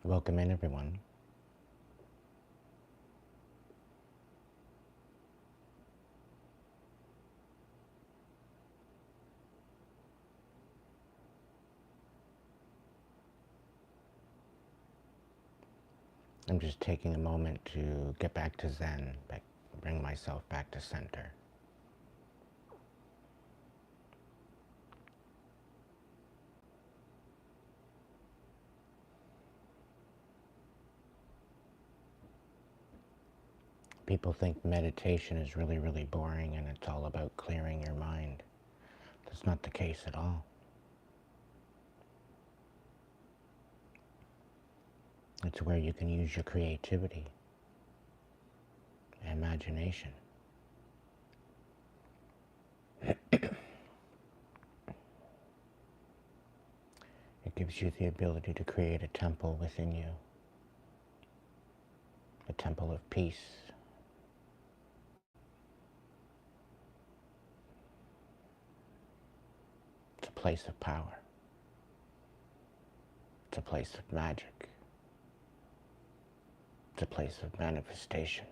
Welcome in, everyone. I'm just taking a moment to get back to Zen, bring myself back to center. People think meditation is really, really boring and it's all about clearing your mind. That's not the case at all. It's where you can use your creativity, imagination. It gives you the ability to create a temple within you, a temple of peace. It's a place of power. It's a place of magic. It's a place of manifestation.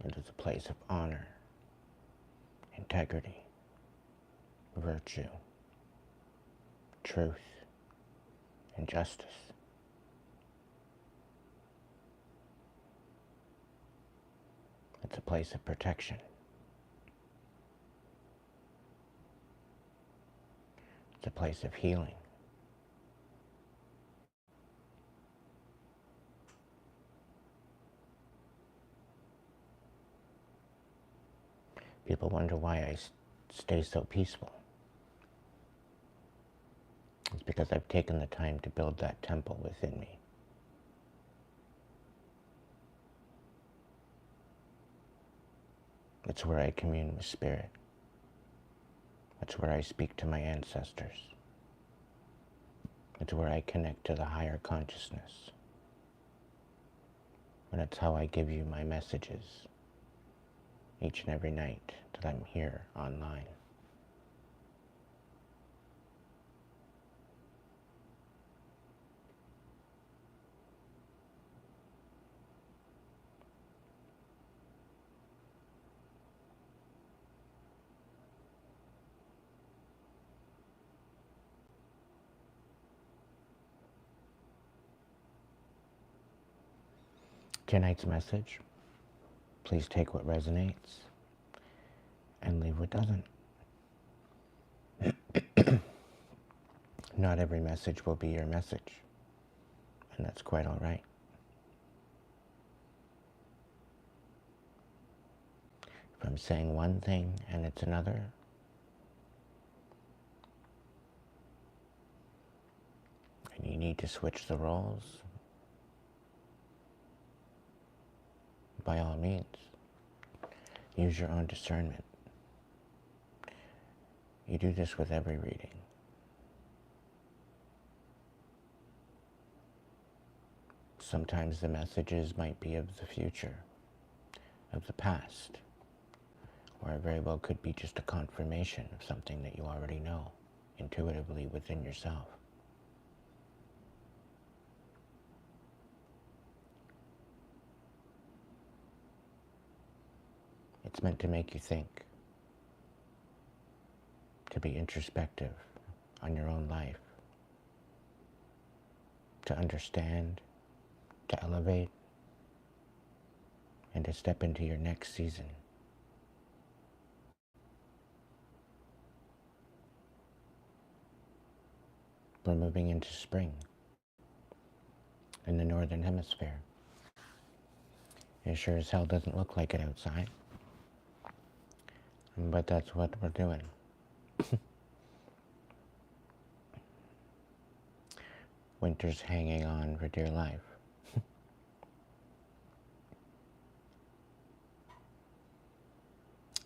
It is a place of honor, integrity, virtue, truth, and justice. It's a place of protection. It's a place of healing. People wonder why I stay so peaceful. It's because I've taken the time to build that temple within me. It's where I commune with spirit. It's where I speak to my ancestors. It's where I connect to the higher consciousness. And it's how I give you my messages each and every night that I'm here online. Tonight's message, please take what resonates and leave what doesn't. Not every message will be your message, and that's quite all right. If I'm saying one thing and it's another, and you need to switch the roles, by all means, use your own discernment. You do this with every reading. Sometimes the messages might be of the future, of the past, or it very well could be just a confirmation of something that you already know intuitively within yourself. It's meant to make you think, to be introspective on your own life, to understand, to elevate, and to step into your next season. We're moving into spring in the northern hemisphere. It sure as hell doesn't look like it outside, but that's what we're doing. Winter's hanging on for dear life.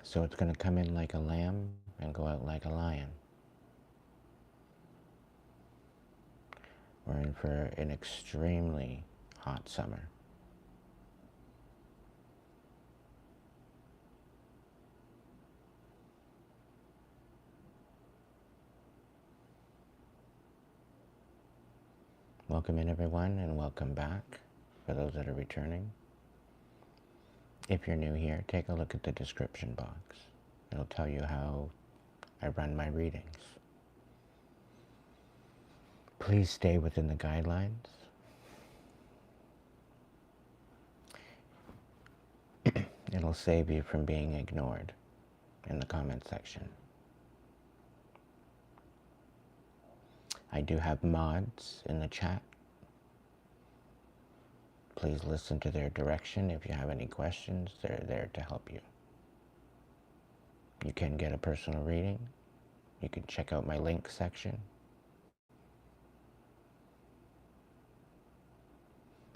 So it's going to come in like a lamb and go out like a lion. We're in for an extremely hot summer. Welcome in everyone, and welcome back for those that are returning. If you're new here, take a look at the description box. It'll tell you how I run my readings. Please stay within the guidelines. It'll save you from being ignored in the comment section. I do have mods in the chat. Please listen to their direction. If you have any questions, they're there to help you. You can get a personal reading. You can check out my link section.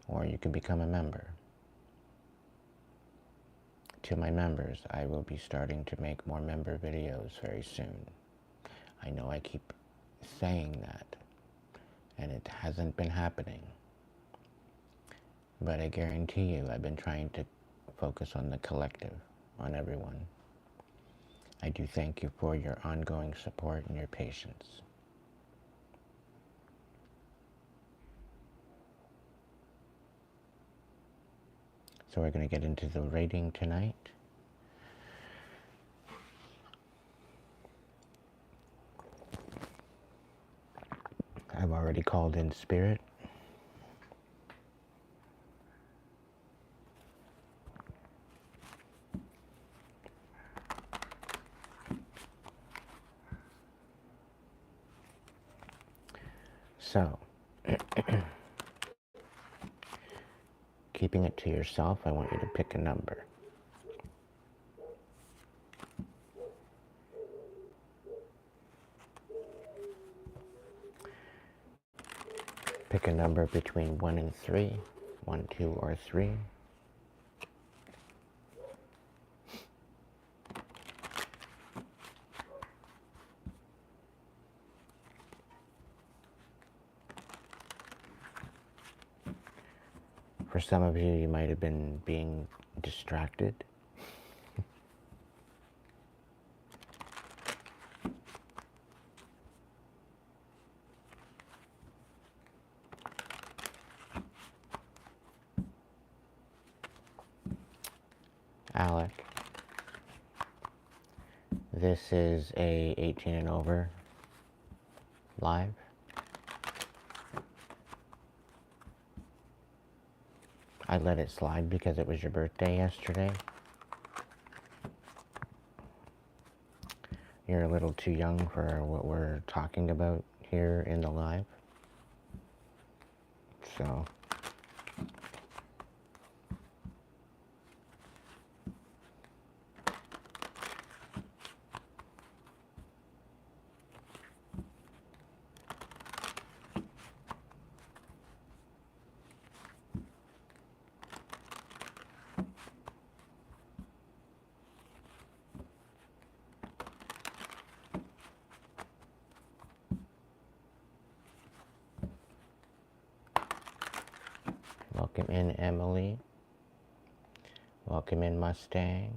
Or you can become a member. To my members, I will be starting to make more member videos very soon. I know I keep saying that, and it hasn't been happening. But I guarantee you, I've been trying to focus on the collective, on everyone. I do thank you for your ongoing support and your patience. So we're going to get into the reading tonight. I've already called in spirit. So, keeping it to yourself, I want you to pick a number. Pick a number between 1 and 3, 1, 2, or 3. For some of you, you might have been being distracted. Alec, this is a 18 and over live. I let it slide because it was your birthday yesterday. You're a little too young for what we're talking about here in the live. So, welcome in Emily. Welcome in Mustang,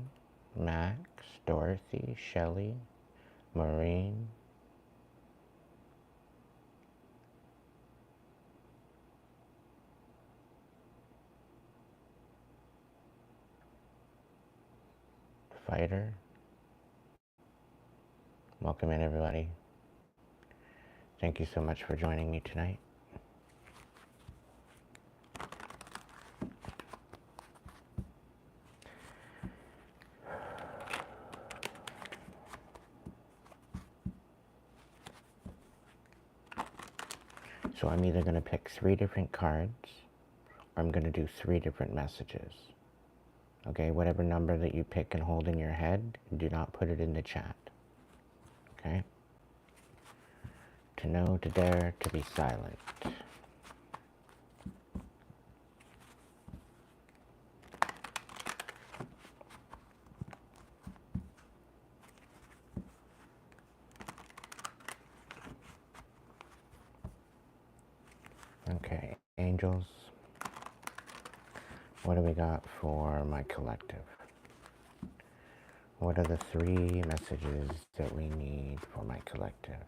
Max, Dorothy, Shelley, Maureen. Fighter. Welcome in everybody. Thank you so much for joining me tonight. So I'm either going to pick 3 different cards, or I'm going to do 3 different messages. Okay, whatever number that you pick and hold in your head, do not put it in the chat. Okay? To know, to dare, to be silent. Okay, angels. What do we got for my collective? What are the 3 messages that we need for my collective?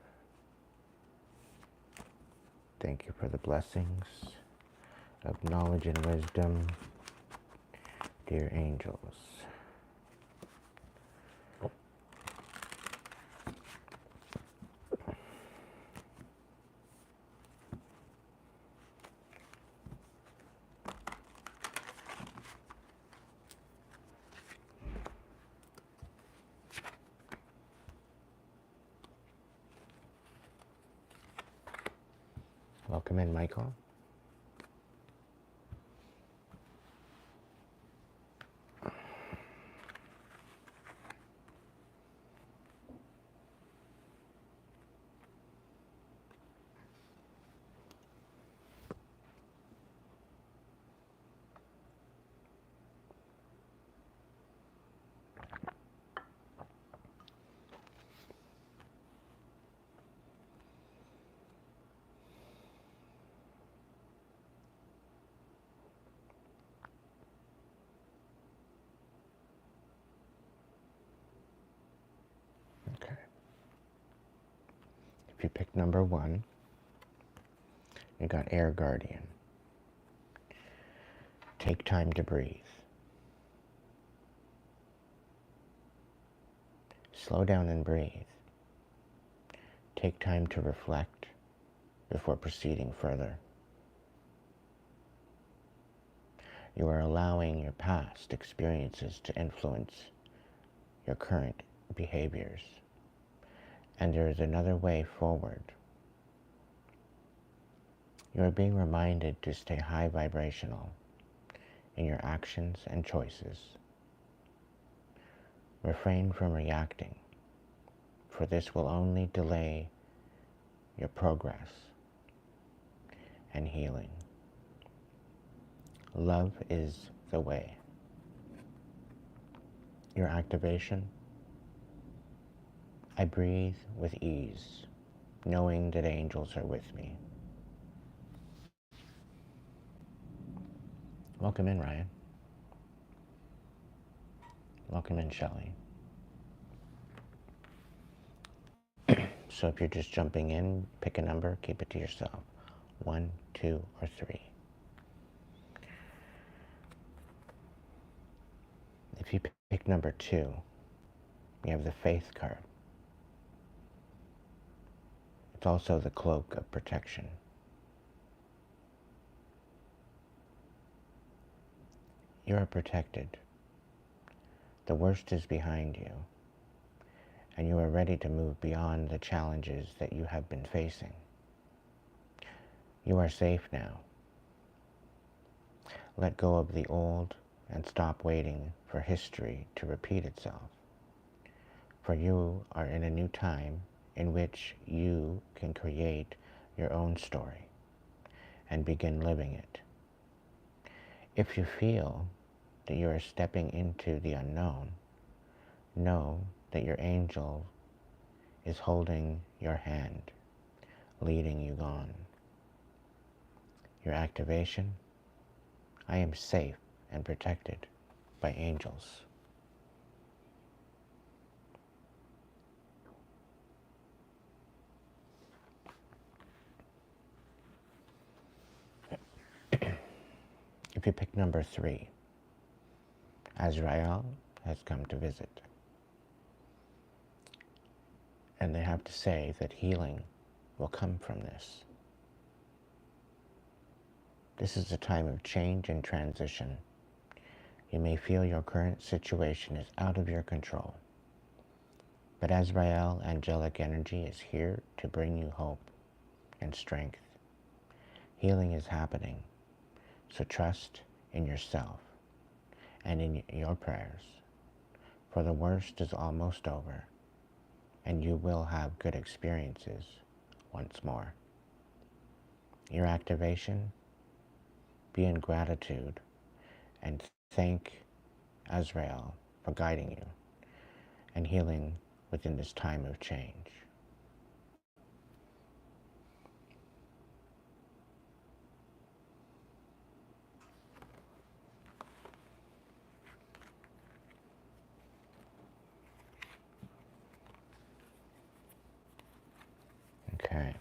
Thank you for the blessings of knowledge and wisdom, dear angels. Welcome in, Michael. Okay. If you pick number 1, you got Air Guardian. Take time to breathe. Slow down and breathe. Take time to reflect before proceeding further. You are allowing your past experiences to influence your current behaviors, and there is another way forward. You are being reminded to stay high vibrational in your actions and choices. Refrain from reacting, for this will only delay your progress and healing. Love is the way. Your activation: I breathe with ease, knowing that angels are with me. Welcome in, Ryan. Welcome in, Shelley. So if you're just jumping in, pick a number, keep it to yourself. 1, 2, or 3. If you pick number 2, you have the Faith card. It's also the cloak of protection. You are protected. The worst is behind you, and you are ready to move beyond the challenges that you have been facing. You are safe now. Let go of the old and stop waiting for history to repeat itself. For you are in a new time in which you can create your own story and begin living it. If you feel that you are stepping into the unknown, know that your angel is holding your hand, leading you on. Your activation: I am safe and protected by angels. If you pick number 3, Azrael has come to visit. And they have to say that healing will come from this. This is a time of change and transition. You may feel your current situation is out of your control, but Azrael angelic energy is here to bring you hope and strength. Healing is happening, so trust in yourself and in your prayers, for the worst is almost over, and you will have good experiences once more. Your activation: be in gratitude and thank Azrael for guiding you and healing within this time of change. Okay.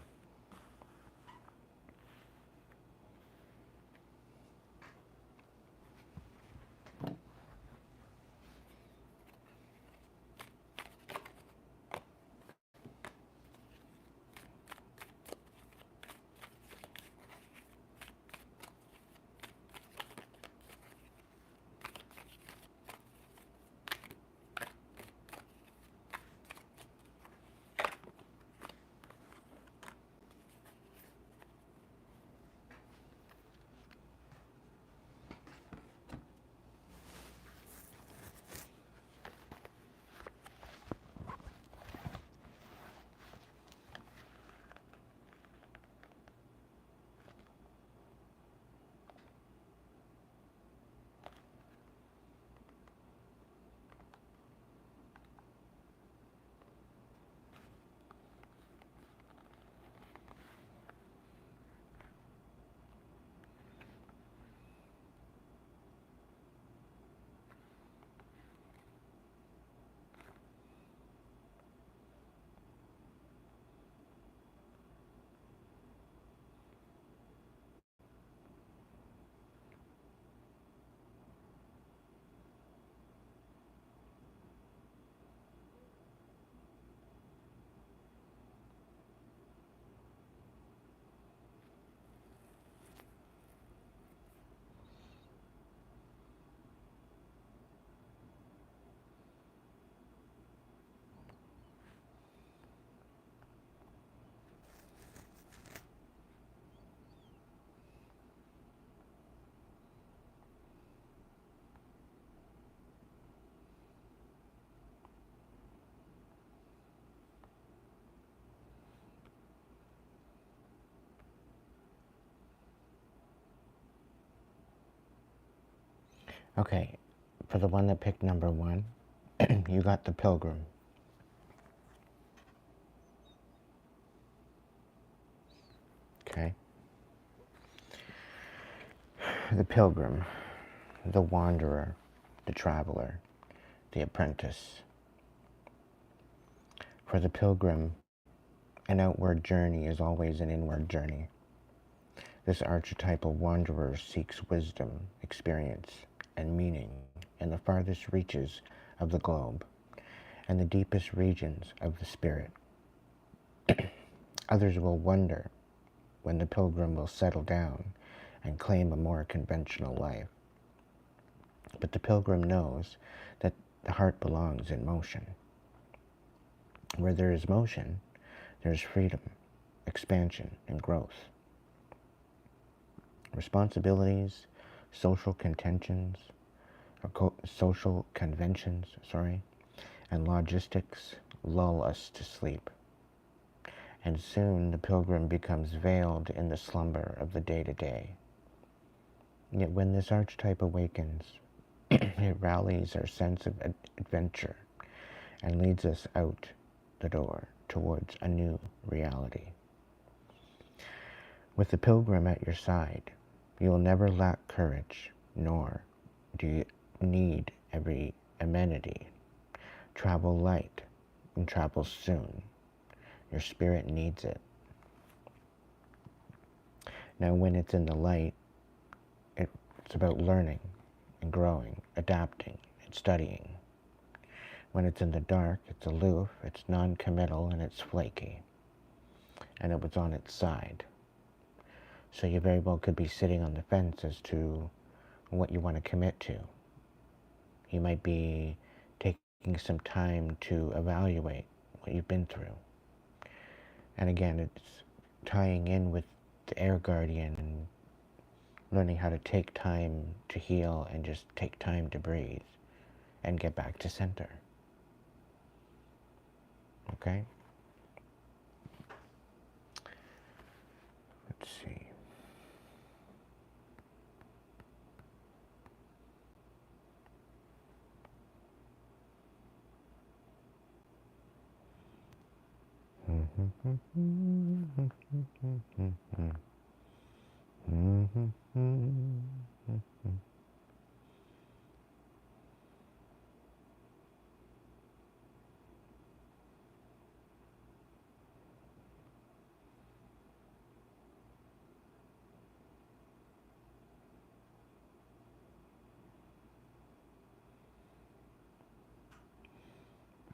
Okay, for the one that picked number 1, you got the pilgrim. Okay? The pilgrim, the wanderer, the traveler, the apprentice. For the pilgrim, an outward journey is always an inward journey. This archetypal wanderer seeks wisdom, experience, and meaning in the farthest reaches of the globe and the deepest regions of the spirit. Others will wonder when the pilgrim will settle down and claim a more conventional life. But the pilgrim knows that the heart belongs in motion. Where there is motion, there is freedom, expansion, and growth. Responsibilities, social conventions, and logistics lull us to sleep. And soon the pilgrim becomes veiled in the slumber of the day-to-day. Yet when this archetype awakens, it rallies our sense of adventure and leads us out the door towards a new reality. With the pilgrim at your side, you will never lack courage, nor do you need every amenity. Travel light and travel soon. Your spirit needs it. Now when it's in the light, it's about learning and growing, adapting and studying. When it's in the dark, it's aloof, it's non-committal, and it's flaky. And it was on its side. So you very well could be sitting on the fence as to what you want to commit to. You might be taking some time to evaluate what you've been through. And again, it's tying in with the air guardian and learning how to take time to heal and just take time to breathe and get back to center. Okay? Let's see.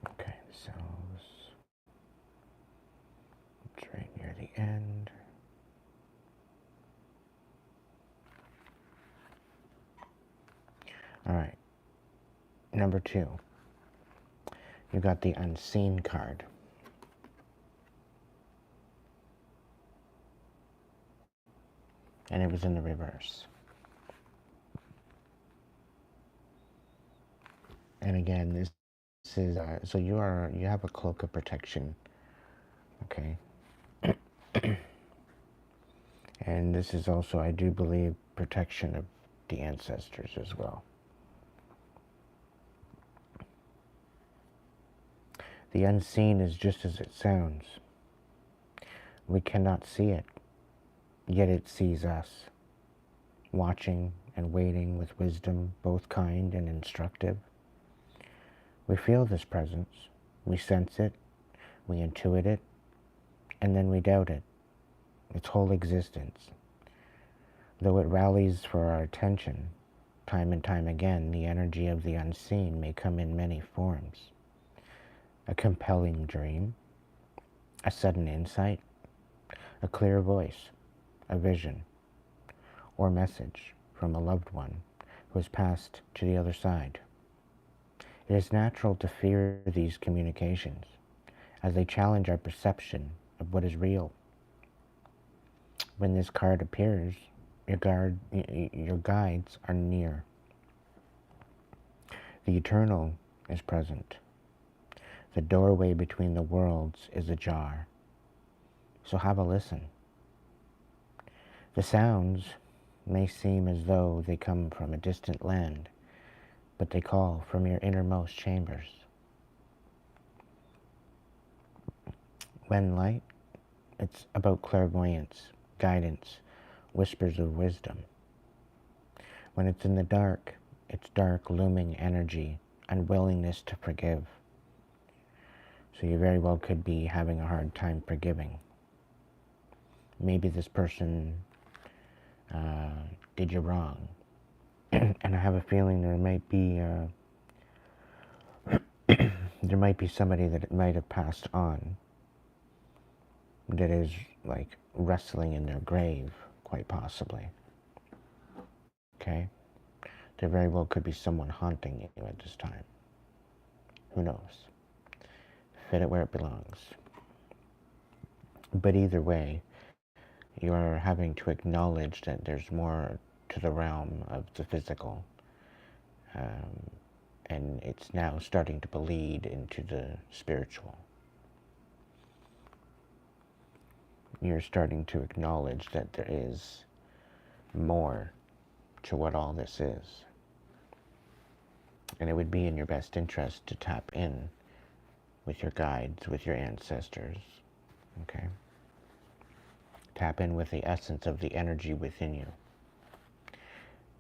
Okay, so it's right near the end. All right, number 2. You got the unseen card. And it was in the reverse. And again, this is so you have a cloak of protection, okay? And this is also, I do believe, protection of the ancestors as well. The unseen is just as it sounds. We cannot see it, yet it sees us, watching and waiting with wisdom, both kind and instructive. We feel this presence, we sense it, we intuit it, and then we doubt it, its whole existence. Though it rallies for our attention, time and time again, the energy of the unseen may come in many forms. A compelling dream, a sudden insight, a clear voice, a vision, or message from a loved one who has passed to the other side. It is natural to fear these communications, as they challenge our perception of what is real. When this card appears, your guides are near. The eternal is present. The doorway between the worlds is ajar. So have a listen. The sounds may seem as though they come from a distant land, but they call from your innermost chambers. When light, it's about clairvoyance, guidance, whispers of wisdom. When it's in the dark, it's dark, looming energy, unwillingness to forgive. So you very well could be having a hard time forgiving. Maybe this person did you wrong. And I have a feeling there might be somebody that it might have passed on that is like wrestling in their grave, quite possibly. Okay? There very well could be someone haunting you at this time. Who knows? Fit it where it belongs. But either way, you are having to acknowledge that there's more to the realm of the physical. And it's now starting to bleed into the spiritual. You're starting to acknowledge that there is more to what all this is. And it would be in your best interest to tap in with your guides, with your ancestors, okay? Tap in with the essence of the energy within you.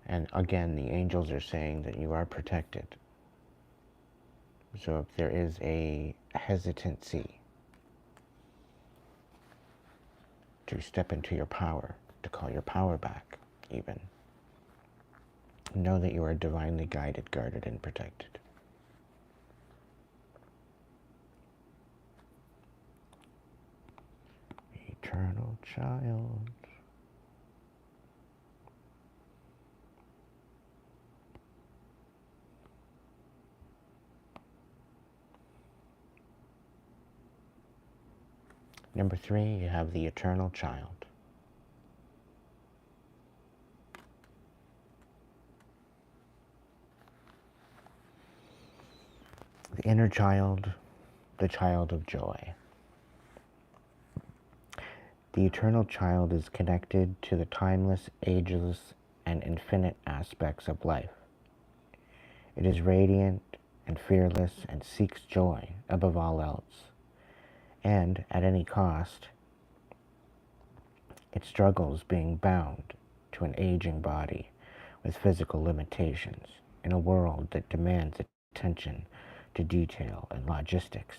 And again, the angels are saying that you are protected. So if there is a hesitancy to step into your power, to call your power back even, know that you are divinely guided, guarded, and protected. Eternal child. Number 3, you have the eternal child. The inner child, the child of joy. The eternal child is connected to the timeless, ageless, and infinite aspects of life. It is radiant and fearless and seeks joy above all else. And, at any cost, it struggles being bound to an aging body with physical limitations in a world that demands attention to detail and logistics.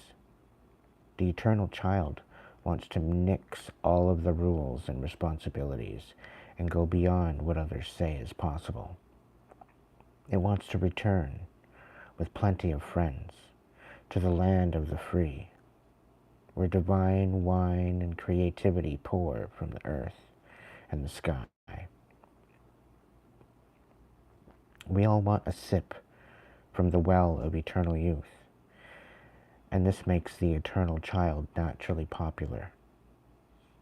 The eternal child wants to nix all of the rules and responsibilities and go beyond what others say is possible. It wants to return, with plenty of friends, to the land of the free, where divine wine and creativity pour from the earth and the sky. We all want a sip from the well of eternal youth, and this makes the eternal child naturally popular,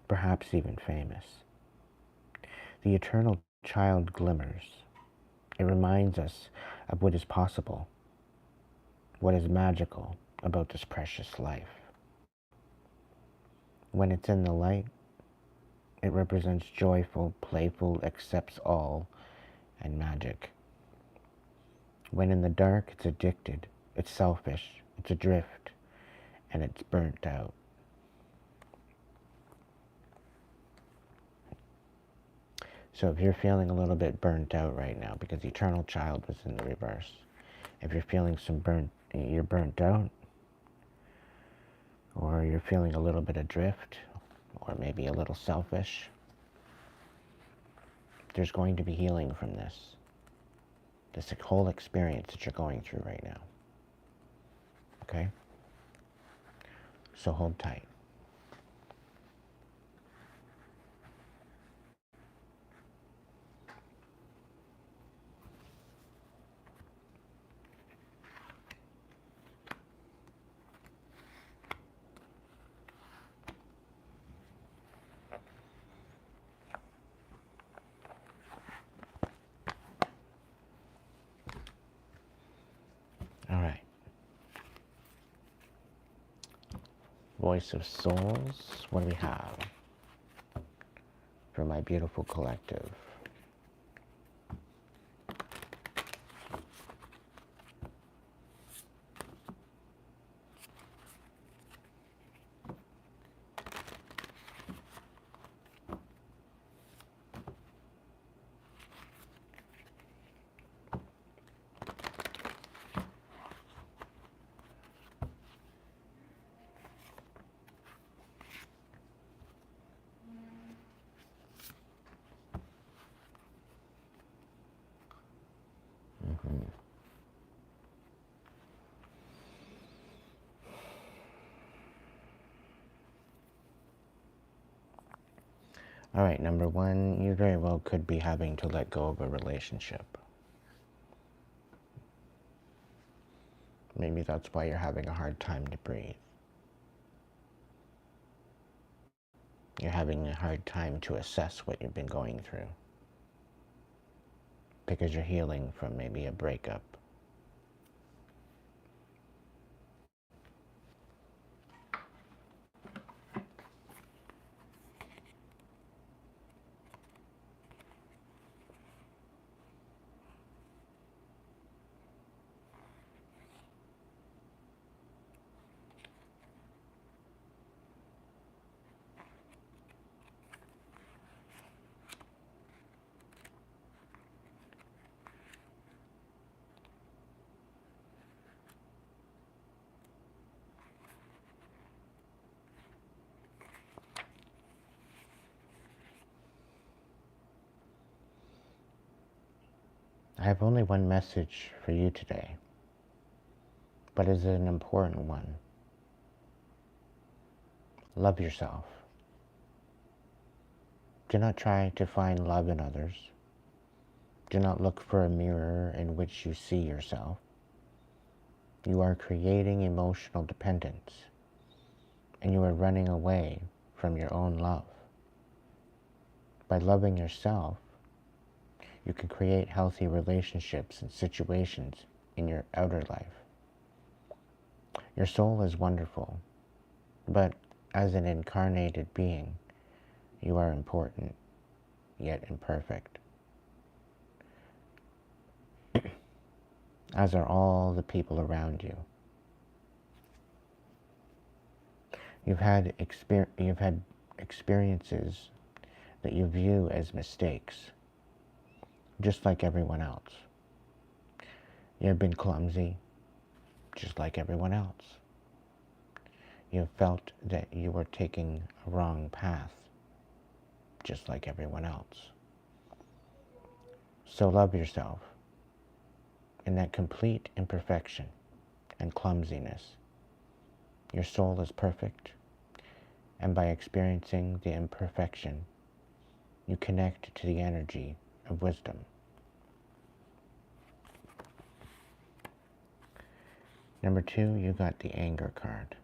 perhaps even famous. The eternal child glimmers. It reminds us of what is possible, what is magical about this precious life. When it's in the light, it represents joyful, playful, accepts all, and magic. When in the dark, it's addicted, it's selfish, it's adrift, and it's burnt out. So if you're feeling a little bit burnt out right now, because eternal child was in the reverse, if you're feeling you're burnt out, or you're feeling a little bit adrift, or maybe a little selfish, there's going to be healing from this whole experience that you're going through right now. Okay? So hold tight. All right. Voice of Souls, what do we have for my beautiful collective? All right, number one, you very well could be having to let go of a relationship. Maybe that's why you're having a hard time to breathe. You're having a hard time to assess what you've been going through because you're healing from maybe a breakup. I have only one message for you today, but it's an important one. Love yourself. Do not try to find love in others. Do not look for a mirror in which you see yourself. You are creating emotional dependence, and you are running away from your own love. By loving yourself, you can create healthy relationships and situations in your outer life. Your soul is wonderful, but as an incarnated being, you are important, yet imperfect. As are all the people around you. You've had experiences that you view as mistakes, just like everyone else. You have been clumsy, just like everyone else. You have felt that you were taking a wrong path, just like everyone else. So love yourself in that complete imperfection and clumsiness. Your soul is perfect, and by experiencing the imperfection, you connect to the energy of wisdom. Number two, you got the anger card.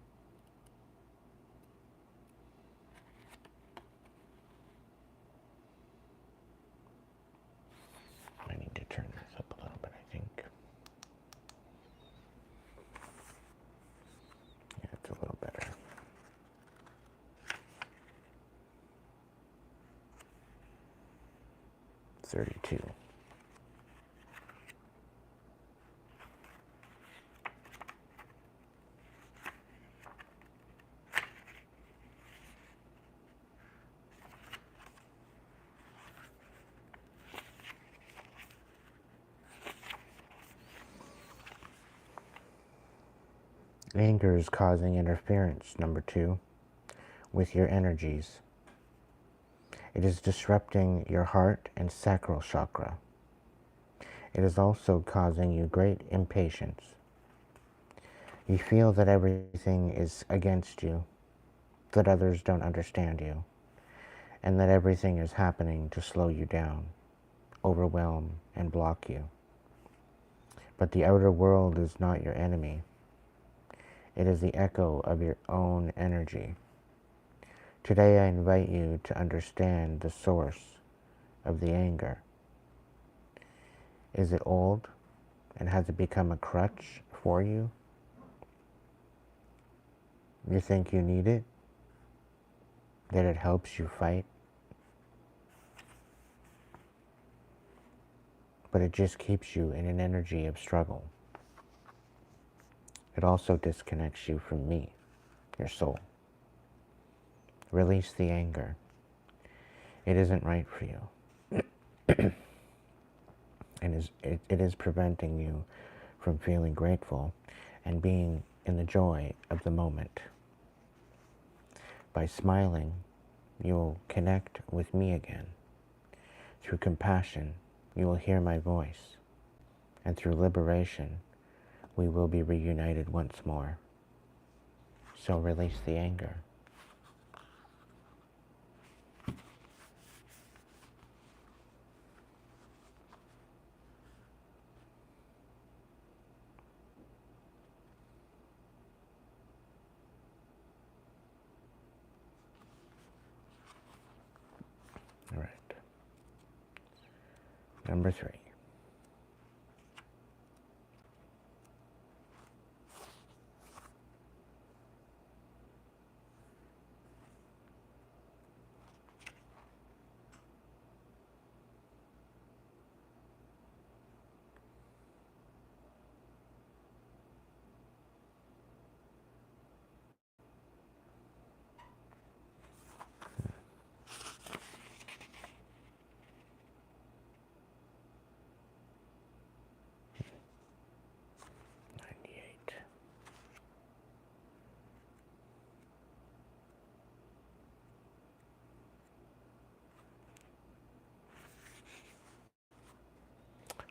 I need to turn this up a little bit, I think. Yeah, it's a little better. $32. Anger is causing interference, number two, with your energies. It is disrupting your heart and sacral chakra. It is also causing you great impatience. You feel that everything is against you, that others don't understand you, and that everything is happening to slow you down, overwhelm, and block you. But the outer world is not your enemy. It is the echo of your own energy. Today I invite you to understand the source of the anger. Is it old, and has it become a crutch for you? You think you need it? That it helps you fight? But it just keeps you in an energy of struggle. It also disconnects you from me, your soul. Release the anger. It isn't right for you. And it is preventing you from feeling grateful and being in the joy of the moment. By smiling, you will connect with me again. Through compassion, you will hear my voice. And through liberation, we will be reunited once more. So release the anger. Number 3.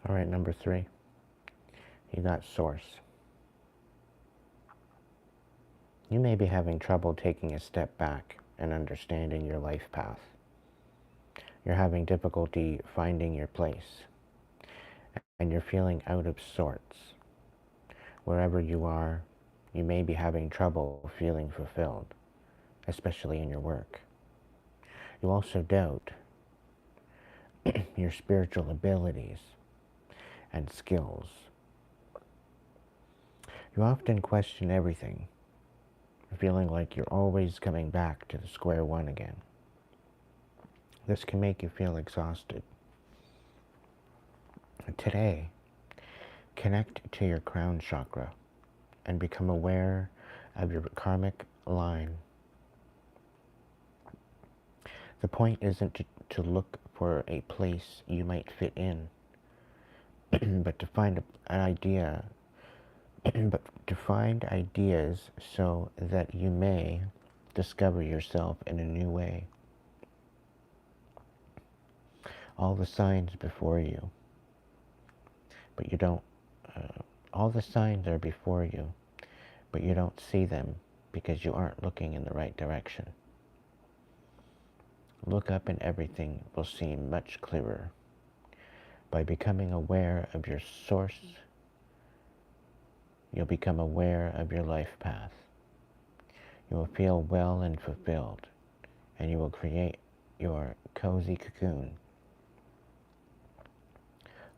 All right, number 3. You got source. You may be having trouble taking a step back and understanding your life path. You're having difficulty finding your place, and you're feeling out of sorts. Wherever you are, you may be having trouble feeling fulfilled, especially in your work. You also doubt your spiritual abilities and skills. You often question everything, feeling like you're always coming back to the square one again. This can make you feel exhausted. Today, connect to your crown chakra and become aware of your karmic line. The point isn't to look for a place you might fit in, but to find an idea, but to find ideas so that you may discover yourself in a new way. All the signs before you, but you don't, all the signs are before you, but you don't see them because you aren't looking in the right direction. Look up and everything will seem much clearer. By becoming aware of your source, you'll become aware of your life path. You will feel well and fulfilled, and you will create your cozy cocoon.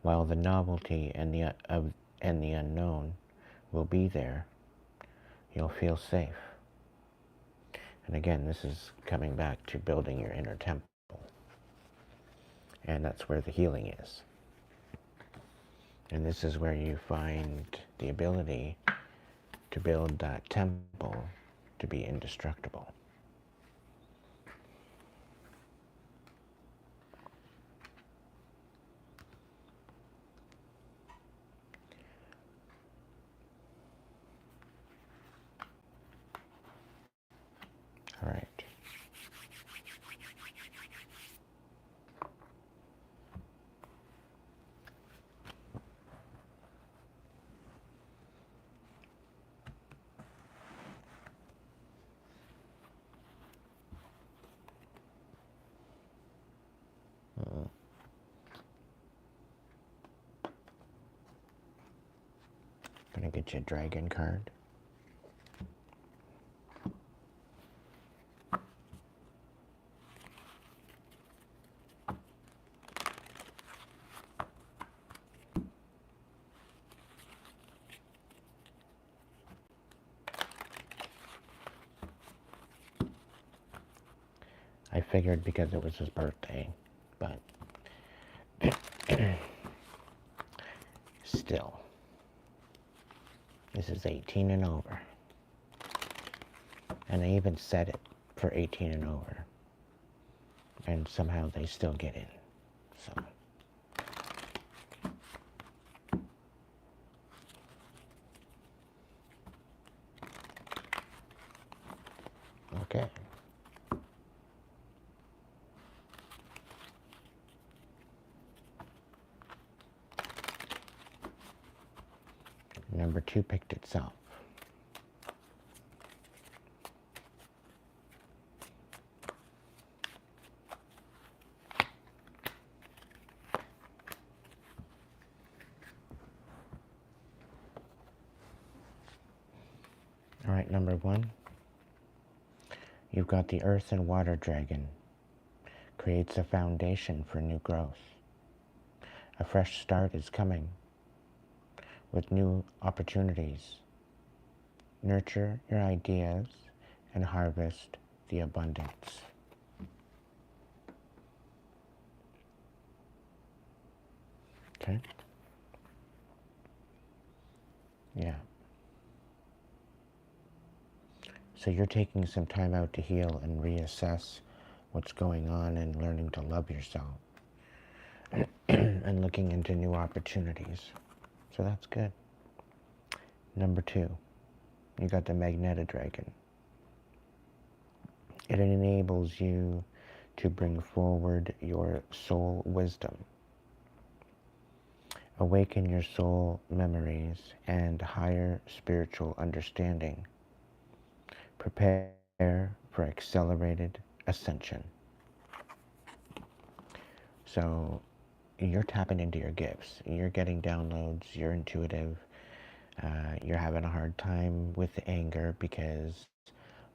While the novelty and the unknown will be there, you'll feel safe. And again, this is coming back to building your inner temple. And that's where the healing is. And this is where you find the ability to build that temple to be indestructible. All right. Gonna get you a dragon card. I figured because it was his birthday, but still, this is 18 and over. And I even set it for 18 and over. And somehow they still get in. So. Okay. Number 2 picked itself. All right, number 1. You've got the earth and water dragon. Creates a foundation for new growth. A fresh start is coming with new opportunities. Nurture your ideas and harvest the abundance. Okay? Yeah. So you're taking some time out to heal and reassess what's going on and learning to love yourself and looking into new opportunities. So that's good. Number 2, you got the magnetic dragon. It enables you to bring forward your soul wisdom. Awaken your soul memories and higher spiritual understanding. Prepare for accelerated ascension. So you're tapping into your gifts. You're getting downloads. You're intuitive. You're having a hard time with anger because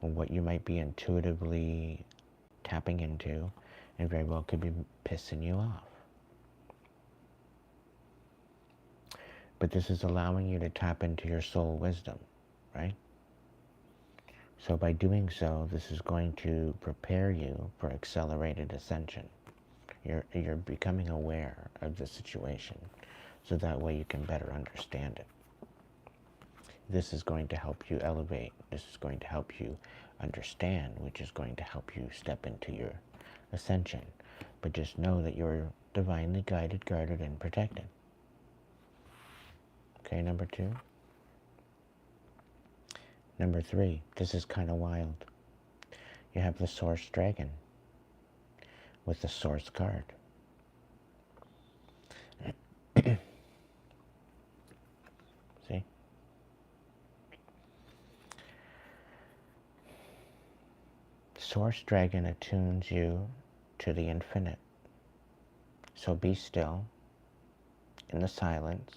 what you might be intuitively tapping into and very well could be pissing you off. But this is allowing you to tap into your soul wisdom, right? So by doing so, this is going to prepare you for accelerated ascension. You're becoming aware of the situation, so that way you can better understand it. This is going to help you elevate. This is going to help you understand, which is going to help you step into your ascension. But just know that you're divinely guided, guarded, and protected. Okay, number 2. Number 3, this is kind of wild. You have the Source Dragon with the Source card. See? Source Dragon attunes you to the infinite. So be still in the silence.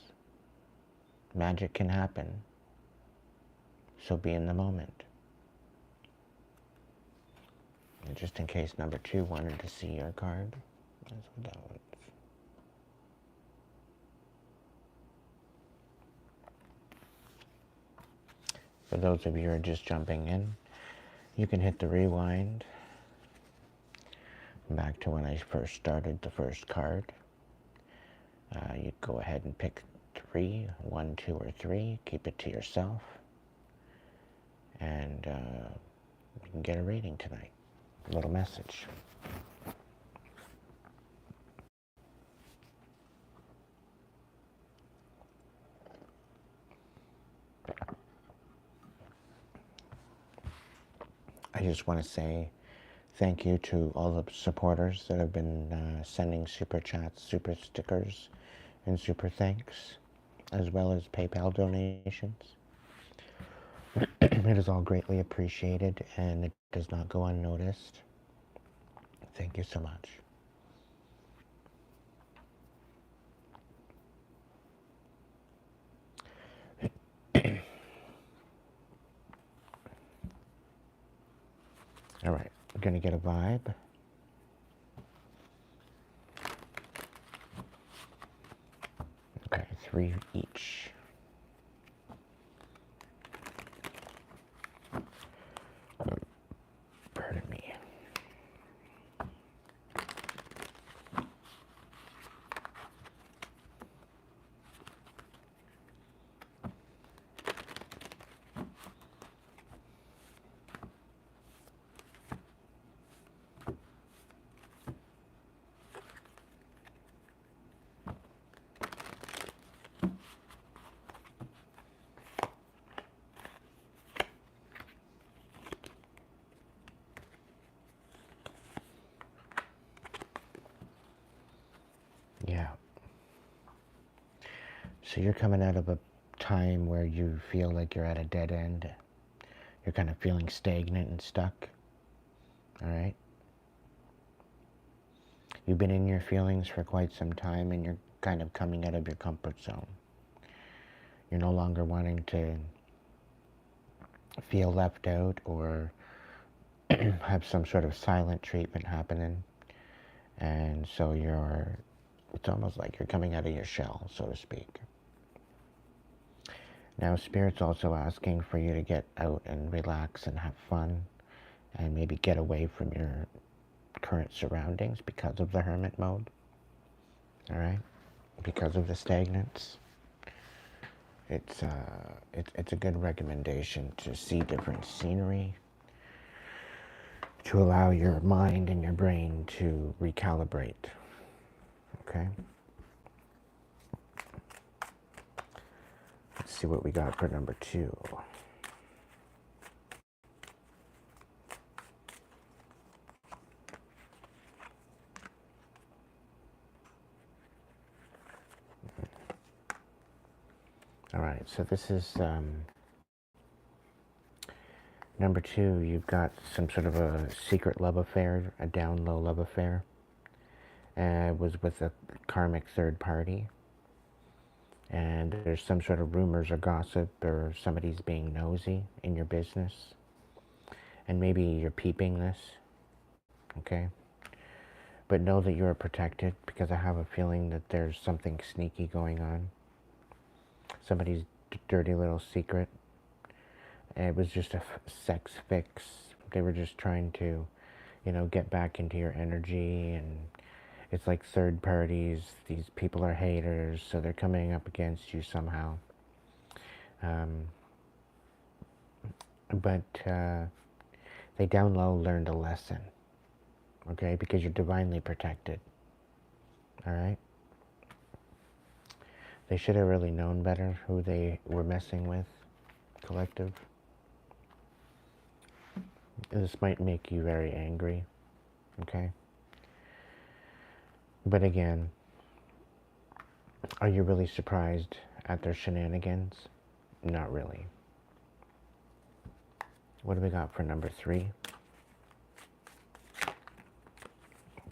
Magic can happen. So be in the moment. And just in case number 2 wanted to see your card, that's what that was. For those of you who are just jumping in, you can hit the rewind back to when I first started the first card. You go ahead and pick 3, 1, 2, or 3. Keep it to yourself. And you can get a reading tonight. A little message. I just want to say thank you to all the supporters that have been sending super chats, super stickers, and super thanks, as well as PayPal donations. It is all greatly appreciated, and it does not go unnoticed. Thank you so much. All right, we're going to get a vibe. Okay, 3 each. Pardon me. Yeah. So you're coming out of a time where you feel like you're at a dead end. You're kind of feeling stagnant and stuck. All right? You've been in your feelings for quite some time, and you're kind of coming out of your comfort zone. You're no longer wanting to feel left out or have some sort of silent treatment happening. And so you're It's almost like you're coming out of your shell, so to speak. Now, Spirit's also asking for you to get out and relax and have fun and maybe get away from your current surroundings because of the hermit mode. All right? Because of the stagnance. It's a good recommendation to see different scenery, to allow your mind and your brain to recalibrate. Okay? Let's see what we got for number 2. All right, so this is number 2. You've got some sort of a secret love affair, a down low love affair. It was with a karmic third party. And there's some sort of rumors or gossip, or somebody's being nosy in your business. And maybe you're peeping this, okay? But know that you are protected, because I have a feeling that there's something sneaky going on. Somebody's dirty little secret. It was just a sex fix. They were just trying to, get back into your energy. And it's like third parties. These people are haters, so they're coming up against you somehow. But they down low learned a lesson, okay? Because you're divinely protected, all right? They should have really known better who they were messing with, collective. This might make you very angry, okay? But again, are you really surprised at their shenanigans? Not really. What do we got for number 3?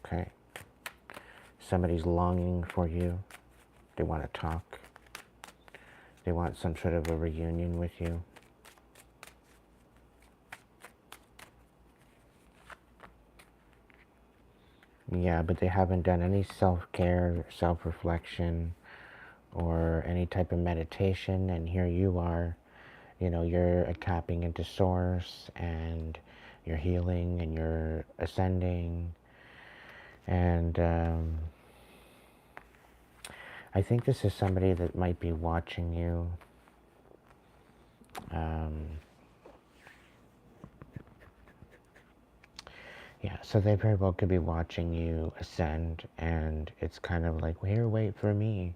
Okay. Somebody's longing for you. They want to talk. They want some sort of a reunion with you. Yeah, but they haven't done any self-care, self-reflection, or any type of meditation. And here you are, you're tapping into source, and you're healing, and you're ascending. And I think this is somebody that might be watching you. Yeah, so they very well could be watching you ascend, and it's kind of like, here, wait for me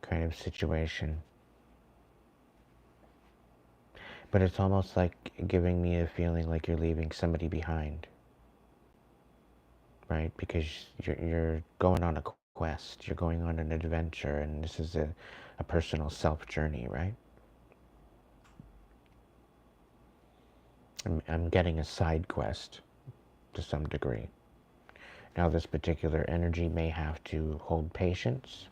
kind of situation. But it's almost like giving me a feeling like you're leaving somebody behind, right? Because you're going on a quest, you're going on an adventure, and this is a personal self journey, right? I'm getting a side quest to some degree. Now, this particular energy may have to hold patience,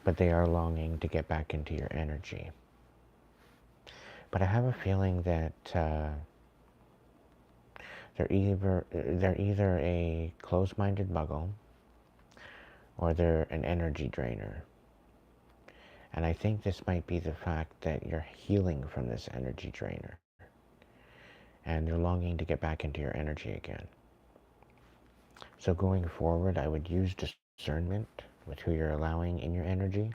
but they are longing to get back into your energy. But I have a feeling that they're either a closed-minded muggle, or they're an energy drainer. And I think this might be the fact that you're healing from this energy drainer, and they're longing to get back into your energy again. So going forward, I would use discernment with who you're allowing in your energy,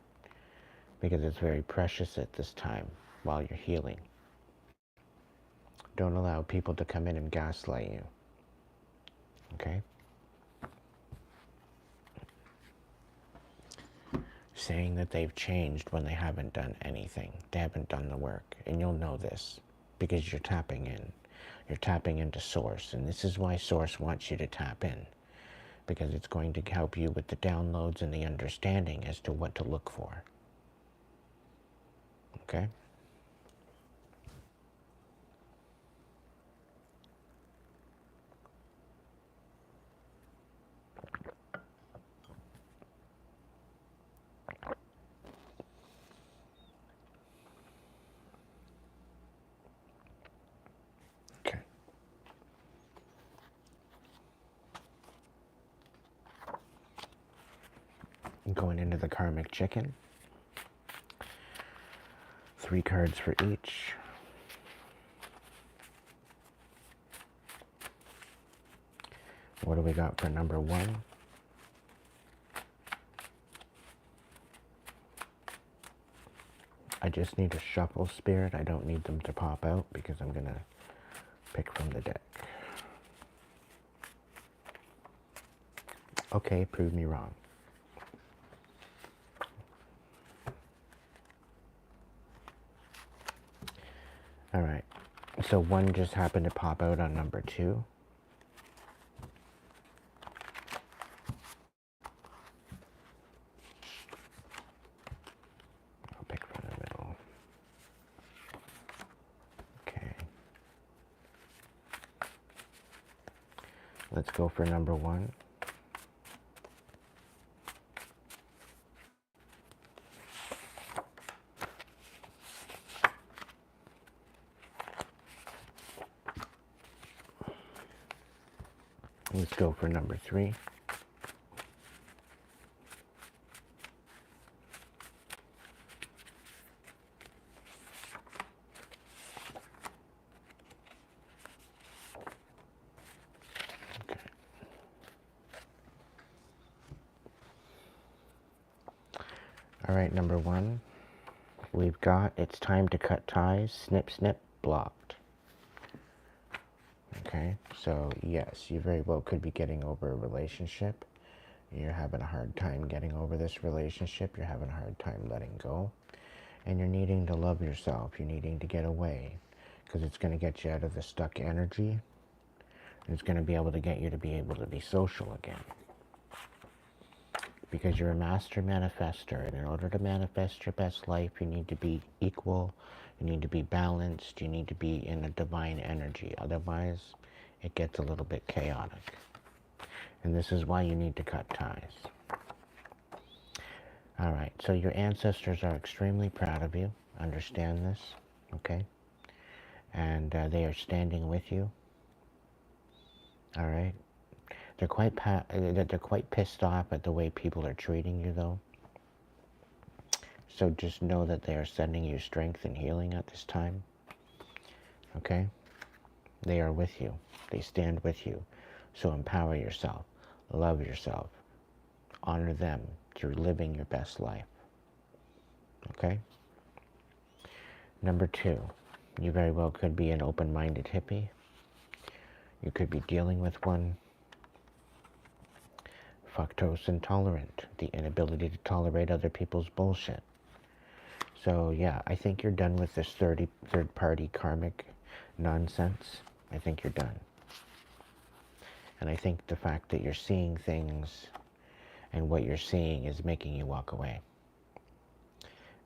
because it's very precious at this time while you're healing. Don't allow people to come in and gaslight you, okay? Saying that they've changed when they haven't done anything. They haven't done the work. And you'll know this because you're tapping in. You're tapping into source. And this is why source wants you to tap in, because it's going to help you with the downloads and the understanding as to what to look for. Okay? Okay. going into the Karmic chicken. 3 cards for each. What do we got for number 1? I just need a shuffle, Spirit. I don't need them to pop out because I'm going to pick from the deck. Okay, prove me wrong. All right, so 1 just happened to pop out on number 2. I'll pick from the middle. Okay. Let's go for number 1. Let's go for number 3. Okay. All right, number 1. We've got, it's time to cut ties, snip, snip, blocked. Okay, so yes, you very well could be getting over a relationship. You're having a hard time getting over this relationship. You're having a hard time letting go. And you're needing to love yourself. You're needing to get away because it's going to get you out of the stuck energy. And it's going to be able to get you to be able to be social again. Because you're a master manifester. And in order to manifest your best life, you need to be equal. You need to be balanced. You need to be in a divine energy. Otherwise, it gets a little bit chaotic. And this is why you need to cut ties. All right, so your ancestors are extremely proud of you. Understand this, okay? And they are standing with you. All right? They're quite pissed off at the way people are treating you, though. So just know that they are sending you strength and healing at this time. Okay? They are with you. They stand with you. So empower yourself. Love yourself. Honor them through living your best life. Okay? Number 2. You very well could be an open-minded hippie. You could be dealing with one. Fructose intolerant. The inability to tolerate other people's bullshit. So yeah, I think you're done with this third-party karmic nonsense. I think you're done. And I think the fact that you're seeing things and what you're seeing is making you walk away.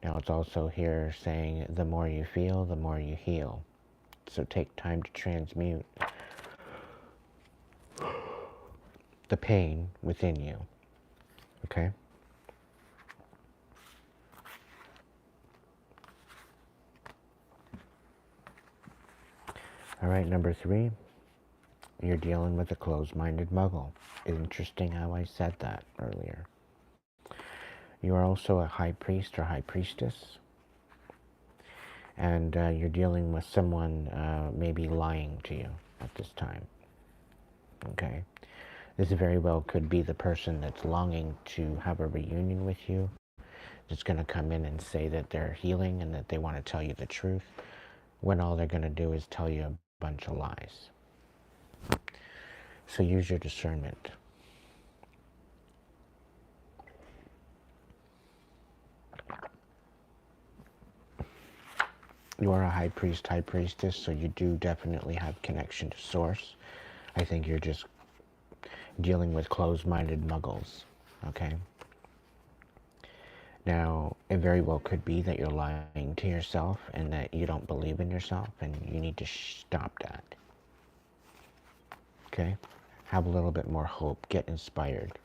Now it's also here saying the more you feel, the more you heal. So take time to transmute the pain within you. Okay? All right, number 3. You're dealing with a closed-minded muggle. Interesting how I said that earlier. You are also a high priest or high priestess. And you're dealing with someone maybe lying to you at this time. Okay? This very well could be the person that's longing to have a reunion with you. That's going to come in and say that they're healing and that they want to tell you the truth, when all they're going to do is tell you a bunch of lies. So use your discernment. You are a high priest, high priestess, so you do definitely have connection to source. I think you're just dealing with closed-minded muggles, okay? Now, it very well could be that you're lying to yourself and that you don't believe in yourself, and you need to stop that. Okay? Have a little bit more hope. Get inspired.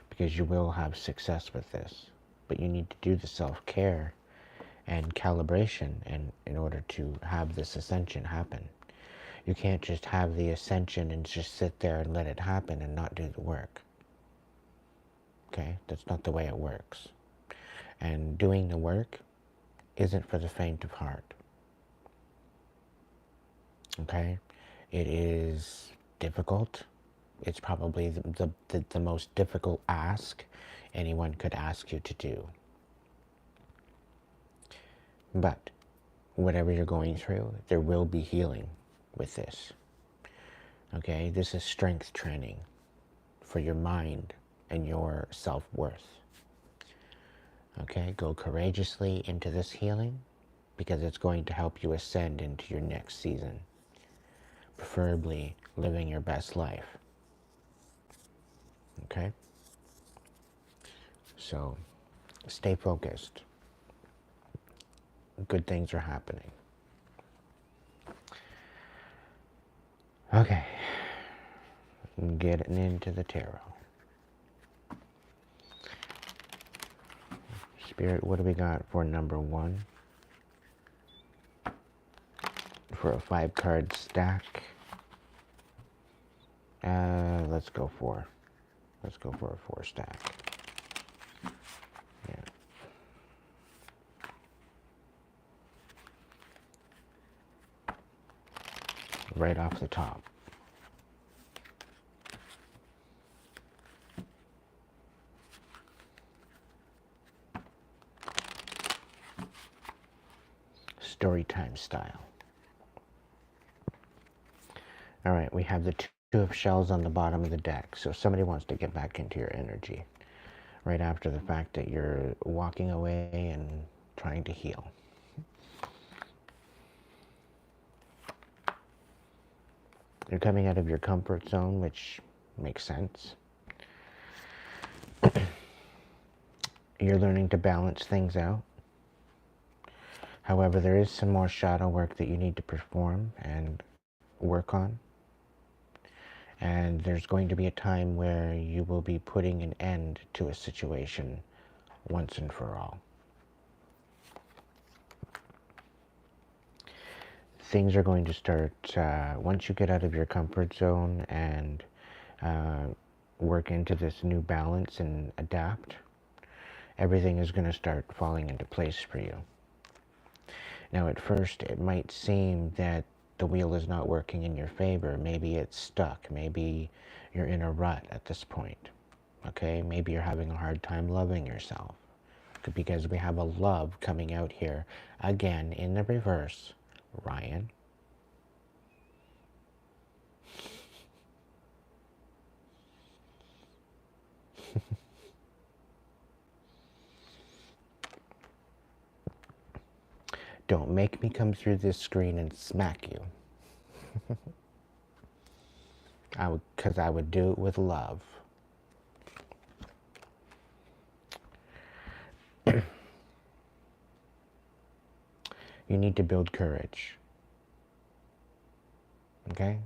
Because you will have success with this. But you need to do the self-care and calibration in order to have this ascension happen. You can't just have the ascension and just sit there and let it happen and not do the work. okay? That's not the way it works. And doing the work isn't for the faint of heart, okay? It is difficult. It's probably the most difficult ask anyone could ask you to do. But whatever you're going through, there will be healing with this. Okay, this is strength training for your mind and your self-worth. Okay, go courageously into this healing because it's going to help you ascend into your next season, preferably living your best life. Okay, so stay focused. Good things are happening. Okay, getting into the tarot. Spirit, what do we got for number 1? For a 5-card stack. Let's go for a 4 stack. Yeah. Right off the top. Storytime style. All right, we have the 2 of shells on the bottom of the deck. So somebody wants to get back into your energy right after the fact that you're walking away and trying to heal. You're coming out of your comfort zone, which makes sense. You're learning to balance things out. However, there is some more shadow work that you need to perform and work on. And there's going to be a time where you will be putting an end to a situation once and for all. Things are going to start, once you get out of your comfort zone and work into this new balance and adapt, everything is going to start falling into place for you. Now, at first, it might seem that the wheel is not working in your favor. Maybe it's stuck. Maybe you're in a rut at this point. Okay? Maybe you're having a hard time loving yourself. Because we have a love coming out here, again, in the reverse. Ryan. Don't make me come through this screen and smack you. Because I would do it with love. You need to build courage. Okay?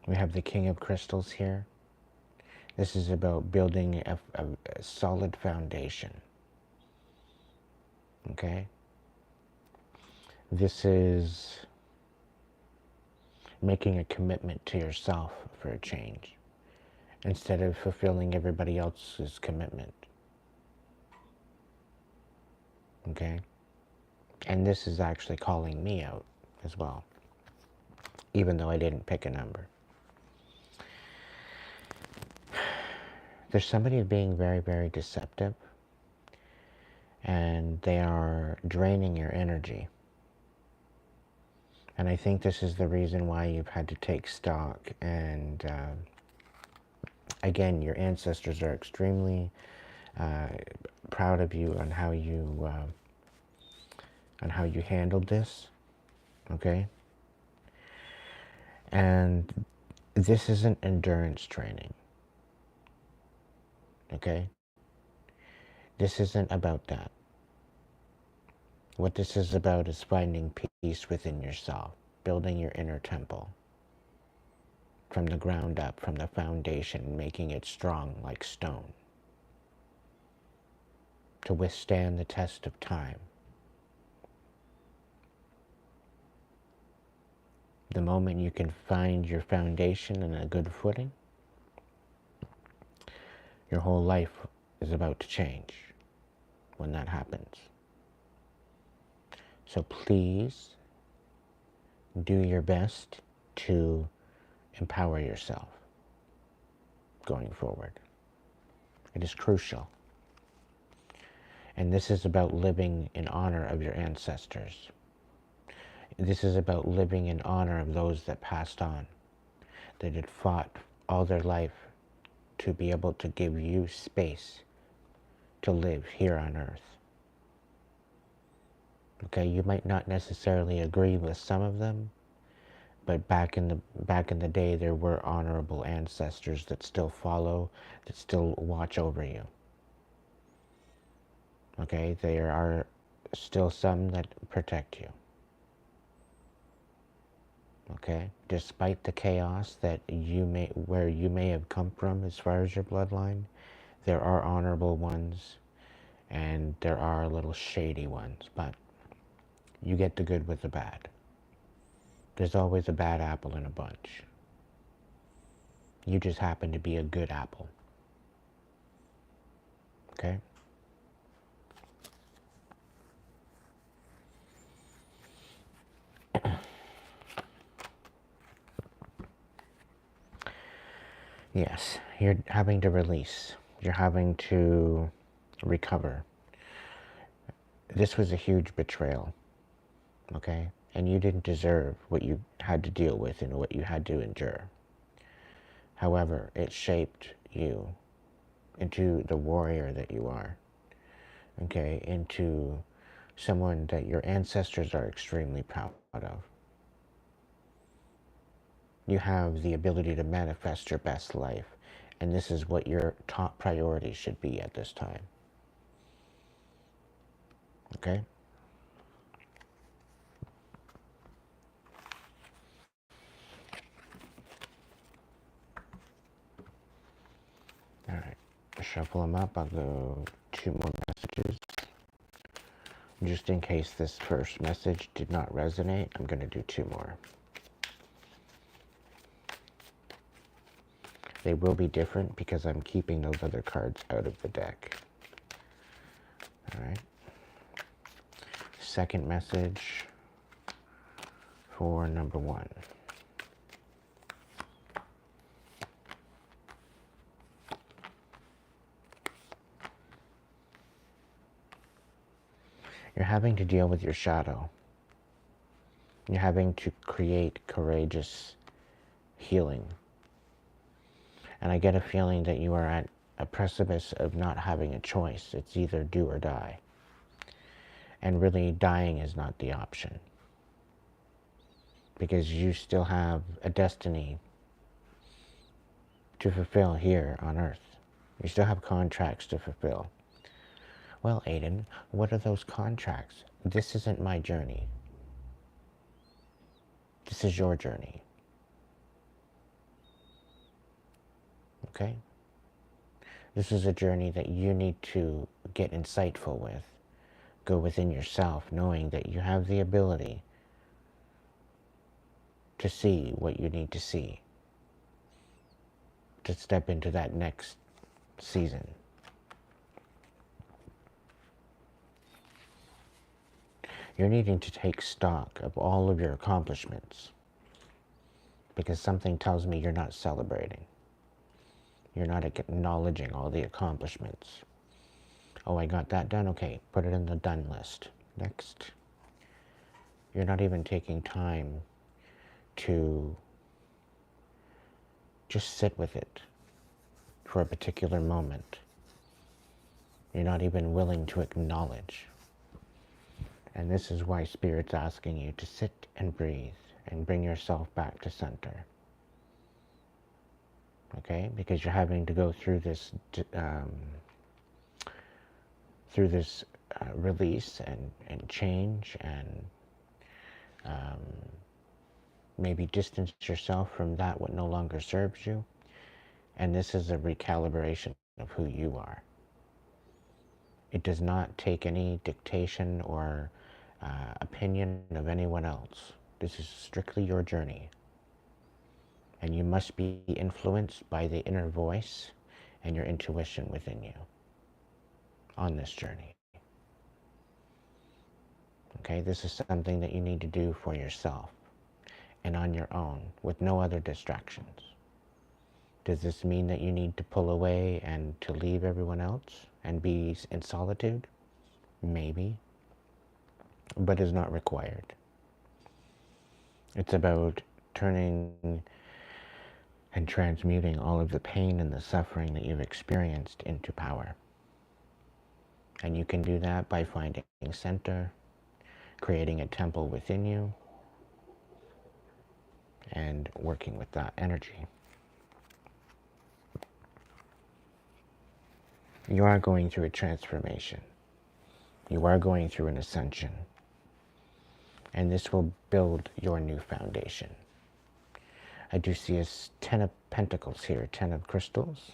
We have the King of Crystals here. This is about building a solid foundation. Okay? This is making a commitment to yourself for a change instead of fulfilling everybody else's commitment. Okay? And this is actually calling me out as well, even though I didn't pick a number. There's somebody being very, very deceptive, and they are draining your energy. And I think this is the reason why you've had to take stock. And again, your ancestors are extremely proud of you on how you handled this. Okay? And this isn't endurance training. Okay? This isn't about that. What this is about is finding peace within yourself, building your inner temple from the ground up, from the foundation, making it strong like stone to withstand the test of time. The moment you can find your foundation and a good footing, Your whole life is about to change when that happens. So please do your best to empower yourself going forward. It is crucial. And this is about living in honor of your ancestors. This is about living in honor of those that passed on, that had fought all their life to be able to give you space to live here on earth. Okay, you might not necessarily agree with some of them, but back in the day there were honorable ancestors that still follow, that still watch over you. Okay, there are still some that protect you. Okay, despite the chaos that where you may have come from as far as your bloodline, there are honorable ones and there are little shady ones, but you get the good with the bad. There's always a bad apple in a bunch. You just happen to be a good apple. Okay? Yes, you're having to release. You're having to recover. This was a huge betrayal, okay? And you didn't deserve what you had to deal with and what you had to endure. However, it shaped you into the warrior that you are, okay? Into someone that your ancestors are extremely proud of. You have the ability to manifest your best life, and this is what your top priority should be at this time. Okay? All right. Shuffle them up. I'll go 2 more messages. Just in case this first message did not resonate, I'm going to do 2 more. They will be different because I'm keeping those other cards out of the deck. All right. Second message for number 1. You're having to deal with your shadow. You're having to create courageous healing. And I get a feeling that you are at a precipice of not having a choice. It's either do or die. And really, dying is not the option. Because you still have a destiny to fulfill here on Earth. You still have contracts to fulfill. Well, Aiden, what are those contracts? This isn't my journey. This is your journey. Okay? This is a journey that you need to get insightful with. Go within yourself, knowing that you have the ability to see what you need to see, to step into that next season. You're needing to take stock of all of your accomplishments, because something tells me you're not celebrating. You're not acknowledging all the accomplishments. Oh, I got that done? Okay, put it in the done list. Next. You're not even taking time to just sit with it for a particular moment. You're not even willing to acknowledge. And this is why Spirit's asking you to sit and breathe and bring yourself back to center. Okay? Because you're having to go through this release and change and maybe distance yourself from that what no longer serves you. And this is a recalibration of who you are. It does not take any dictation or opinion of anyone else. This is strictly your journey. And you must be influenced by the inner voice and your intuition within you on this journey. Okay, this is something that you need to do for yourself and on your own with no other distractions. Does this mean that you need to pull away and to leave everyone else and be in solitude? Maybe, but is not required. It's about turning and transmuting all of the pain and the suffering that you've experienced into power. And you can do that by finding center, creating a temple within you, and working with that energy. You are going through a transformation. You are going through an ascension. And this will build your new foundation. I do see a 10 of Pentacles here, 10 of Crystals.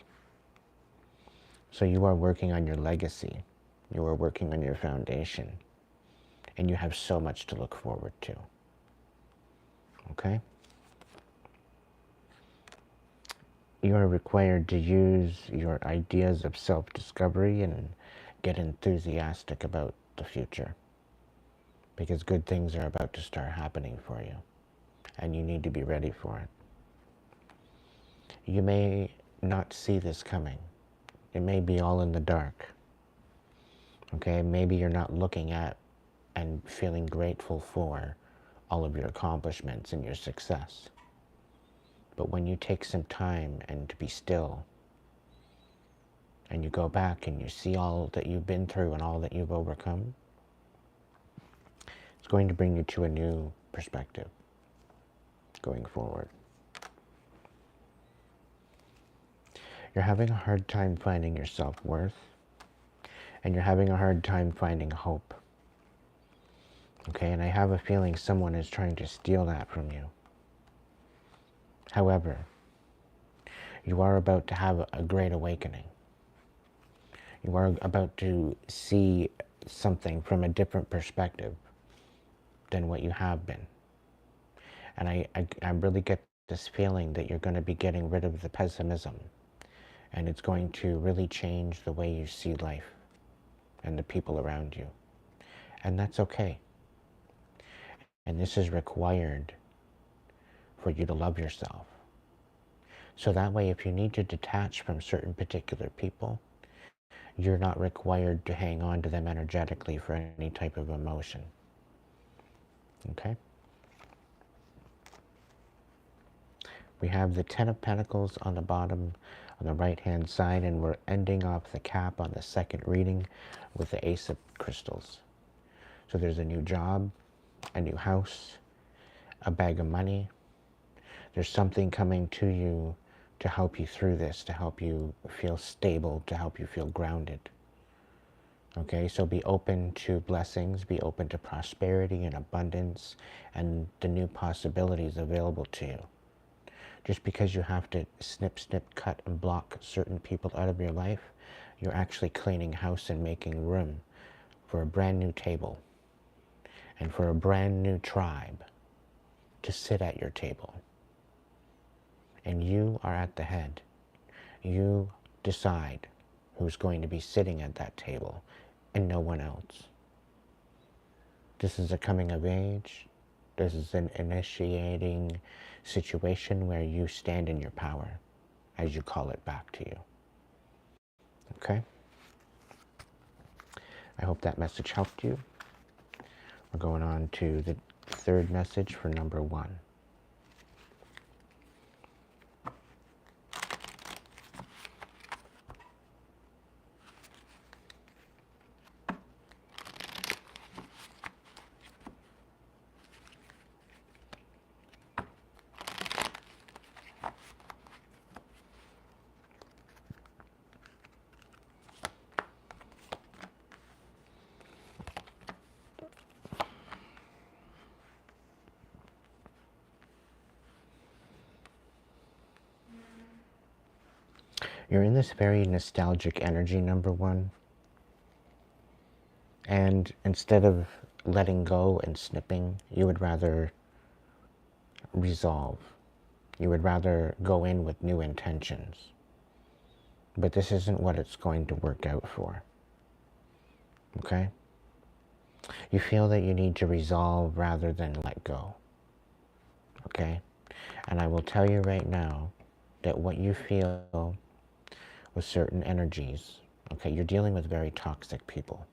So you are working on your legacy. You are working on your foundation. And you have so much to look forward to. Okay? You are required to use your ideas of self-discovery and get enthusiastic about the future. Because good things are about to start happening for you. And you need to be ready for it. You may not see this coming. It may be all in the dark. Okay, maybe you're not looking at and feeling grateful for all of your accomplishments and your success. But when you take some time and to be still, and you go back and you see all that you've been through and all that you've overcome, it's going to bring you to a new perspective going forward. You're having a hard time finding your self-worth, and you're having a hard time finding hope. Okay, and I have a feeling someone is trying to steal that from you. However, you are about to have a great awakening. You are about to see something from a different perspective than what you have been. And I really get this feeling that you're going to be getting rid of the pessimism. And it's going to really change the way you see life and the people around you. And that's okay. And this is required for you to love yourself. So that way, if you need to detach from certain particular people, you're not required to hang on to them energetically for any type of emotion. Okay? We have the 10 of Pentacles on the bottom, on the right-hand side, and we're ending off the cap on the second reading with the Ace of Crystals. So there's a new job, a new house, a bag of money. There's something coming to you to help you through this, to help you feel stable, to help you feel grounded. Okay, so be open to blessings, be open to prosperity and abundance and the new possibilities available to you. Just because you have to snip, cut, and block certain people out of your life, you're actually cleaning house and making room for a brand new table and for a brand new tribe to sit at your table. And you are at the head. You decide who's going to be sitting at that table and no one else. This is a coming of age. This is an initiating situation where you stand in your power as you call it back to you. Okay? I hope that message helped you. We're going on to the third message for number 1. You're in this very nostalgic energy, number 1. And instead of letting go and snipping, you would rather resolve. You would rather go in with new intentions. but this isn't what it's going to work out for. Okay? You feel that you need to resolve rather than let go. Okay? And I will tell you right now that what you feel with certain energies, okay, you're dealing with very toxic people.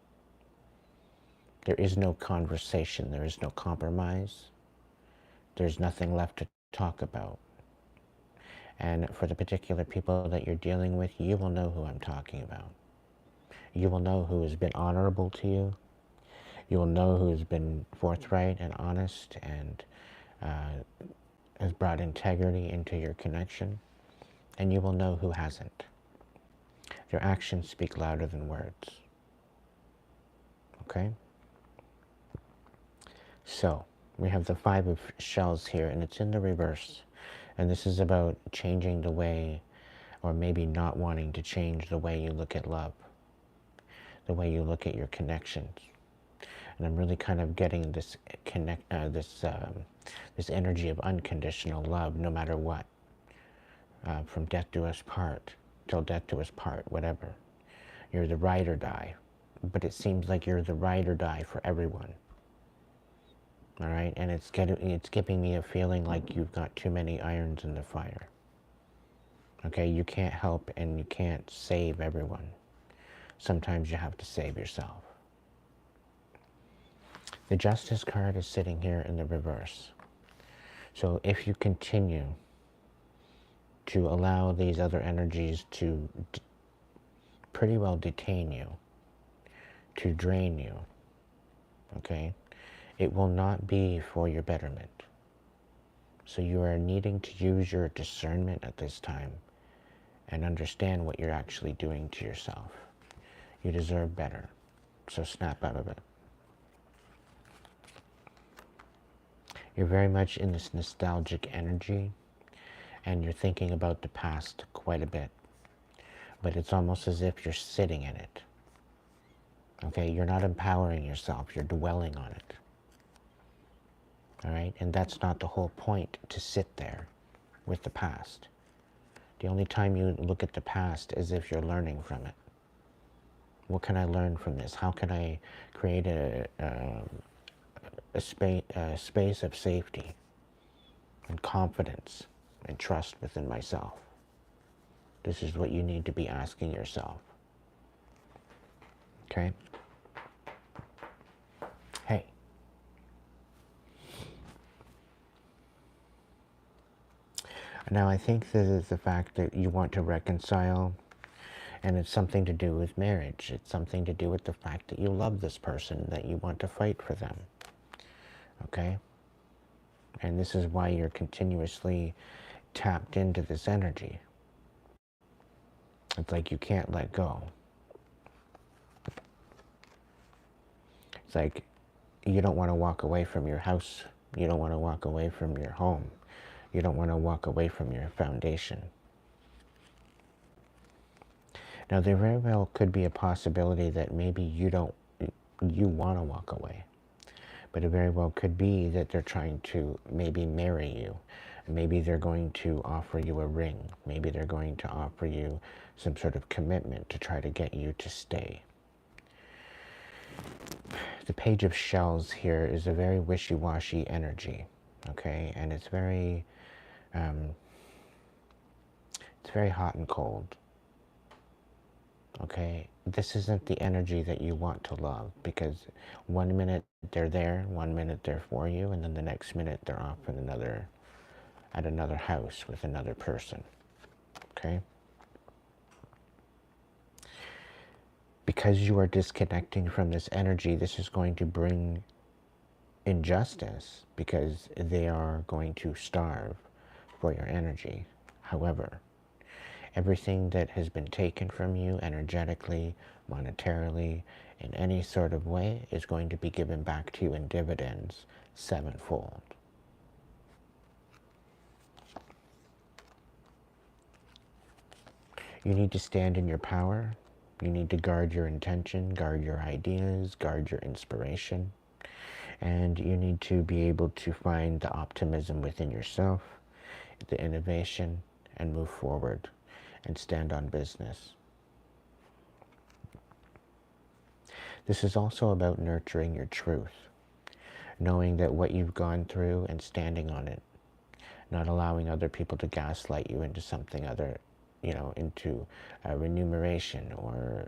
There is no conversation. There is no compromise. There's nothing left to talk about. And for the particular people that you're dealing with, you will know who I'm talking about. You will know who has been honorable to you. You will know who has been forthright and honest and has brought integrity into your connection. And you will know who hasn't. Their actions speak louder than words. Okay? So, we have the Five of Shells here, and it's in the reverse. And this is about changing the way, or maybe not wanting to change the way you look at love, the way you look at your connections. And I'm really kind of getting this this energy of unconditional love, no matter what, from death do us part, till death do us part, whatever. You're the ride or die, but it seems like you're the ride or die for everyone. All right, and it's giving me a feeling like you've got too many irons in the fire. Okay, you can't help and you can't save everyone. Sometimes you have to save yourself. The Justice card is sitting here in the reverse. So if you continue to allow these other energies to pretty well detain you, to drain you, okay, it will not be for your betterment. So you are needing to use your discernment at this time and understand what you're actually doing to yourself. You deserve better, so snap out of it. You're very much in this nostalgic energy, and you're thinking about the past quite a bit. But it's almost as if you're sitting in it. Okay, you're not empowering yourself, you're dwelling on it. All right, and that's not the whole point, to sit there with the past. The only time you look at the past is if you're learning from it. What can I learn from this? How can I create a space of safety and confidence and trust within myself? This is what you need to be asking yourself. Okay? Hey. Now, I think this is the fact that you want to reconcile, and it's something to do with marriage. It's something to do with the fact that you love this person, that you want to fight for them. Okay? And this is why you're continuously tapped into this energy. It's like you can't let go. It's like you don't want to walk away from your house. You don't want to walk away from your home. You don't want to walk away from your foundation. Now, there very well could be a possibility that maybe you want to walk away. But it very well could be that they're trying to maybe marry you. Maybe they're going to offer you a ring. Maybe they're going to offer you some sort of commitment to try to get you to stay. The Page of Shells here is a very wishy-washy energy, okay? And it's very hot and cold, okay? This isn't the energy that you want to love, because one minute they're there, one minute they're for you, and then the next minute they're off in at another house with another person, okay? Because you are disconnecting from this energy, this is going to bring injustice, because they are going to starve for your energy. However, everything that has been taken from you energetically, monetarily, in any sort of way is going to be given back to you in dividends sevenfold. You need to stand in your power. You need to guard your intention, guard your ideas, guard your inspiration. And you need to be able to find the optimism within yourself, the innovation, and move forward and stand on business. This is also about nurturing your truth, knowing that what you've gone through and standing on it, not allowing other people to gaslight you into something other, into remuneration, or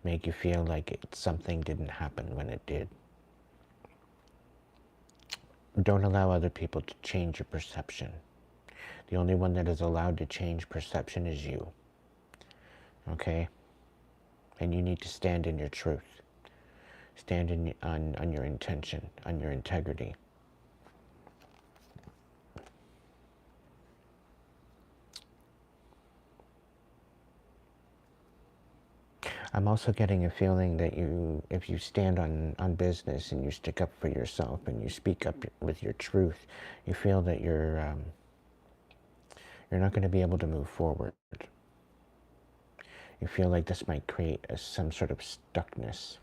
make you feel like something didn't happen when it did. Don't allow other people to change your perception. The only one that is allowed to change perception is you. Okay? And you need to stand in your truth. Stand on your intention, on your integrity. I'm also getting a feeling that if you stand on business and you stick up for yourself and you speak up with your truth, you feel that you're not going to be able to move forward. You feel like this might create some sort of stuckness.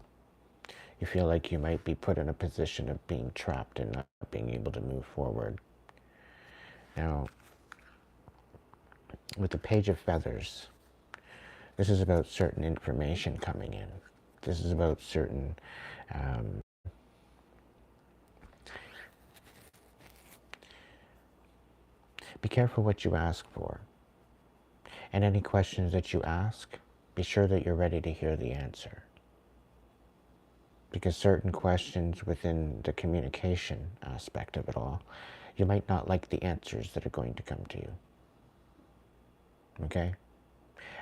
You feel like you might be put in a position of being trapped and not being able to move forward. Now, with the Page of Feathers, this is about certain information coming in. This is about certain be careful what you ask for. And any questions that you ask, be sure that you're ready to hear the answer. Because certain questions within the communication aspect of it all, you might not like the answers that are going to come to you. Okay?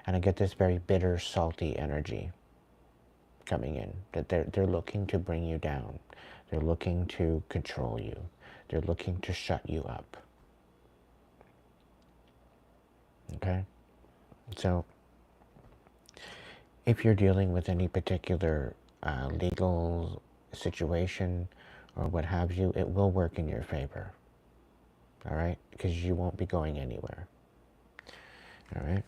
And I get this very bitter, salty energy coming in, that they're looking to bring you down. They're looking to control you. They're looking to shut you up. Okay? So, if you're dealing with any particular legal situation or what have you, it will work in your favor. All right? Because you won't be going anywhere. All right?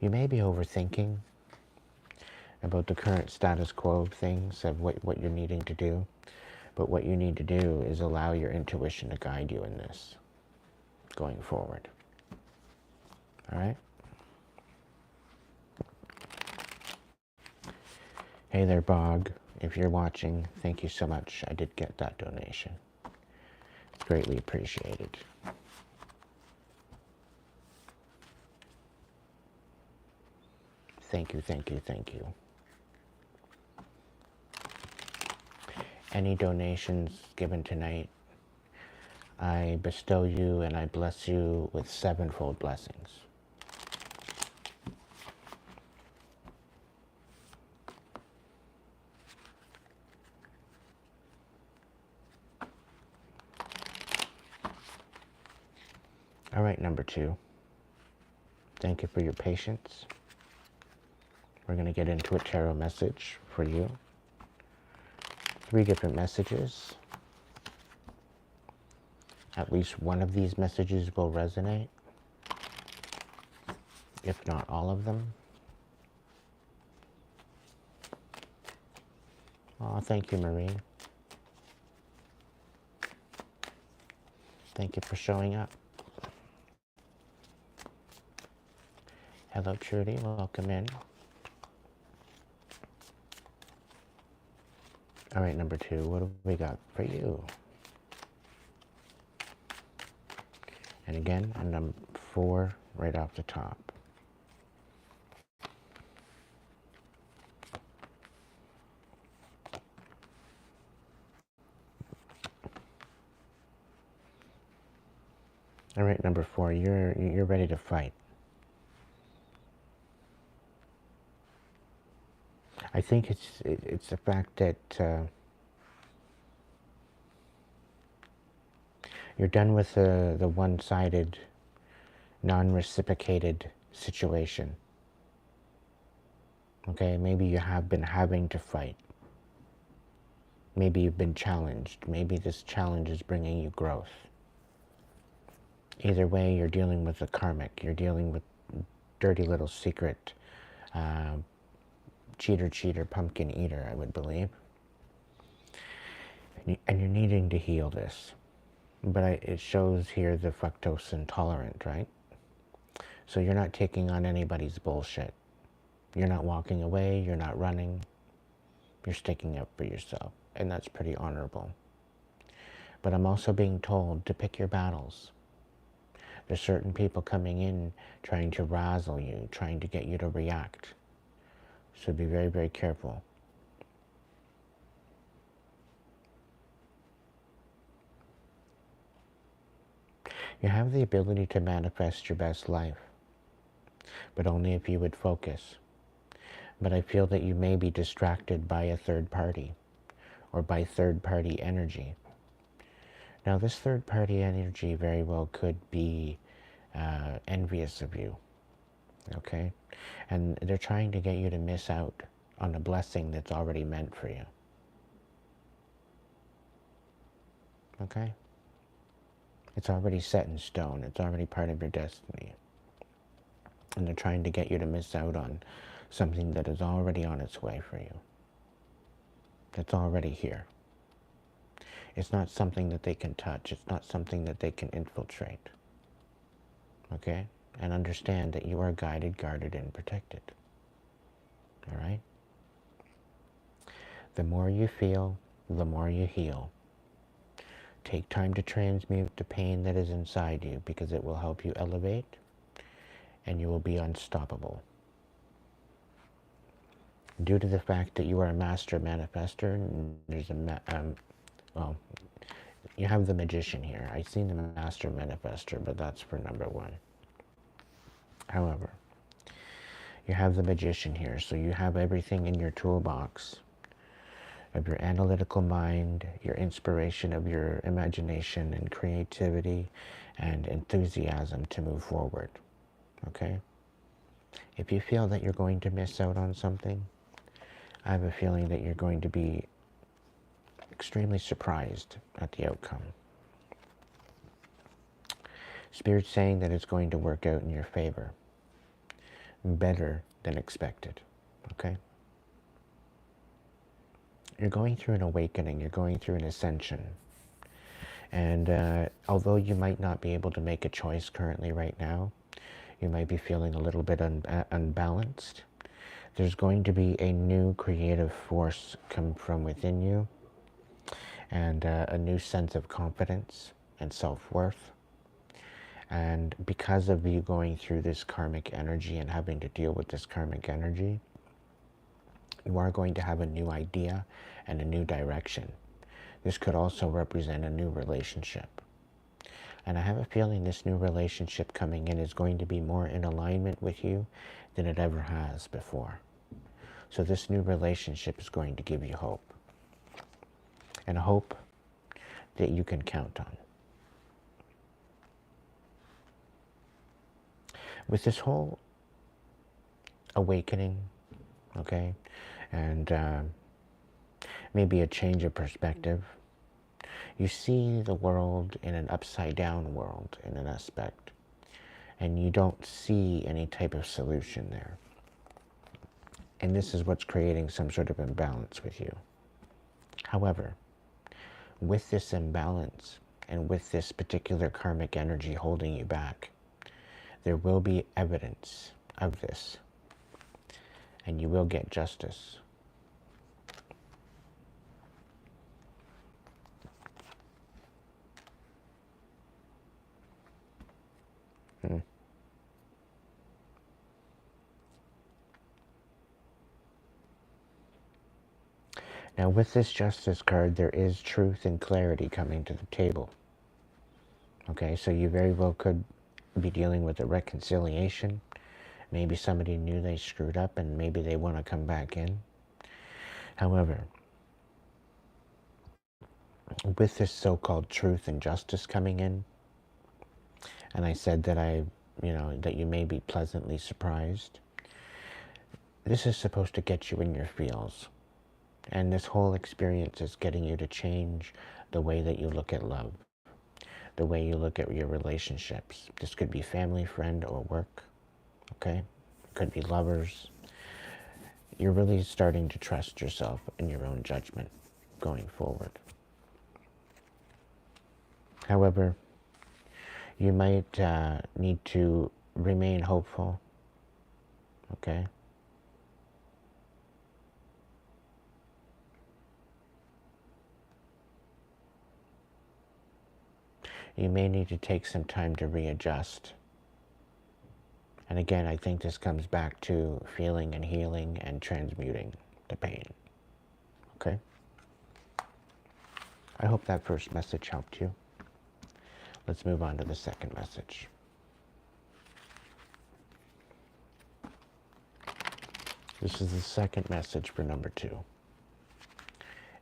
You may be overthinking about the current status quo of things, of what you're needing to do. But what you need to do is allow your intuition to guide you in this going forward. All right? Hey there, Bog. If you're watching, thank you so much. I did get that donation. It's greatly appreciated. Thank you, thank you, thank you. Any donations given tonight, I bestow you and I bless you with sevenfold blessings. All right, number 2. Thank you for your patience. We're going to get into a tarot message for you. 3 different messages. At least one of these messages will resonate, if not all of them. Oh, thank you, Marie. Thank you for showing up. Hello, Trudy. Welcome in. All right, number 2. What have we got for you? And again, a number 4 right off the top. All right, number 4. You're ready to fight. I think it's the fact that you're done with the one-sided, non-reciprocated situation. Okay, maybe you have been having to fight. Maybe you've been challenged. Maybe this challenge is bringing you growth. Either way, you're dealing with a karmic. You're dealing with dirty little secret, cheater, pumpkin eater, I would believe. And you're needing to heal this. But it shows here the fructose intolerant, right? So you're not taking on anybody's bullshit. You're not walking away, you're not running, you're sticking up for yourself, and that's pretty honorable. But I'm also being told to pick your battles. There's certain people coming in trying to razzle you, trying to get you to react. So be very, very careful. You have the ability to manifest your best life, but only if you would focus. But I feel that you may be distracted by a third party or by third party energy. Now, this third party energy very well could be envious of you, okay? And they're trying to get you to miss out on a blessing that's already meant for you, okay? It's already set in stone. It's already part of your destiny. And they're trying to get you to miss out on something that is already on its way for you. It's already here. It's not something that they can touch. It's not something that they can infiltrate. Okay? And understand that you are guided, guarded, and protected. All right? The more you feel, the more you heal. Take time to transmute the pain that is inside you, because it will help you elevate and you will be unstoppable. Due to the fact that you are a master manifester, there's well, you have the magician here. I see the master manifester, but that's for number one. However, you have the magician here, so you have everything in your toolbox of your analytical mind, your inspiration of your imagination and creativity and enthusiasm to move forward. Okay? If you feel that you're going to miss out on something, I have a feeling that you're going to be extremely surprised at the outcome. Spirit's saying that it's going to work out in your favor, better than expected. Okay? You're going through an awakening, you're going through an ascension. And although you might not be able to make a choice currently right now, you might be feeling a little bit unbalanced. There's going to be a new creative force come from within you, and a new sense of confidence and self-worth. And because of you going through this karmic energy and having to deal with this karmic energy, you are going to have a new idea and a new direction. This could also represent a new relationship. And I have a feeling this new relationship coming in is going to be more in alignment with you than it ever has before. So this new relationship is going to give you hope. And a hope that you can count on. With this whole awakening, okay, and maybe a change of perspective, you see the world in an upside down world in an aspect, and you don't see any type of solution there. And this is what's creating some sort of imbalance with you. However, with this imbalance and with this particular karmic energy holding you back, there will be evidence of this, and you will get justice. Now with this justice card, there is truth and clarity coming to the table. Okay, so you very well could be dealing with a reconciliation. Maybe somebody knew they screwed up and maybe they want to come back in. However, with this so-called truth and justice coming in, and I said that that you may be pleasantly surprised, this is supposed to get you in your feels. And this whole experience is getting you to change the way that you look at love, the way you look at your relationships. This could be family, friend, or work, okay? It could be lovers. You're really starting to trust yourself and your own judgment going forward. However, you might need to remain hopeful, okay? you may need to take some time to readjust. And again, I think this comes back to feeling and healing and transmuting the pain. Okay? I hope that first message helped you. Let's move on to the second message. This is the second message for number 2.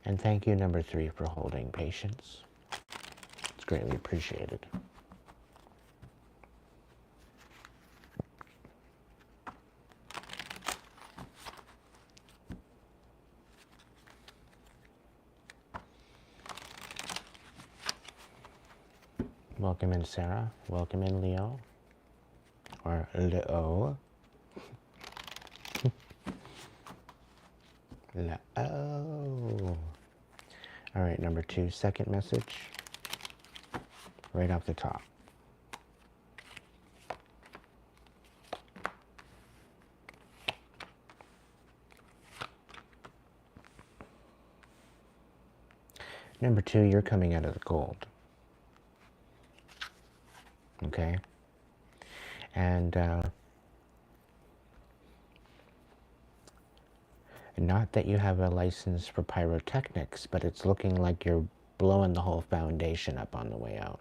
And thank you, number 3, for holding patience. It's greatly appreciated. Welcome in, Sarah. Welcome in, Leo. Or Leo. Leo. All right, number 2, second message. Right off the top. Number 2, you're coming out of the cold. Okay? And not that you have a license for pyrotechnics, but it's looking like you're blowing the whole foundation up on the way out.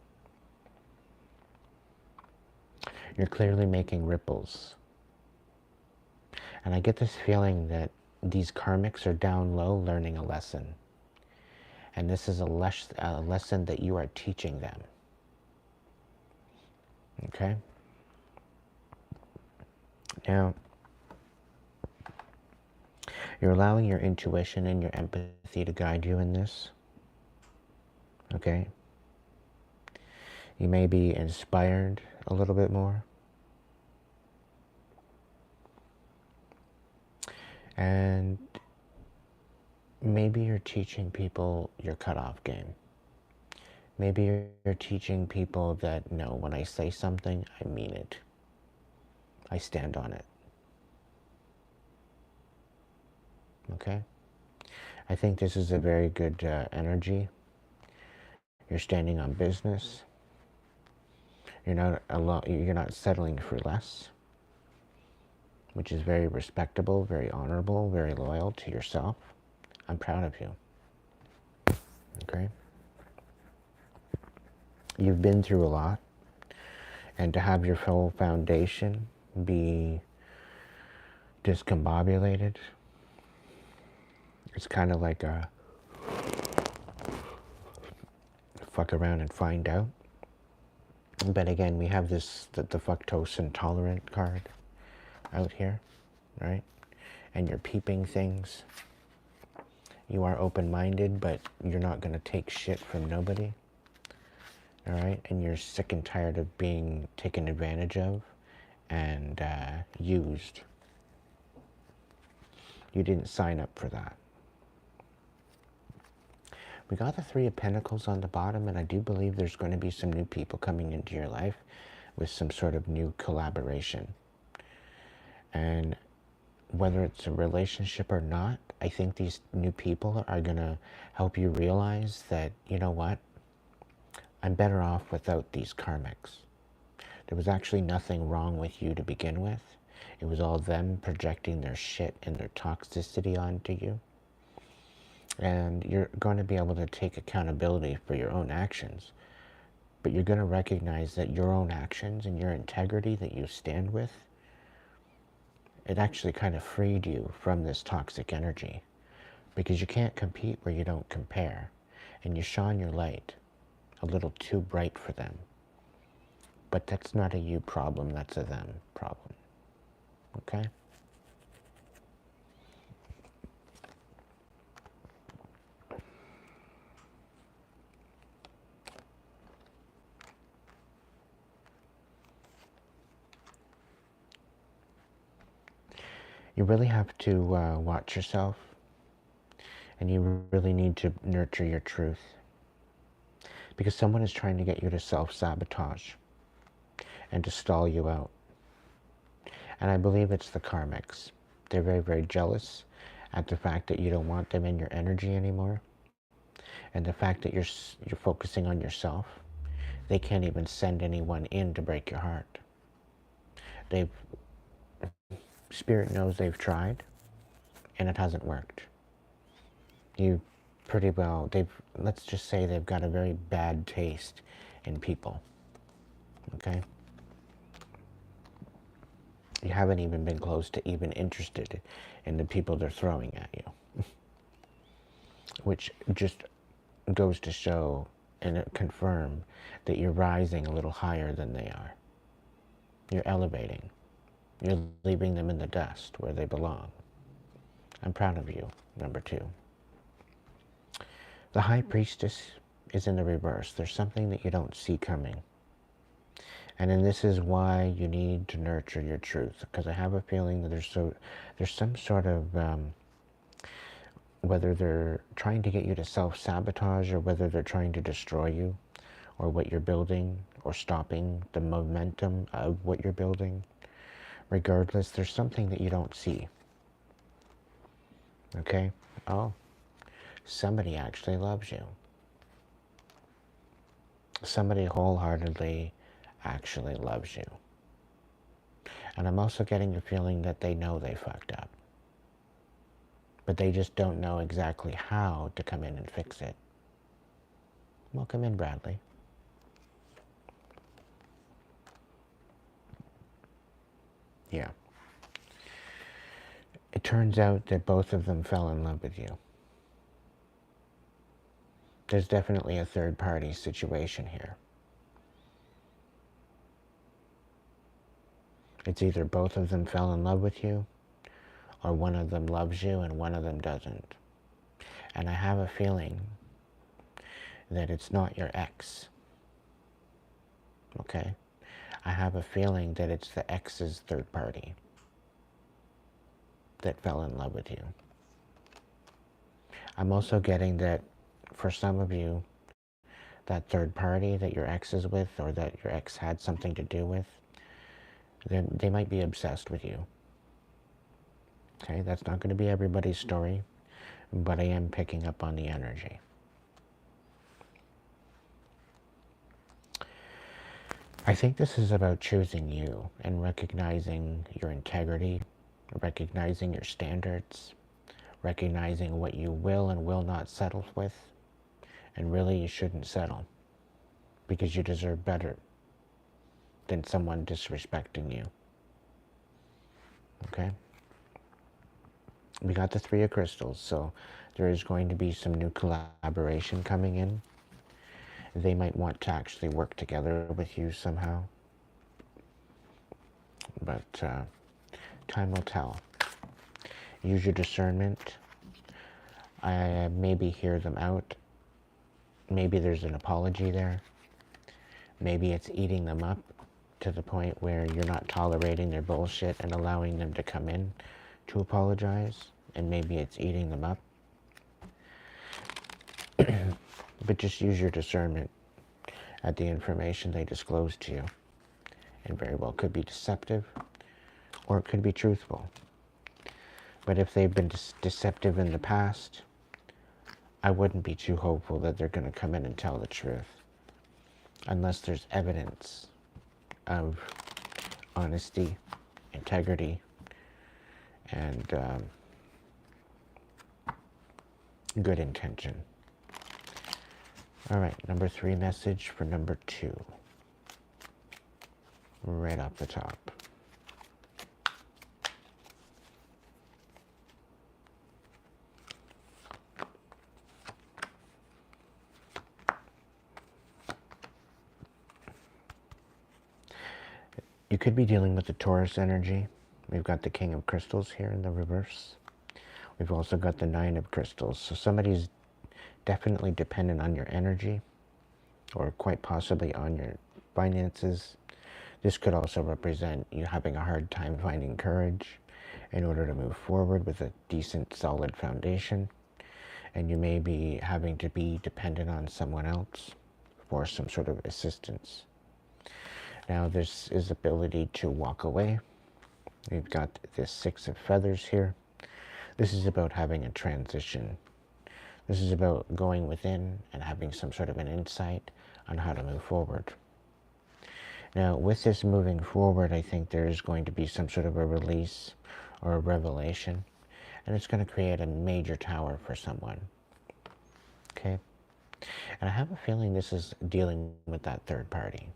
You're clearly making ripples. And I get this feeling that these karmics are down low learning a lesson. And this is a lesson that you are teaching them. Okay? Now, you're allowing your intuition and your empathy to guide you in this. Okay? You may be inspired a little bit more. And maybe you're teaching people your cutoff game. Maybe you're teaching people that, no, when I say something, I mean it. I stand on it. Okay? I think this is a very good energy. You're standing on business. You're not settling for less, which is very respectable, very honorable, very loyal to yourself. I'm proud of you. Okay? You've been through a lot, and to have your whole foundation be discombobulated, it's kind of like a fuck around and find out. But again, we have this, the fructose intolerant card out here, right? And you're peeping things. You are open-minded, but you're not going to take shit from nobody. All right? And you're sick and tired of being taken advantage of and used. You didn't sign up for that. We got the 3 of Pentacles on the bottom, and I do believe there's going to be some new people coming into your life with some sort of new collaboration. And whether it's a relationship or not, I think these new people are going to help you realize that, you know what? I'm better off without these karmics. There was actually nothing wrong with you to begin with. It was all them projecting their shit and their toxicity onto you. And you're going to be able to take accountability for your own actions. But you're going to recognize that your own actions and your integrity that you stand with, it actually kind of freed you from this toxic energy. Because you can't compete where you don't compare. And you shone your light a little too bright for them. But that's not a you problem, that's a them problem. Okay? You really have to watch yourself, and you really need to nurture your truth, because someone is trying to get you to self-sabotage and to stall you out. And I believe it's the karmics. They're very, very jealous at the fact that you don't want them in your energy anymore, and the fact that you're focusing on yourself. they can't even send anyone in to break your heart. Spirit knows they've tried, and it hasn't worked. Let's just say they've got a very bad taste in people, okay? You haven't even been close to even interested in the people they're throwing at you. Which just goes to show and confirm that you're rising a little higher than they are. You're elevating. You're leaving them in the dust where they belong. I'm proud of you, number 2. The High Priestess is in the reverse. There's something that you don't see coming. And then this is why you need to nurture your truth. Because I have a feeling that there's some sort of, whether they're trying to get you to self-sabotage or whether they're trying to destroy you or what you're building or stopping the momentum of what you're building. Regardless, there's something that you don't see. Okay? Oh, somebody actually loves you. Somebody wholeheartedly actually loves you. And I'm also getting the feeling that they know they fucked up. But they just don't know exactly how to come in and fix it. Welcome in, Bradley. Yeah. It turns out that both of them fell in love with you. There's definitely a third-party situation here. It's either both of them fell in love with you, or one of them loves you and one of them doesn't. And I have a feeling that it's not your ex. Okay? I have a feeling that it's the ex's third party that fell in love with you. I'm also getting that for some of you, that third party that your ex is with or that your ex had something to do with, they might be obsessed with you. Okay, that's not going to be everybody's story, but I am picking up on the energy. I think this is about choosing you and recognizing your integrity, recognizing your standards, recognizing what you will and will not settle with, and really you shouldn't settle because you deserve better than someone disrespecting you. Okay? We got the 3 of crystals, so there is going to be some new collaboration coming in. They might want to actually work together with you somehow. But time will tell. Use your discernment. I maybe hear them out. Maybe there's an apology there. Maybe it's eating them up to the point where you're not tolerating their bullshit and allowing them to come in to apologize. And maybe it's eating them up. But just use your discernment at the information they disclose to you. And very well could be deceptive, or it could be truthful. But if they've been deceptive in the past, I wouldn't be too hopeful that they're going to come in and tell the truth. Unless there's evidence of honesty, integrity, and good intention. All right, number 3 message for number 2. Right off the top. You could be dealing with the Taurus energy. We've got the King of Crystals here in the reverse. We've also got the 9 of Crystals. So somebody's definitely dependent on your energy, or quite possibly on your finances. This could also represent you having a hard time finding courage in order to move forward with a decent, solid foundation. And you may be having to be dependent on someone else for some sort of assistance. Now, this is ability to walk away. We've got this 6 of Feathers here. This is about having a transition. This is about going within and having some sort of an insight on how to move forward. Now, with this moving forward, I think there is going to be some sort of a release or a revelation, and it's going to create a major tower for someone. Okay? And I have a feeling this is dealing with that third party.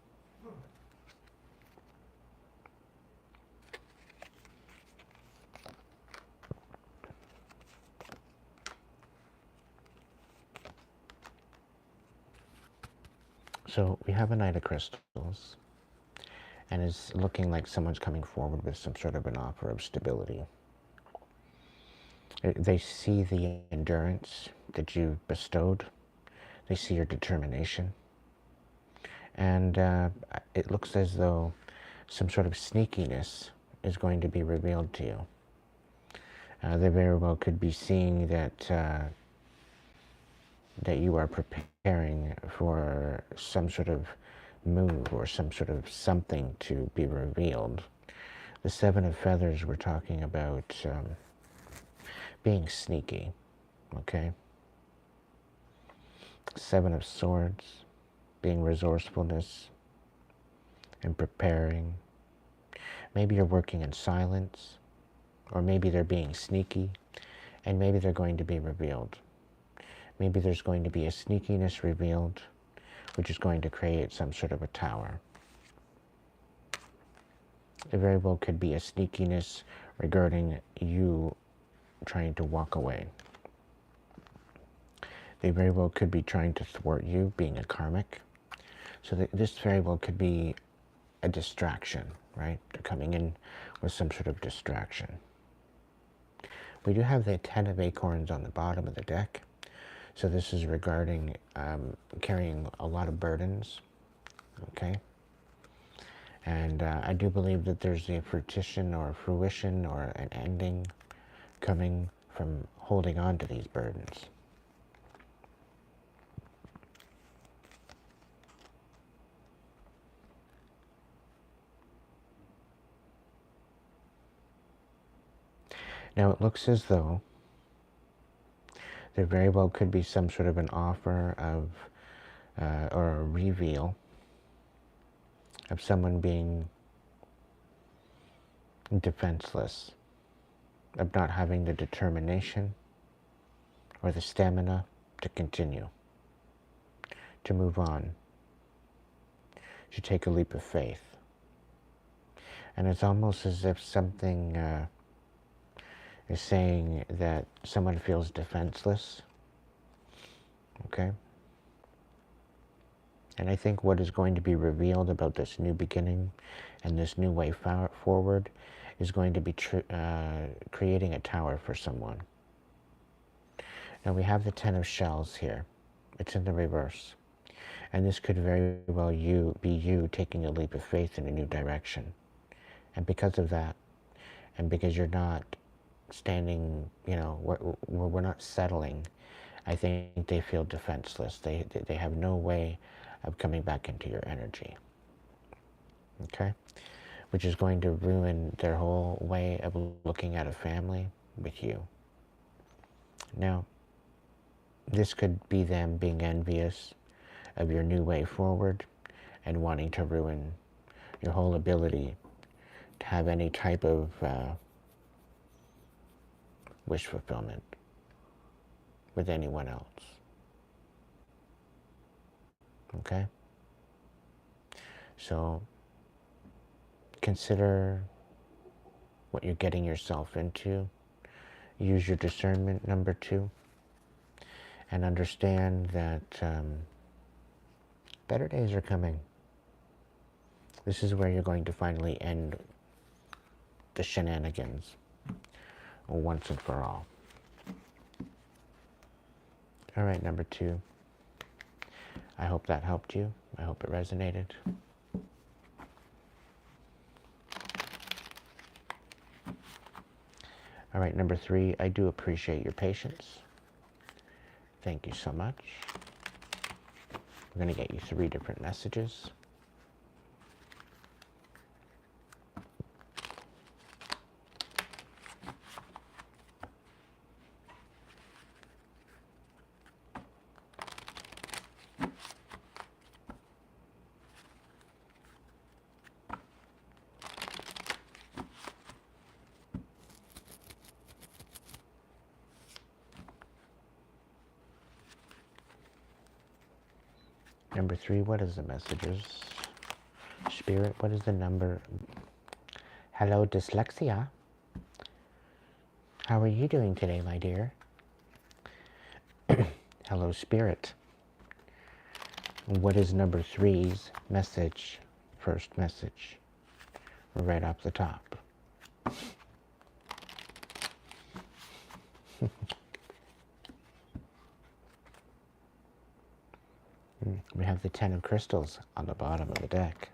So we have a Knight of Crystals, and it's looking like someone's coming forward with some sort of an offer of stability. They see the endurance that you've bestowed. They see your determination. And it looks as though some sort of sneakiness is going to be revealed to you. They very well could be seeing that that you are preparing for some sort of move or some sort of something to be revealed. The Seven of Feathers, we're talking about being sneaky, okay? Seven of Swords, being resourcefulness and preparing. Maybe you're working in silence, or maybe they're being sneaky, and maybe they're going to be revealed. Maybe there's going to be a sneakiness revealed, which is going to create some sort of a tower. It very well could be a sneakiness regarding you trying to walk away. They very well could be trying to thwart you, being a karmic. So this very well could be a distraction, right? They're coming in with some sort of distraction. We do have the Ten of Acorns on the bottom of the deck. So this is regarding carrying a lot of burdens, okay? And I do believe that there's a fruition or an ending coming from holding on to these burdens. Now it looks as though there very well could be some sort of an offer of, or a reveal of someone being defenseless, of not having the determination or the stamina to continue, to move on, to take a leap of faith. And it's almost as if something is saying that someone feels defenseless, okay? And I think what is going to be revealed about this new beginning and this new way forward is going to be creating a tower for someone. Now we have the Ten of Shells here. It's in the reverse. And this could very well be you taking a leap of faith in a new direction. And because of that, and because you're not standing, you know, we're not settling, I think they feel defenseless. They have no way of coming back into your energy, okay? Which is going to ruin their whole way of looking at a family with you. Now, this could be them being envious of your new way forward and wanting to ruin your whole ability to have any type of wish fulfillment with anyone else. Okay? So consider what you're getting yourself into. Use your discernment, number 2. And understand that better days are coming. This is where you're going to finally end the shenanigans once and for all. All right, number 2. I hope that helped you. I hope it resonated. All right, number 3, I do appreciate your patience. Thank you so much. I'm going to get you 3 different messages. Number 3, what is the messages? Spirit, what is the number? Hello, dyslexia. How are you doing today, my dear? Hello, Spirit. What is number 3's message? First message. Right off the top. We have the 10 of crystals on the bottom of the deck.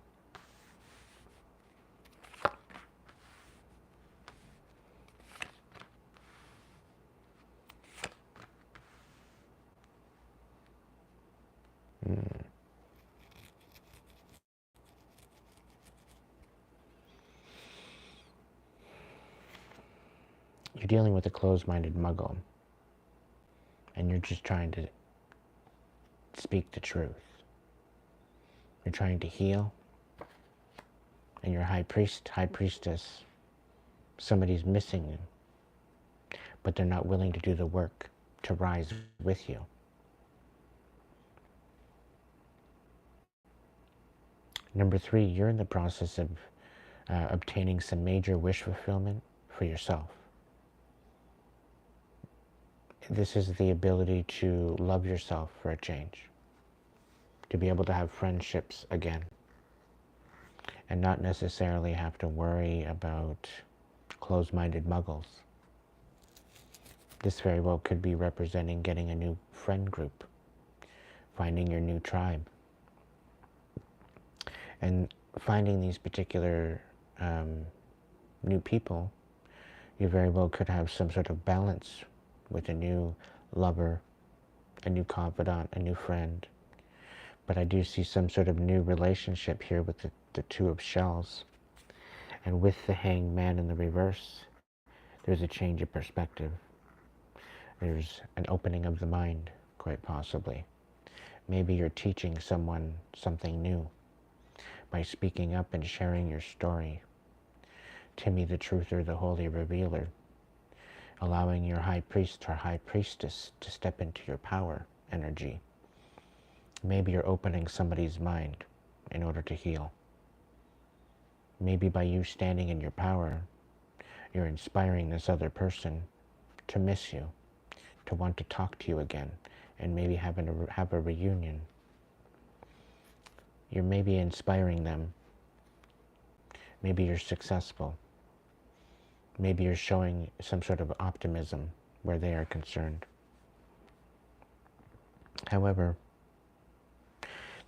You're dealing with a closed-minded muggle, and you're just trying to speak the truth. You're trying to heal, and your high priest, high priestess, somebody's missing you, but they're not willing to do the work to rise with you. Number 3, you're in the process of obtaining some major wish fulfillment for yourself. This is the ability to love yourself for a change, to be able to have friendships again, and not necessarily have to worry about closed-minded muggles. This very well could be representing getting a new friend group, finding your new tribe, and finding these particular new people. You very well could have some sort of balance with a new lover, a new confidant, a new friend. But I do see some sort of new relationship here with the 2 of shells. And with the Hanged Man in the reverse, there's a change of perspective. There's an opening of the mind, quite possibly. Maybe you're teaching someone something new by speaking up and sharing your story. Timmy the Truther, the Holy Revealer, allowing your high priest or high priestess to step into your power energy. Maybe you're opening somebody's mind in order to heal. Maybe by you standing in your power, you're inspiring this other person to miss you, to want to talk to you again, and maybe have a reunion. You're maybe inspiring them. Maybe you're successful. Maybe you're showing some sort of optimism where they are concerned. However,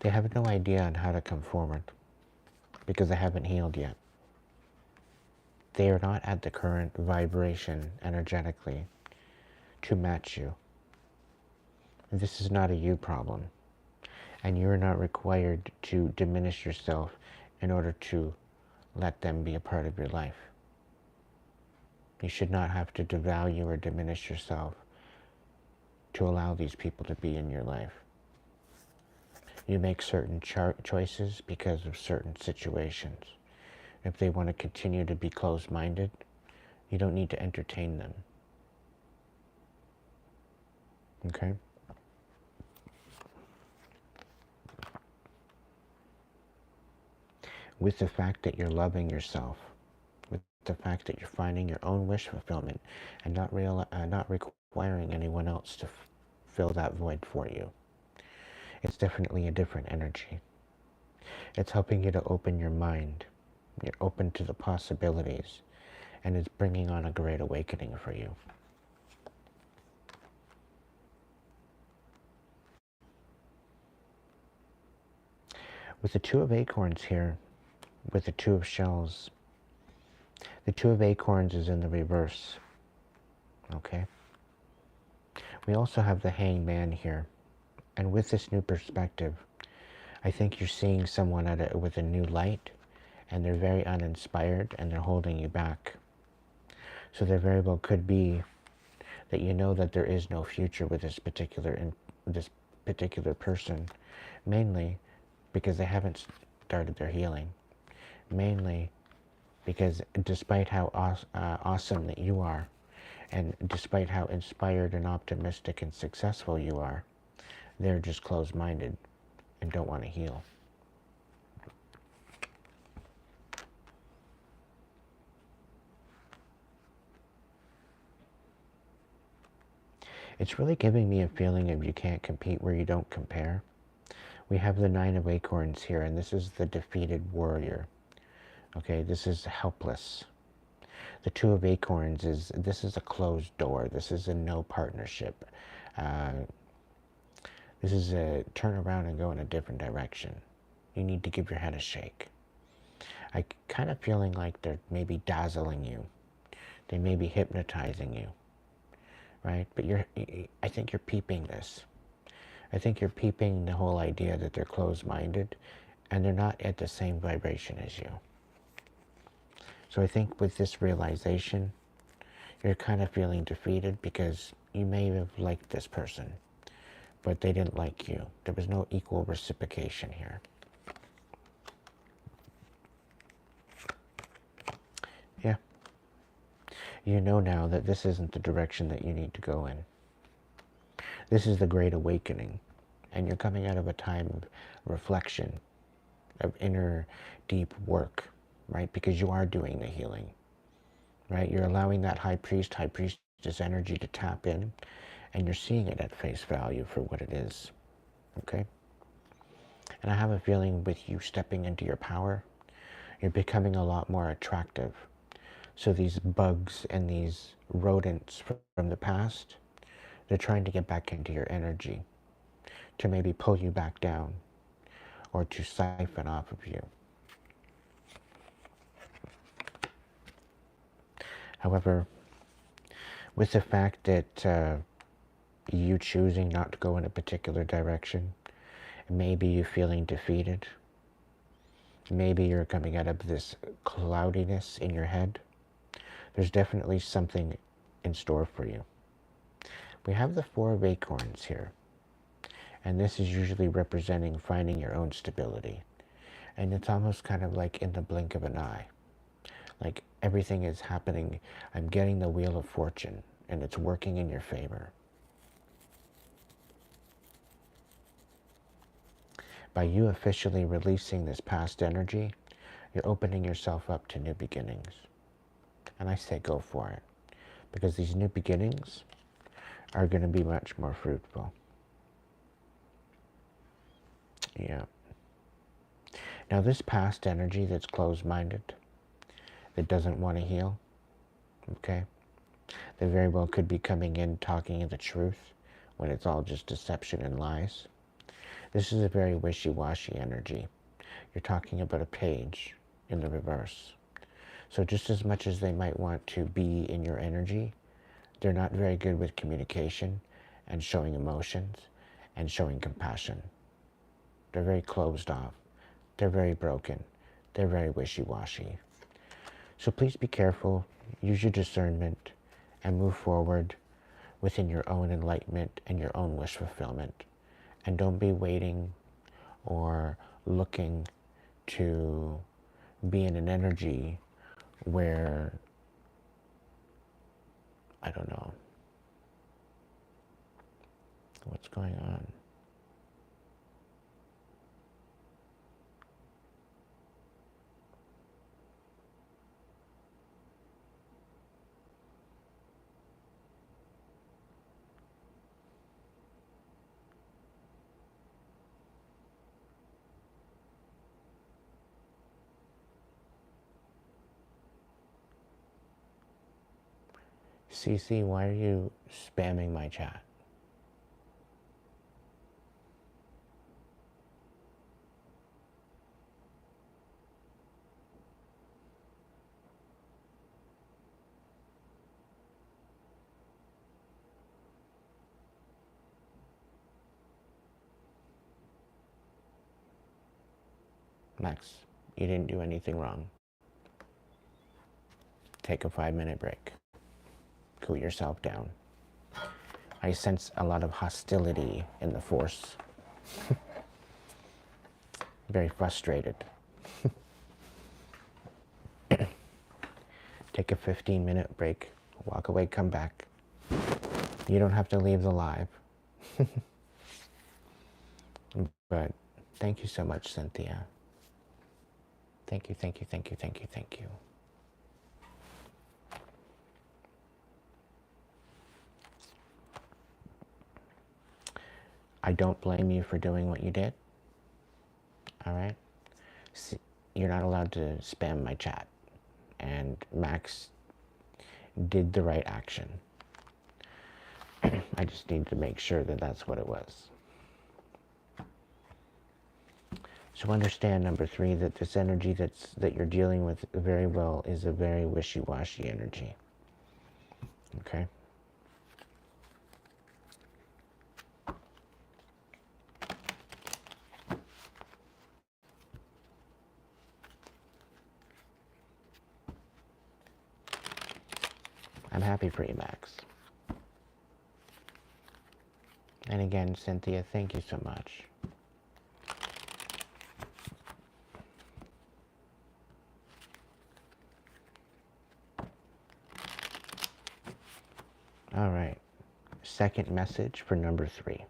they have no idea on how to come forward because they haven't healed yet. They are not at the current vibration energetically to match you. This is not a you problem, and you're not required to diminish yourself in order to let them be a part of your life. You should not have to devalue or diminish yourself to allow these people to be in your life. You make certain choices because of certain situations. If they want to continue to be closed-minded, you don't need to entertain them. Okay? With the fact that you're loving yourself, with the fact that you're finding your own wish fulfillment and not requiring anyone else to fill that void for you, it's definitely a different energy. It's helping you to open your mind. You're open to the possibilities, and it's bringing on a great awakening for you. With the 2 of acorns here, with the 2 of shells, the 2 of acorns is in the reverse. Okay? We also have the Hanged Man here. And with this new perspective, I think you're seeing someone with a new light, and they're very uninspired, and they're holding you back. So there very well could be that you know that there is no future with this particular person, mainly because they haven't started their healing. Mainly because despite how awesome that you are, and despite how inspired and optimistic and successful you are, they're just closed-minded, and don't want to heal. It's really giving me a feeling of you can't compete where you don't compare. We have the Nine of Acorns here, and this is the defeated warrior. Okay, this is helpless. The Two of Acorns this is a closed door. This is a no partnership. This is a turn around and go in a different direction. You need to give your head a shake. I kind of feeling like they're maybe dazzling you. They may be hypnotizing you, right? But I think you're peeping this. I think you're peeping the whole idea that they're closed-minded and they're not at the same vibration as you. So I think with this realization, you're kind of feeling defeated because you may have liked this person, but they didn't like you. There was no equal reciprocation here. Yeah. You know now that this isn't the direction that you need to go in. This is the Great Awakening, and you're coming out of a time of reflection, of inner deep work, right? Because you are doing the healing, right? You're allowing that high priest, high priestess energy to tap in, and you're seeing it at face value for what it is, okay? And I have a feeling with you stepping into your power, you're becoming a lot more attractive. So these bugs and these rodents from the past, they're trying to get back into your energy to maybe pull you back down or to siphon off of you. However, with the fact that you choosing not to go in a particular direction, maybe you feeling defeated, maybe you're coming out of this cloudiness in your head, there's definitely something in store for you. We have the Four of Acorns here, and this is usually representing finding your own stability. And it's almost kind of like in the blink of an eye. Like everything is happening. I'm getting the Wheel of Fortune, and it's working in your favor. By you officially releasing this past energy, you're opening yourself up to new beginnings. And I say go for it, because these new beginnings are going to be much more fruitful. Yeah. Now this past energy that's closed-minded, that doesn't want to heal, okay, they very well could be coming in talking the truth when it's all just deception and lies. This is a very wishy-washy energy. You're talking about a page in the reverse. So just as much as they might want to be in your energy, they're not very good with communication and showing emotions and showing compassion. They're very closed off. They're very broken. They're very wishy-washy. So please be careful, use your discernment, and move forward within your own enlightenment and your own wish fulfillment. And don't be waiting or looking to be in an energy where, I don't know, what's going on? CC, why are you spamming my chat? Max, you didn't do anything wrong. Take a 5-minute break. Cool yourself down. I sense a lot of hostility in the force. Very frustrated. Take a 15-minute break. Walk away, come back. You don't have to leave the live. But Thank you so much, Cynthia. Thank you, thank you, thank you, thank you, thank you. I don't blame you for doing what you did. All right? See, you're not allowed to spam my chat. And Max did the right action. I just need to make sure that that's what it was. So understand, number 3, that this energy that you're dealing with very well is a very wishy-washy energy. Okay? I'm happy for you, Max. And again, Cynthia, thank you so much. All right. Second message for number 3.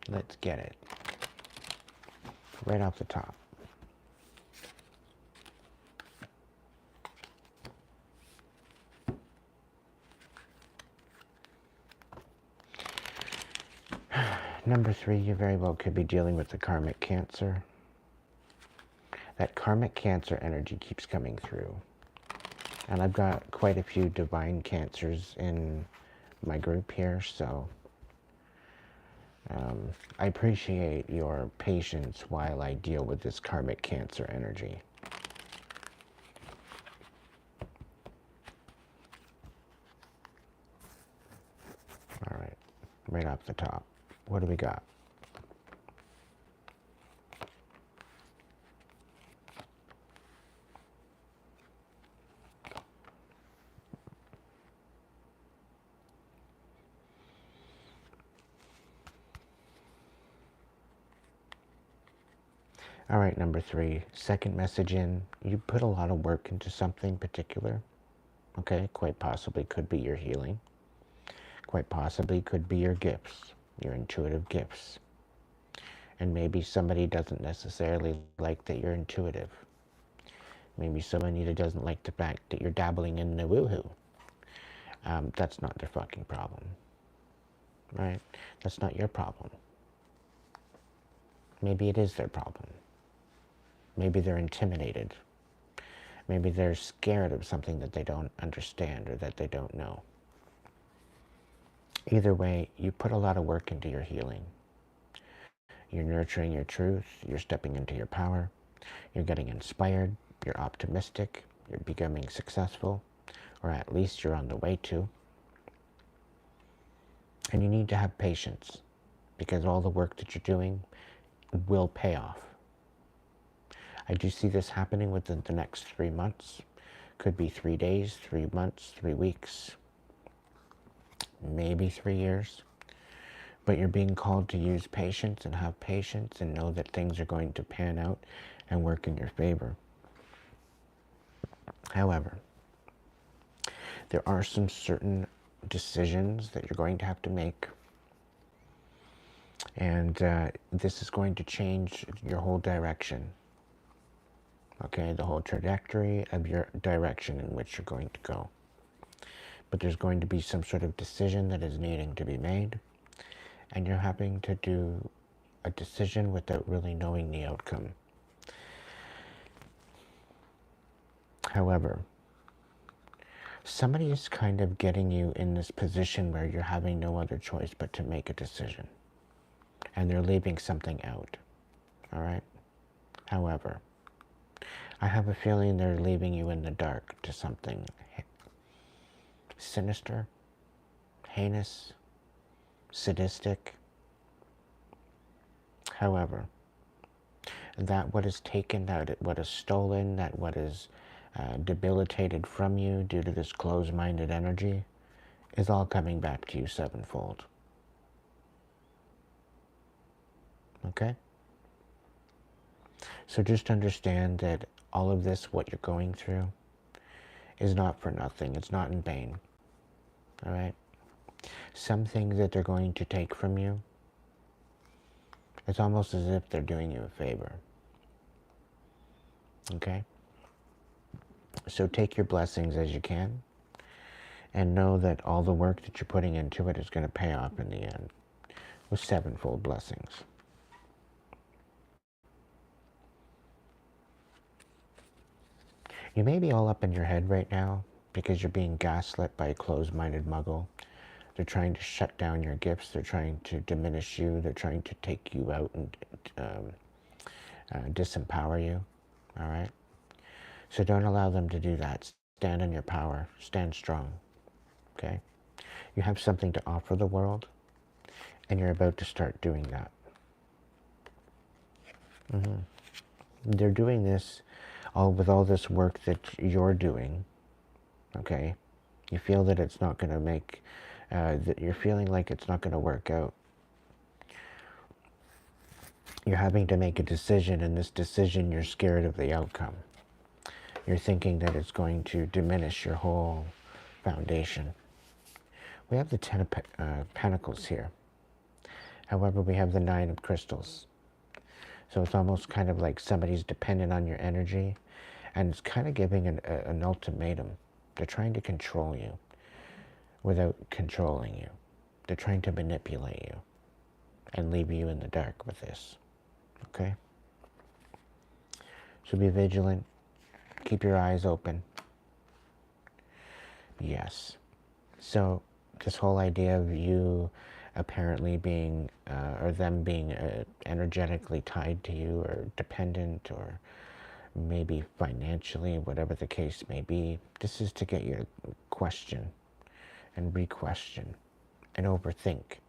Let's get it. Right off the top. Number 3, you very well could be dealing with the karmic cancer. That karmic cancer energy keeps coming through. And I've got quite a few divine cancers in my group here, so I appreciate your patience while I deal with this karmic cancer energy. All right, right off the top, what do we got? All right, number 3, second message in. You put a lot of work into something particular. Okay, quite possibly could be your healing. Quite possibly could be your gifts, your intuitive gifts. And maybe somebody doesn't necessarily like that you're intuitive. Maybe somebody that doesn't like the fact that you're dabbling in the woohoo. That's not their fucking problem. Right? That's not your problem. Maybe it is their problem. Maybe they're intimidated. Maybe they're scared of something that they don't understand or that they don't know. Either way, you put a lot of work into your healing. You're nurturing your truth. You're stepping into your power. You're getting inspired. You're optimistic. You're becoming successful. Or at least you're on the way to. And you need to have patience, because all the work that you're doing will pay off. I do see this happening within the next 3 months. Could be 3 days, 3 months, 3 weeks, maybe 3 years. But you're being called to use patience and have patience and know that things are going to pan out and work in your favor. However, there are some certain decisions that you're going to have to make. And this is going to change your whole direction. Okay, the whole trajectory of your direction in which you're going to go. But there's going to be some sort of decision that is needing to be made. And you're having to do a decision without really knowing the outcome. However, somebody is kind of getting you in this position where you're having no other choice but to make a decision. And they're leaving something out. All right? However, I have a feeling they're leaving you in the dark to something sinister, heinous, sadistic. However, that what is taken, that what is stolen, that what is debilitated from you due to this closed-minded energy is all coming back to you sevenfold. Okay? So just understand that all of this, what you're going through, is not for nothing. It's not in vain. All right? Some things that they're going to take from you It's almost as if they're doing you a favor. Okay? So take your blessings as you can, and know that all the work that you're putting into it is going to pay off in the end with sevenfold blessings. You may be all up in your head right now because you're being gaslit by a closed-minded muggle. They're trying to shut down your gifts. They're trying to diminish you. They're trying to take you out and disempower you. All right? So don't allow them to do that. Stand in your power. Stand strong. Okay? You have something to offer the world, and you're about to start doing that. They're doing this with all this work that you're doing. Okay? You feel that it's not going to make, that you're feeling like it's not going to work out. You're having to make a decision, and this decision, you're scared of the outcome. You're thinking that it's going to diminish your whole foundation. We have the Ten of Pentacles here. However, we have the Nine of Crystals. So it's almost kind of like somebody's dependent on your energy, and it's kind of giving an ultimatum. They're trying to control you without controlling you. They're trying to manipulate you and leave you in the dark with this. Okay? So be vigilant. Keep your eyes open. Yes. So this whole idea of you apparently being, or them being energetically tied to you, or dependent, or maybe financially, whatever the case may be, this is to get you to question and re-question and overthink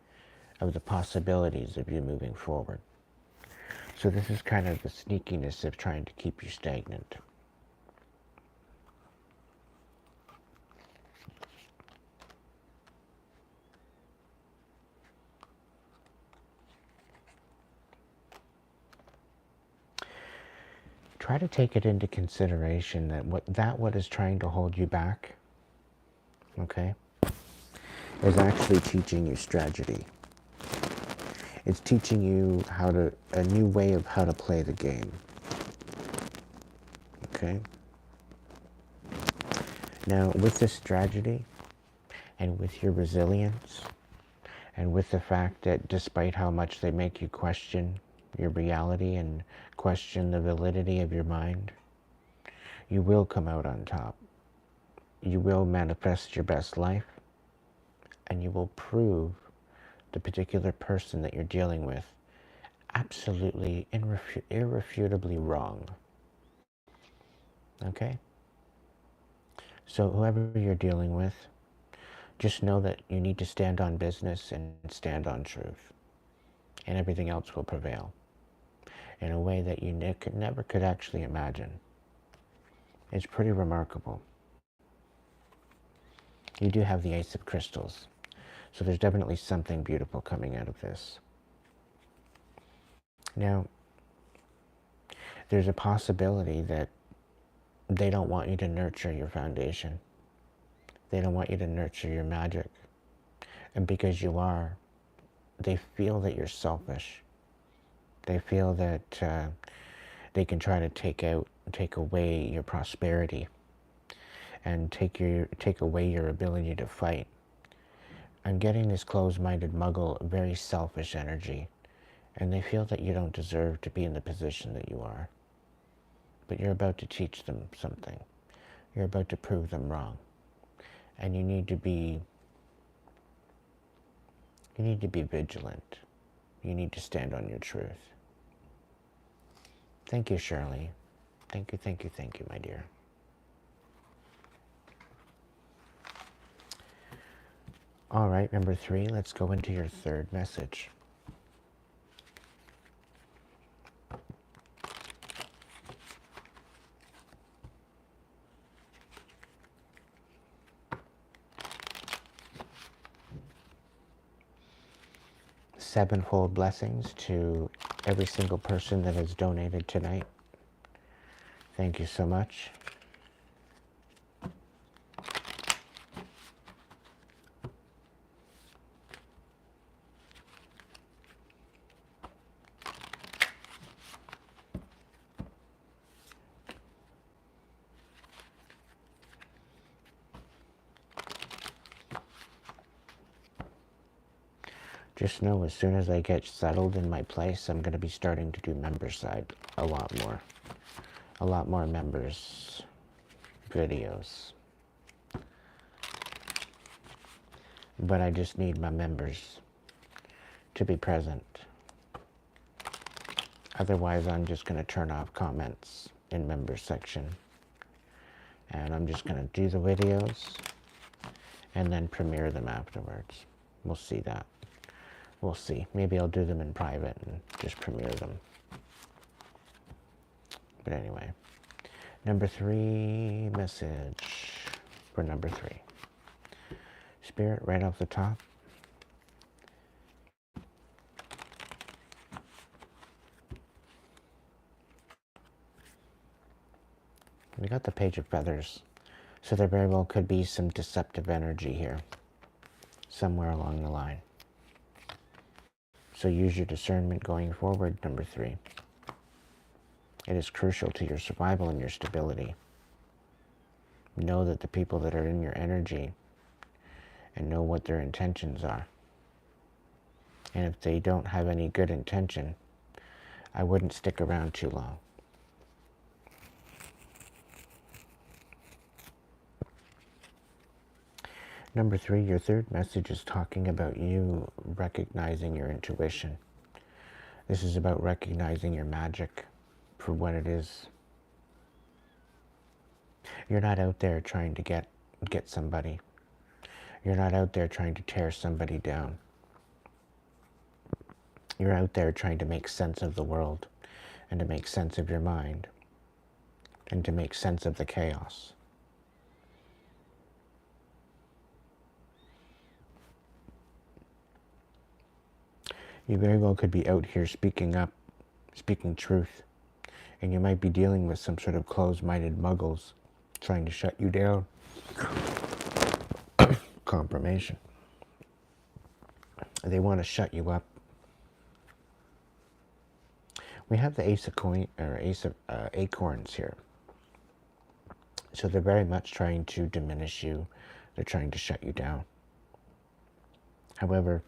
of the possibilities of you moving forward. So this is kind of the sneakiness of trying to keep you stagnant. Try to take it into consideration that what is trying to hold you back, okay, is actually teaching you strategy. It's teaching you a new way of how to play the game. Okay? Now, with this strategy, and with your resilience, and with the fact that despite how much they make you question your reality and question the validity of your mind, you will come out on top. You will manifest your best life, and you will prove the particular person that you're dealing with absolutely irrefutably wrong. Okay? So whoever you're dealing with, just know that you need to stand on business and stand on truth. And everything else will prevail in a way that you never could actually imagine. It's pretty remarkable. You do have the Ace of Crystals. So there's definitely something beautiful coming out of this. Now, there's a possibility that they don't want you to nurture your foundation. They don't want you to nurture your magic. And because you are, they feel that you're selfish. They feel that they can try to take away your prosperity and take away your ability to fight. I'm getting this closed-minded muggle, very selfish energy, and they feel that you don't deserve to be in the position that you are. But you're about to teach them something. You're about to prove them wrong. And you need to be vigilant. You need to stand on your truth. Thank you, Shirley. Thank you, thank you, thank you, my dear. All right, number 3, let's go into your third message. Sevenfold blessings to every single person that has donated tonight. Thank you so much. Just know as soon as I get settled in my place, I'm going to be starting to do member side a lot more. A lot more members videos. But I just need my members to be present. Otherwise, I'm just going to turn off comments in members section. And I'm just going to do the videos and then premiere them afterwards. We'll see that. We'll see. Maybe I'll do them in private and just premiere them. But anyway, number 3 message for number 3. Spirit, right off the top. We got the Page of Feathers. So there very well could be some deceptive energy here, somewhere along the line. So use your discernment going forward, number 3. It is crucial to your survival and your stability. Know that the people that are in your energy and know what their intentions are. And if they don't have any good intention, I wouldn't stick around too long. Number 3, your third message is talking about you recognizing your intuition. This is about recognizing your magic for what it is. You're not out there trying to get somebody. You're not out there trying to tear somebody down. You're out there trying to make sense of the world and to make sense of your mind and to make sense of the chaos. You very well could be out here speaking up, speaking truth, and you might be dealing with some sort of closed-minded muggles trying to shut you down. Confirmation. They want to shut you up. We have the Ace of Acorns here. So they're very much trying to diminish you. They're trying to shut you down. However,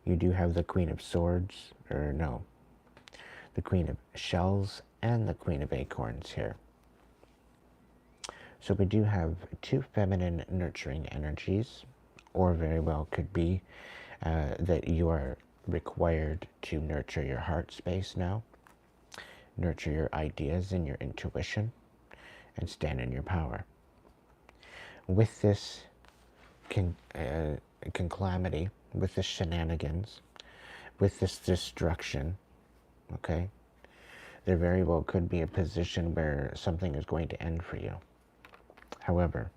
you do have the Queen of Swords, the Queen of Shells and the Queen of Acorns here. So we do have 2 feminine nurturing energies, or very well could be that you are required to nurture your heart space now, nurture your ideas and your intuition, and stand in your power. With this calamity, with this shenanigans, with this destruction, okay, there very well could be a position where something is going to end for you. However,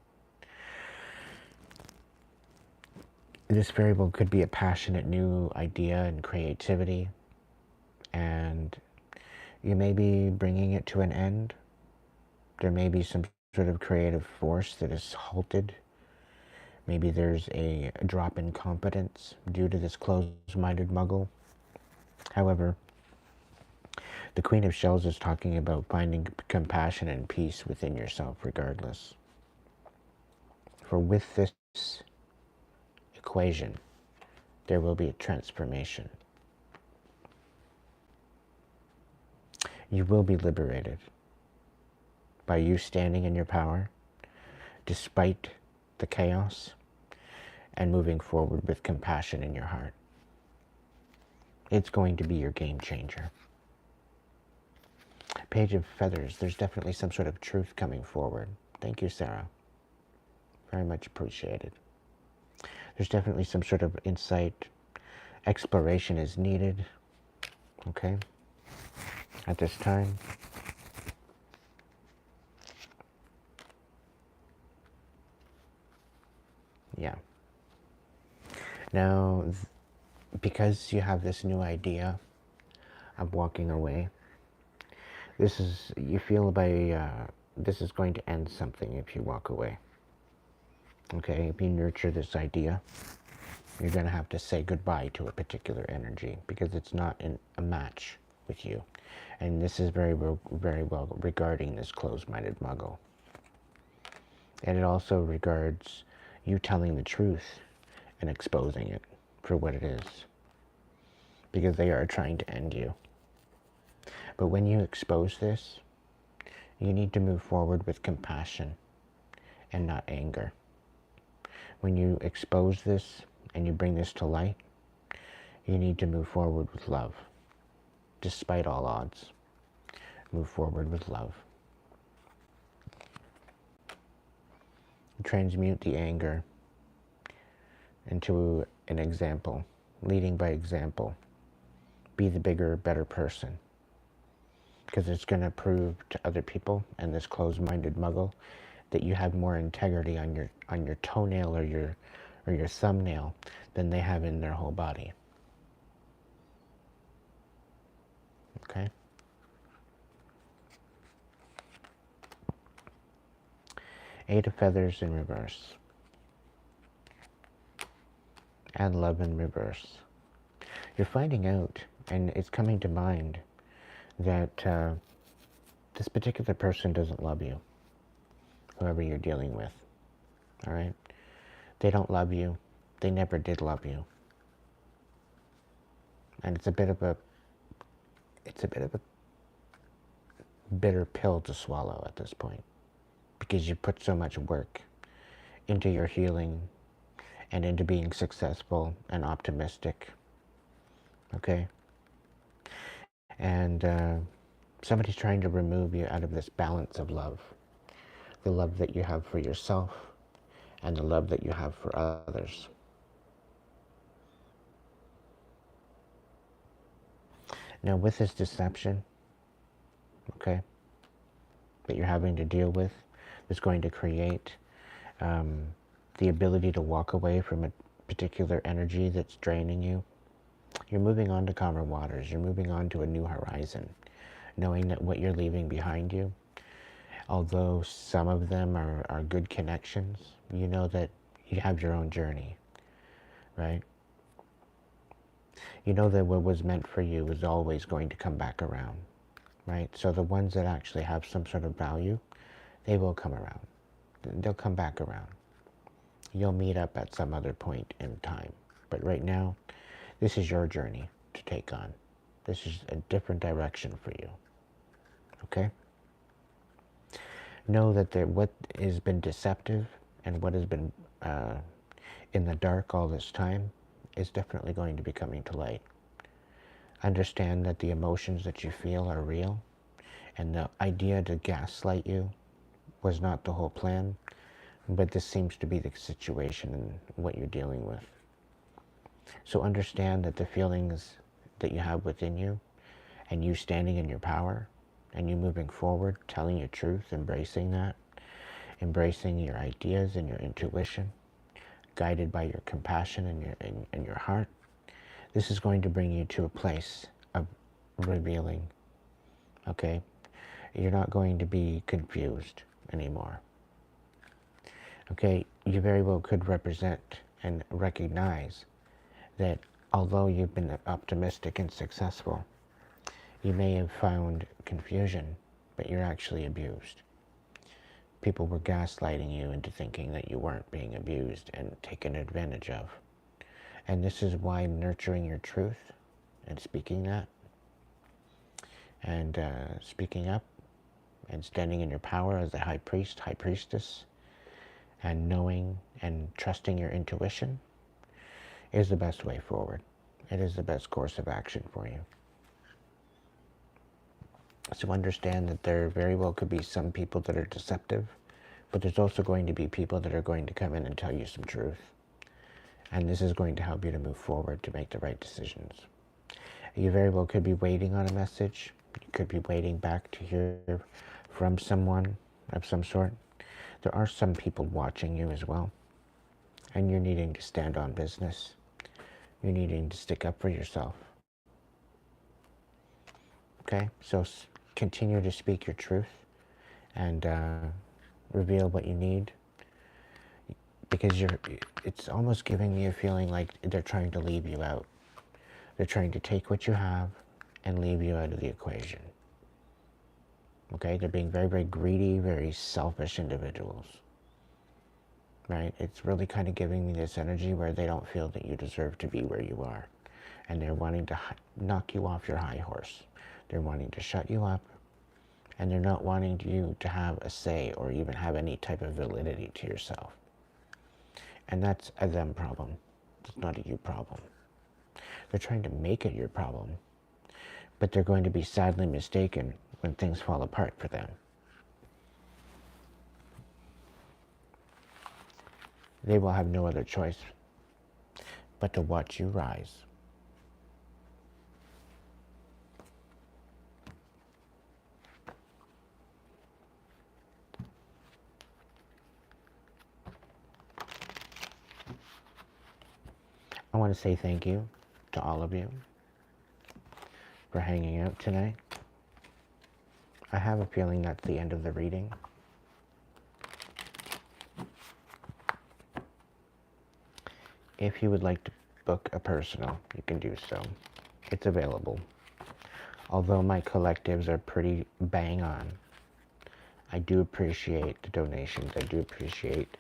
this very well could be a passionate new idea and creativity, and you may be bringing it to an end. There may be some sort of creative force that is halted. Maybe there's a drop in confidence due to this closed-minded muggle. However, the Queen of Shells is talking about finding compassion and peace within yourself regardless. For with this equation, there will be a transformation. You will be liberated by you standing in your power, despite the chaos, and moving forward with compassion in your heart. It's going to be your game changer. Page of Feathers, there's definitely some sort of truth coming forward. Thank you, Sarah. Very much appreciated. There's definitely some sort of insight. Exploration is needed, okay, at this time. Yeah. Now, because you have this new idea of walking away, you feel this is going to end something if you walk away. Okay, if you nurture this idea, you're going to have to say goodbye to a particular energy because it's not a match with you. And this is very well regarding this closed-minded muggle. And it also regards you telling the truth and exposing it for what it is. because they are trying to end you. But when you expose this, you need to move forward with compassion and not anger. When you expose this and you bring this to light, you need to move forward with love. Despite all odds, move forward with love. Transmute the anger into an example, leading by example. Be the bigger, better person. Because it's going to prove to other people and this closed-minded muggle that you have more integrity on your toenail or your thumbnail than they have in their whole body. Okay? Eight of Feathers in reverse. And Love in reverse. You're finding out, and it's coming to mind, that this particular person doesn't love you, whoever you're dealing with. All right? They don't love you. They never did love you. And it's a bit of a bitter pill to swallow at this point, because you put so much work into your healing and into being successful and optimistic. Okay? And somebody's trying to remove you out of this balance of love. The love that you have for yourself and the love that you have for others. Now with this deception, okay, that you're having to deal with, is going to create the ability to walk away from a particular energy that's draining you. You're moving on to calmer waters. You're moving on to a new horizon, knowing that what you're leaving behind you, although some of them are good connections, you know that you have your own journey, right? You know that what was meant for you is always going to come back around, right? So the ones that actually have some sort of value, they will come around. They'll come back around. You'll meet up at some other point in time. But right now, this is your journey to take on. This is a different direction for you. Okay? Know that what has been deceptive and what has been in the dark all this time is definitely going to be coming to light. Understand that the emotions that you feel are real, and the idea to gaslight you was not the whole plan, but this seems to be the situation and what you're dealing with. So understand that the feelings that you have within you, and you standing in your power, and you moving forward, telling your truth, embracing that, embracing your ideas and your intuition, guided by your compassion and your heart, this is going to bring you to a place of revealing, okay? You're not going to be confused anymore. Okay, you very well could represent and recognize that although you've been optimistic and successful, you may have found confusion, but you're actually abused. People were gaslighting you into thinking that you weren't being abused and taken advantage of. And this is why nurturing your truth and speaking that and speaking up and standing in your power as a high priest, high priestess, and knowing and trusting your intuition is the best way forward. It is the best course of action for you. So understand that there very well could be some people that are deceptive, but there's also going to be people that are going to come in and tell you some truth. And this is going to help you to move forward to make the right decisions. You very well could be waiting on a message. You could be waiting back to hear from someone of some sort. There are some people watching you as well. And you're needing to stand on business. You're needing to stick up for yourself. Okay? So continue to speak your truth and reveal what you need. Because it's almost giving me a feeling like they're trying to leave you out. They're trying to take what you have and leave you out of the equation. Okay? They're being very, very greedy, very selfish individuals. Right? It's really kind of giving me this energy where they don't feel that you deserve to be where you are. and they're wanting to knock you off your high horse. They're wanting to shut you up, and they're not wanting you to have a say or even have any type of validity to yourself. And that's a them problem. It's not a you problem. They're trying to make it your problem, but they're going to be sadly mistaken when things fall apart for them. They will have no other choice but to watch you rise. I want to say thank you to all of you for hanging out tonight. I have a feeling that's the end of the reading. If you would like to book a personal, you can do so. It's available. Although my collectives are pretty bang on, I do appreciate the donations. I do appreciate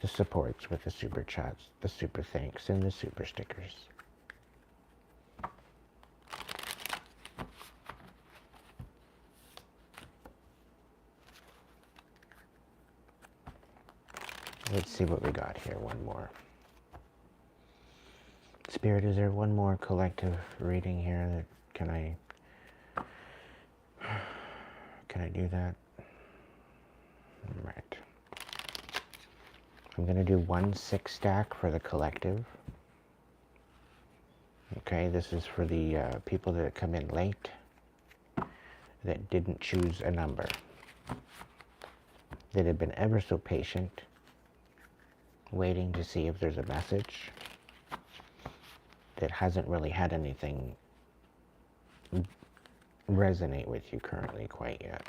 the supports with the super chats, the super thanks, and the super stickers. Let's see what we got here. One more. Spirit, is there one more collective reading here that can I do that? Right. I'm going to do 1 6 stack for the collective. Okay, this is for the people that come in late that didn't choose a number, that have been ever so patient, waiting to see if there's a message, that hasn't really had anything resonate with you currently quite yet.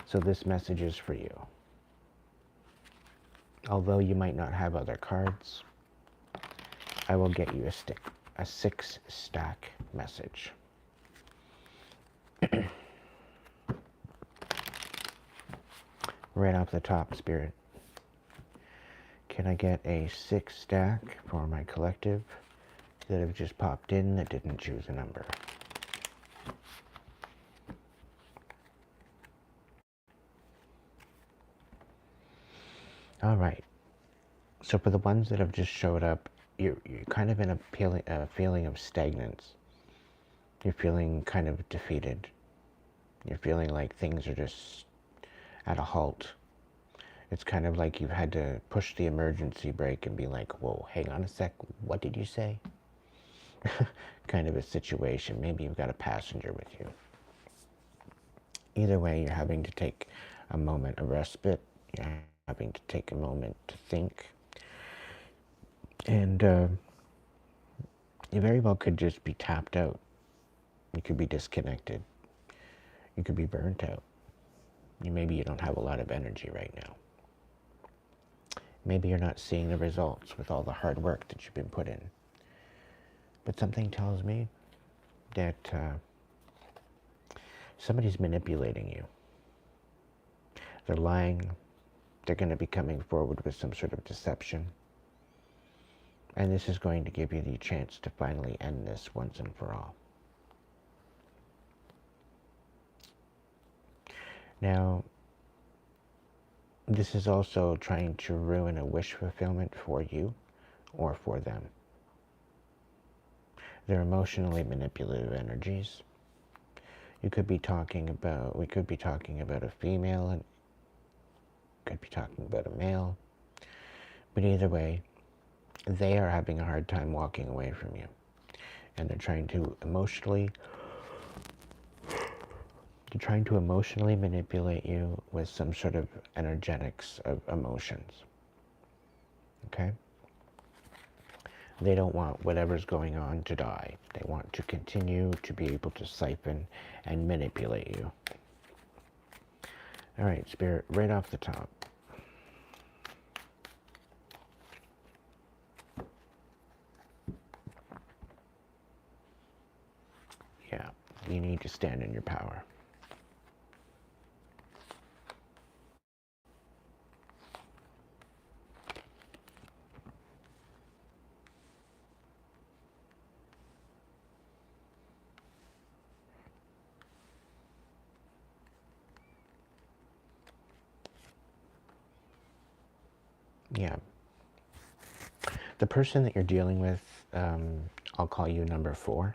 So this message is for you. Although you might not have other cards, I will get you a 6 stack message. Right off the top, Spirit. Can I get a 6 stack for my collective that have just popped in that didn't choose a number? All right. So for the ones that have just showed up, you're kind of in a feeling of stagnance. You're feeling kind of defeated. You're feeling like things are just at a halt. It's kind of like you've had to push the emergency brake and be like, whoa, hang on a sec, what did you say? Kind of a situation. Maybe you've got a passenger with you. Either way, you're having to take a moment of respite. You're having to take a moment to think. And you very well could just be tapped out. You could be disconnected. You could be burnt out. Maybe you don't have a lot of energy right now. Maybe you're not seeing the results with all the hard work that you've been put in. But something tells me that somebody's manipulating you. They're lying. They're going to be coming forward with some sort of deception. And this is going to give you the chance to finally end this once and for all. Now, this is also trying to ruin a wish fulfillment for you or for them. They're emotionally manipulative energies. We could be talking about a female, and could be talking about a male. But either way, they are having a hard time walking away from you. And they're trying to emotionally manipulate you with some sort of energetics of emotions. Okay? They don't want whatever's going on to die. They want to continue to be able to siphon and manipulate you. All right, Spirit, right off the top. Yeah, you need to stand in your power. Yeah. The person that you're dealing with, I'll call you number 4,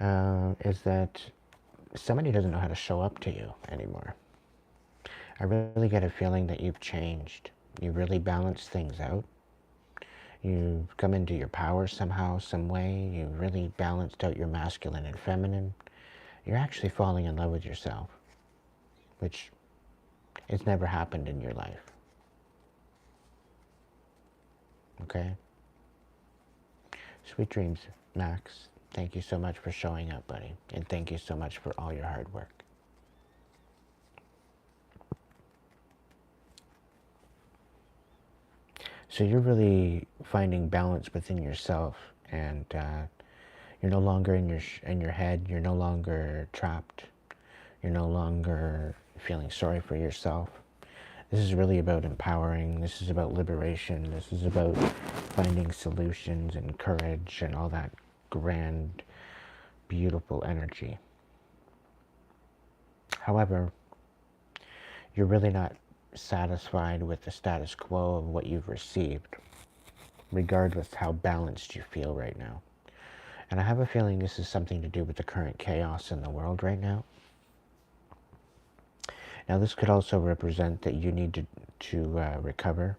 is that somebody doesn't know how to show up to you anymore. I really get a feeling that you've changed. You really balanced things out. You've come into your power somehow, some way. You really balanced out your masculine and feminine. You're actually falling in love with yourself, which has never happened in your life. Okay? Sweet dreams, Max. Thank you so much for showing up, buddy. And thank you so much for all your hard work. So you're really finding balance within yourself, and you're no longer in your head. You're no longer trapped. You're no longer feeling sorry for yourself. This is really about empowering. This is about liberation. This is about finding solutions and courage and all that grand, beautiful energy. However, you're really not satisfied with the status quo of what you've received, regardless how balanced you feel right now. And I have a feeling this is something to do with the current chaos in the world right now. Now, this could also represent that you need to recover.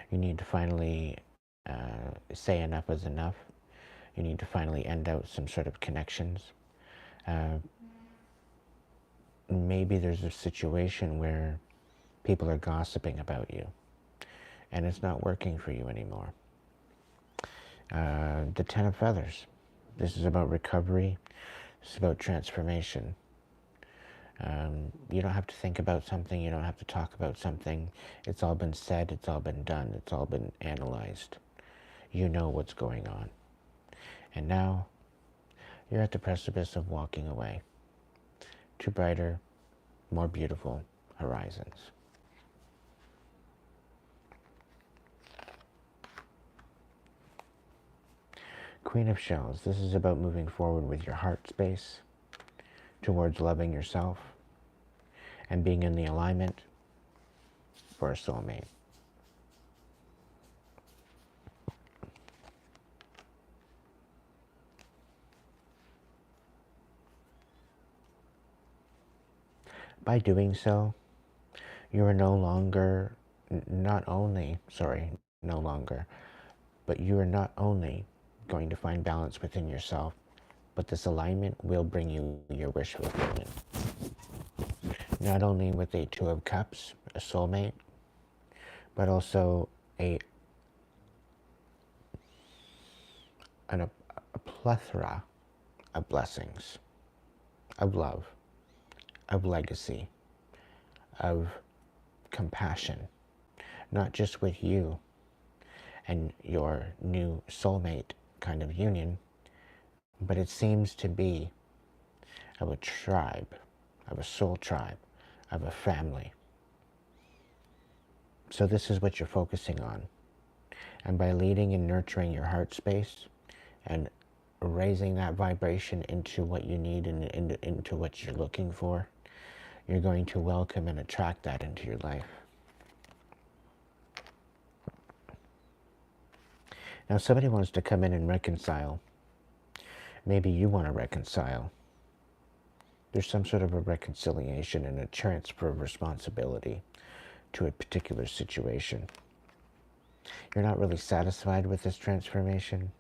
You need to finally say enough is enough. You need to finally end out some sort of connections. Maybe there's a situation where people are gossiping about you, and it's not working for you anymore. The Ten of Feathers. This is about recovery. It's about transformation. You don't have to think about something. You don't have to talk about something. It's all been said. It's all been done. It's all been analyzed. You know what's going on. And now you're at the precipice of walking away to brighter, more beautiful horizons. Queen of Shells. This is about moving forward with your heart space towards loving yourself and being in the alignment for a soulmate. By doing so, you are no longer, but you are not only going to find balance within yourself, but this alignment will bring you your wish fulfillment. Not only with a Two of Cups, a soulmate, but also a plethora of blessings, of love, of legacy, of compassion, not just with you and your new soulmate kind of union, but it seems to be of a tribe, of a soul tribe, of a family. So this is what you're focusing on. And by leading and nurturing your heart space and raising that vibration into what you need and into what you're looking for, you're going to welcome and attract that into your life. Now, somebody wants to come in and reconcile. Maybe you want to reconcile. There's some sort of a reconciliation and a transfer of responsibility to a particular situation. You're not really satisfied with this transformation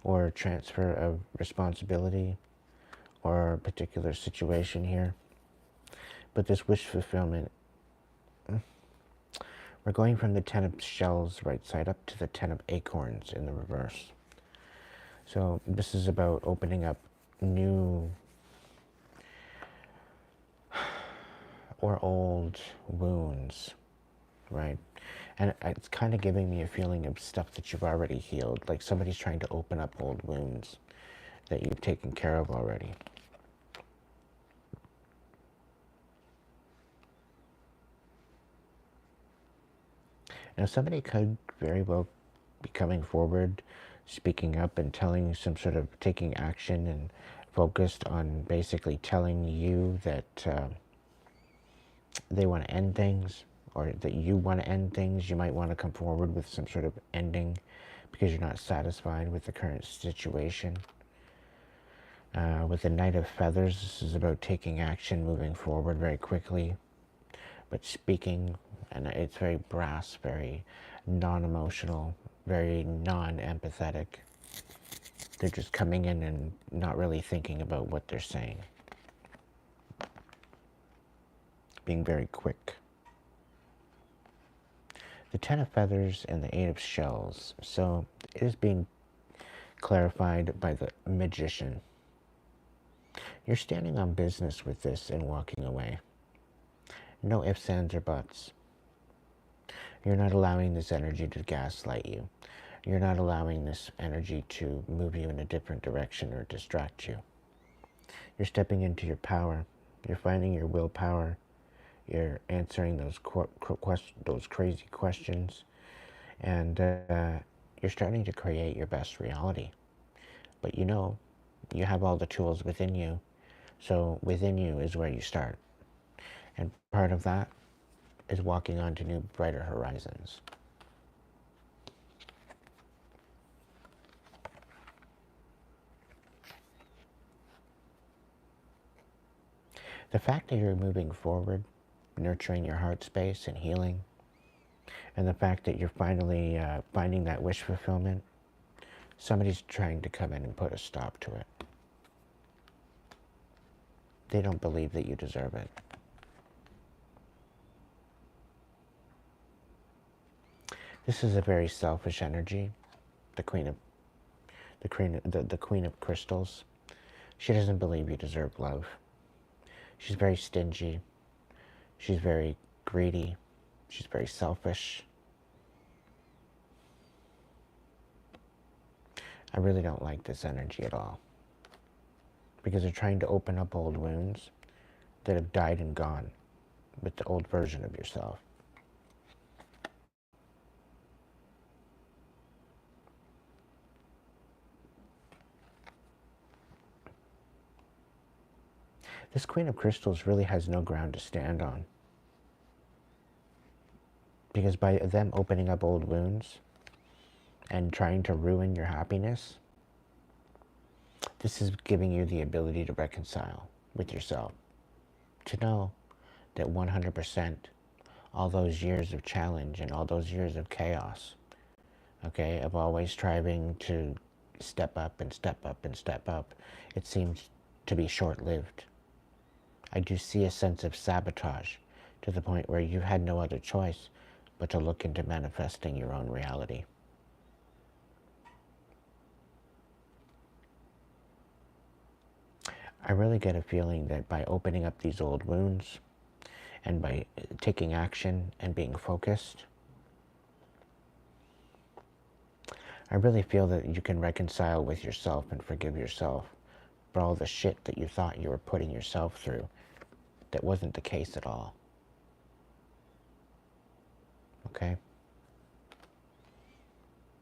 or transfer of responsibility or a particular situation here. But this wish fulfillment, we're going from the Ten of Shells right side up to the Ten of Acorns in the reverse. So this is about opening up new or old wounds, right? And it's kind of giving me a feeling of stuff that you've already healed, like somebody's trying to open up old wounds that you've taken care of already. Now, somebody could very well be coming forward, speaking up and telling some sort of taking action and focused on basically telling you that they want to end things or that you want to end things. You might want to come forward with some sort of ending because you're not satisfied with the current situation. With the Knight of Feathers, this is about taking action, moving forward very quickly, but speaking, and it's very brass, very non-emotional, very non-empathetic. They're just coming in and not really thinking about what they're saying. Being very quick. The Ten of Feathers and the Eight of Shells. So it is being clarified by the Magician. You're standing on business with this and walking away. No ifs, ands, or buts. You're not allowing this energy to gaslight you. You're not allowing this energy to move you in a different direction or distract you. You're stepping into your power. You're finding your willpower. You're answering those crazy questions. And you're starting to create your best reality. But you know, you have all the tools within you. So within you is where you start. And part of that is walking onto new, brighter horizons. The fact that you're moving forward, nurturing your heart space and healing, and the fact that you're finally finding that wish fulfillment, somebody's trying to come in and put a stop to it. They don't believe that you deserve it. This is a very selfish energy, the Queen of Crystals. She doesn't believe you deserve love. She's very stingy. She's very greedy. She's very selfish. I really don't like this energy at all. Because they're trying to open up old wounds that have died and gone with the old version of yourself. This Queen of Crystals really has no ground to stand on. Because by them opening up old wounds and trying to ruin your happiness, this is giving you the ability to reconcile with yourself. To know that 100%, all those years of challenge and all those years of chaos, okay, of always striving to step up and step up and step up, it seems to be short-lived. I do see a sense of sabotage to the point where you had no other choice but to look into manifesting your own reality. I really get a feeling that by opening up these old wounds and by taking action and being focused, I really feel that you can reconcile with yourself and forgive yourself for all the shit that you thought you were putting yourself through that wasn't the case at all. Okay?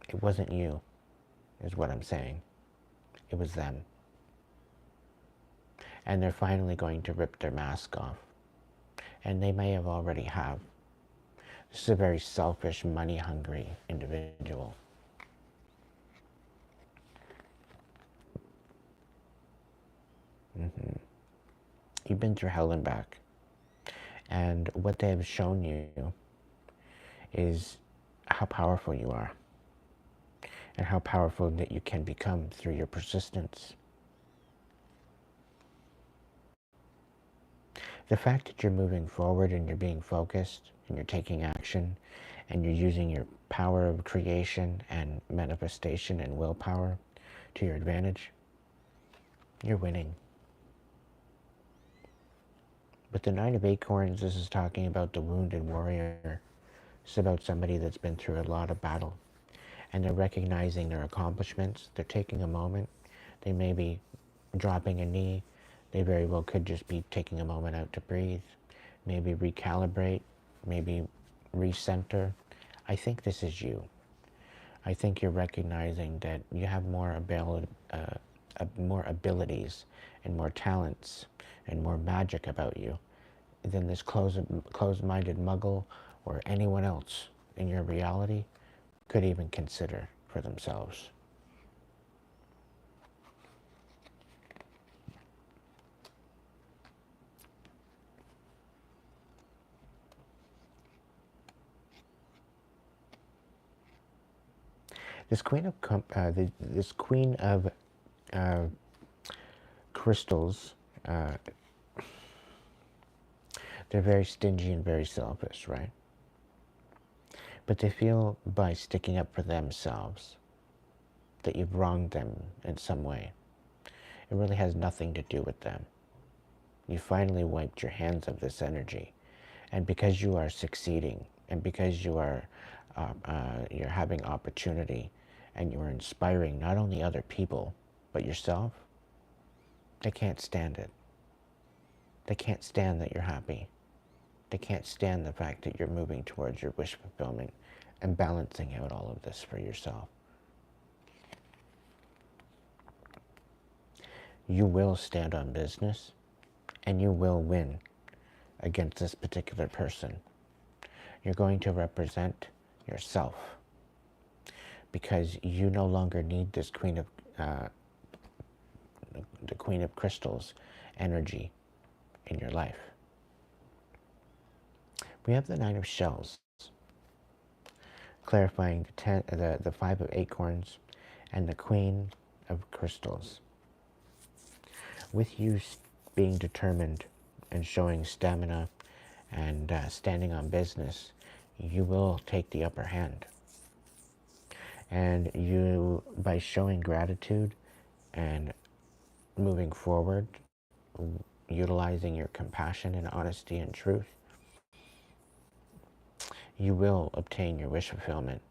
It wasn't you, is what I'm saying. It was them. And they're finally going to rip their mask off. And they may have already have. This is a very selfish, money-hungry individual. You've been through hell and back. And what they have shown you is how powerful you are. And how powerful that you can become through your persistence. The fact that you're moving forward and you're being focused and you're taking action and you're using your power of creation and manifestation and willpower to your advantage, you're winning. But the Nine of Acorns, this is talking about the wounded warrior. It's about somebody that's been through a lot of battle. And they're recognizing their accomplishments. They're taking a moment. They may be dropping a knee. They very well could just be taking a moment out to breathe. Maybe recalibrate. Maybe recenter. I think this is you. I think you're recognizing that you have more abilities and more talents and more magic about you than this closed-minded muggle or anyone else in your reality could even consider for themselves. This queen of crystals, they're very stingy and very selfish, right? But they feel by sticking up for themselves that you've wronged them in some way. It really has nothing to do with them. You finally wiped your hands of this energy. And because you are succeeding, and because you are you're having opportunity, and you're inspiring not only other people, but yourself, they can't stand it. They can't stand that you're happy. They can't stand the fact that you're moving towards your wish fulfillment and balancing out all of this for yourself. You will stand on business, and you will win against this particular person. You're going to represent yourself, because you no longer need this the Queen of Crystals energy in your life. We have the Nine of Shells, clarifying the Five of Acorns and the Queen of Crystals. With you being determined and showing stamina and standing on business, you will take the upper hand. And you, by showing gratitude and moving forward, utilizing your compassion and honesty and truth, you will obtain your wish fulfillment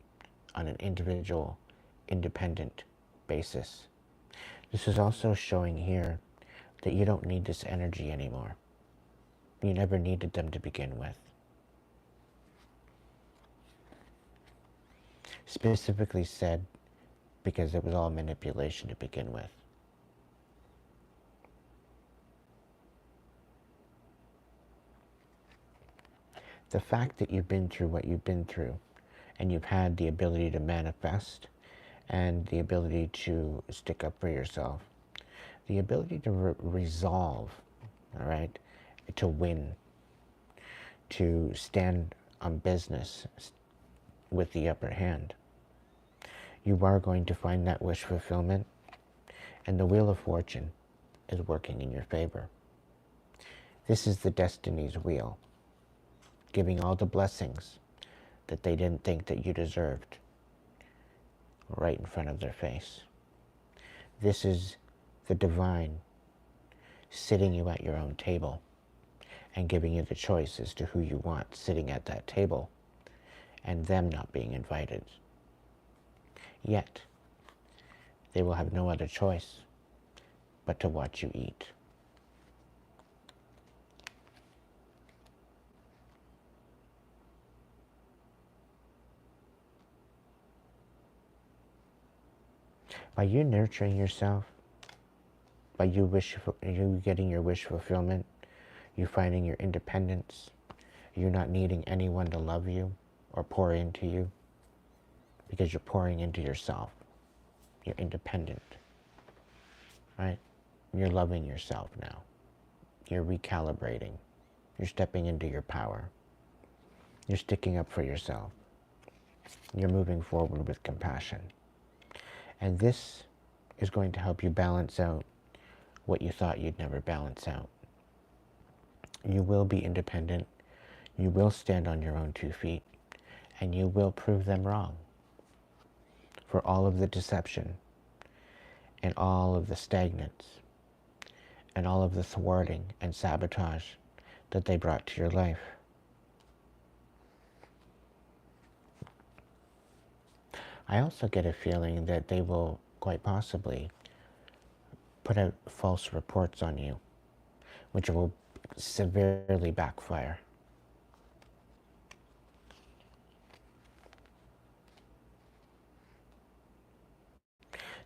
on an individual, independent basis. This is also showing here that you don't need this energy anymore. You never needed them to begin with. Specifically said, because it was all manipulation to begin with. The fact that you've been through what you've been through, and you've had the ability to manifest, and the ability to stick up for yourself, the ability to resolve, all right, to win, to stand on business with the upper hand, you are going to find that wish fulfillment, and the Wheel of Fortune is working in your favor. This is the destiny's wheel, giving all the blessings that they didn't think that you deserved right in front of their face. This is the divine sitting you at your own table and giving you the choice as to who you want sitting at that table, and them not being invited. Yet, they will have no other choice but to watch you eat. By you nurturing yourself, by you getting your wish fulfillment, you finding your independence, you not needing anyone to love you or pour into you, because you're pouring into yourself. You're independent, right? You're loving yourself now. You're recalibrating. You're stepping into your power. You're sticking up for yourself. You're moving forward with compassion. And this is going to help you balance out what you thought you'd never balance out. You will be independent. You will stand on your own 2 feet. And you will prove them wrong for all of the deception and all of the stagnance and all of the thwarting and sabotage that they brought to your life. I also get a feeling that they will quite possibly put out false reports on you, which will severely backfire.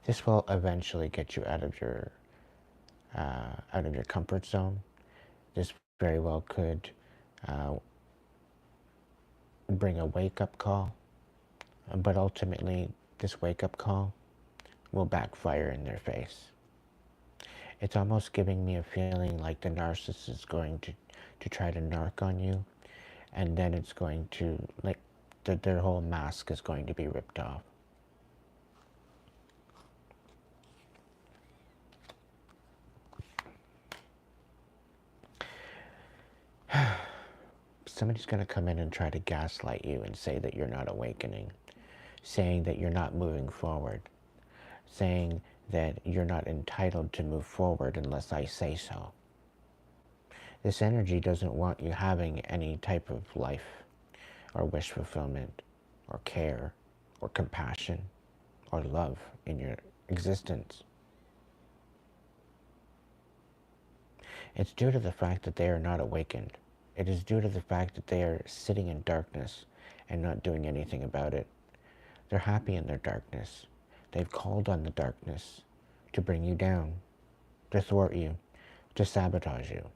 This will eventually get you out of your comfort zone. This very well could bring a wake-up call, but ultimately this wake-up call will backfire in their face. It's almost giving me a feeling like the narcissist is going to try to narc on you, and then it's going to, like, their whole mask is going to be ripped off. Somebody's going to come in and try to gaslight you and say that you're not awakening, saying that you're not moving forward, saying that you're not entitled to move forward unless I say so. This energy doesn't want you having any type of life or wish fulfillment or care or compassion or love in your existence. It's due to the fact that they are not awakened. It is due to the fact that they are sitting in darkness and not doing anything about it. They're happy in their darkness. They've called on the darkness to bring you down, to thwart you, to sabotage you.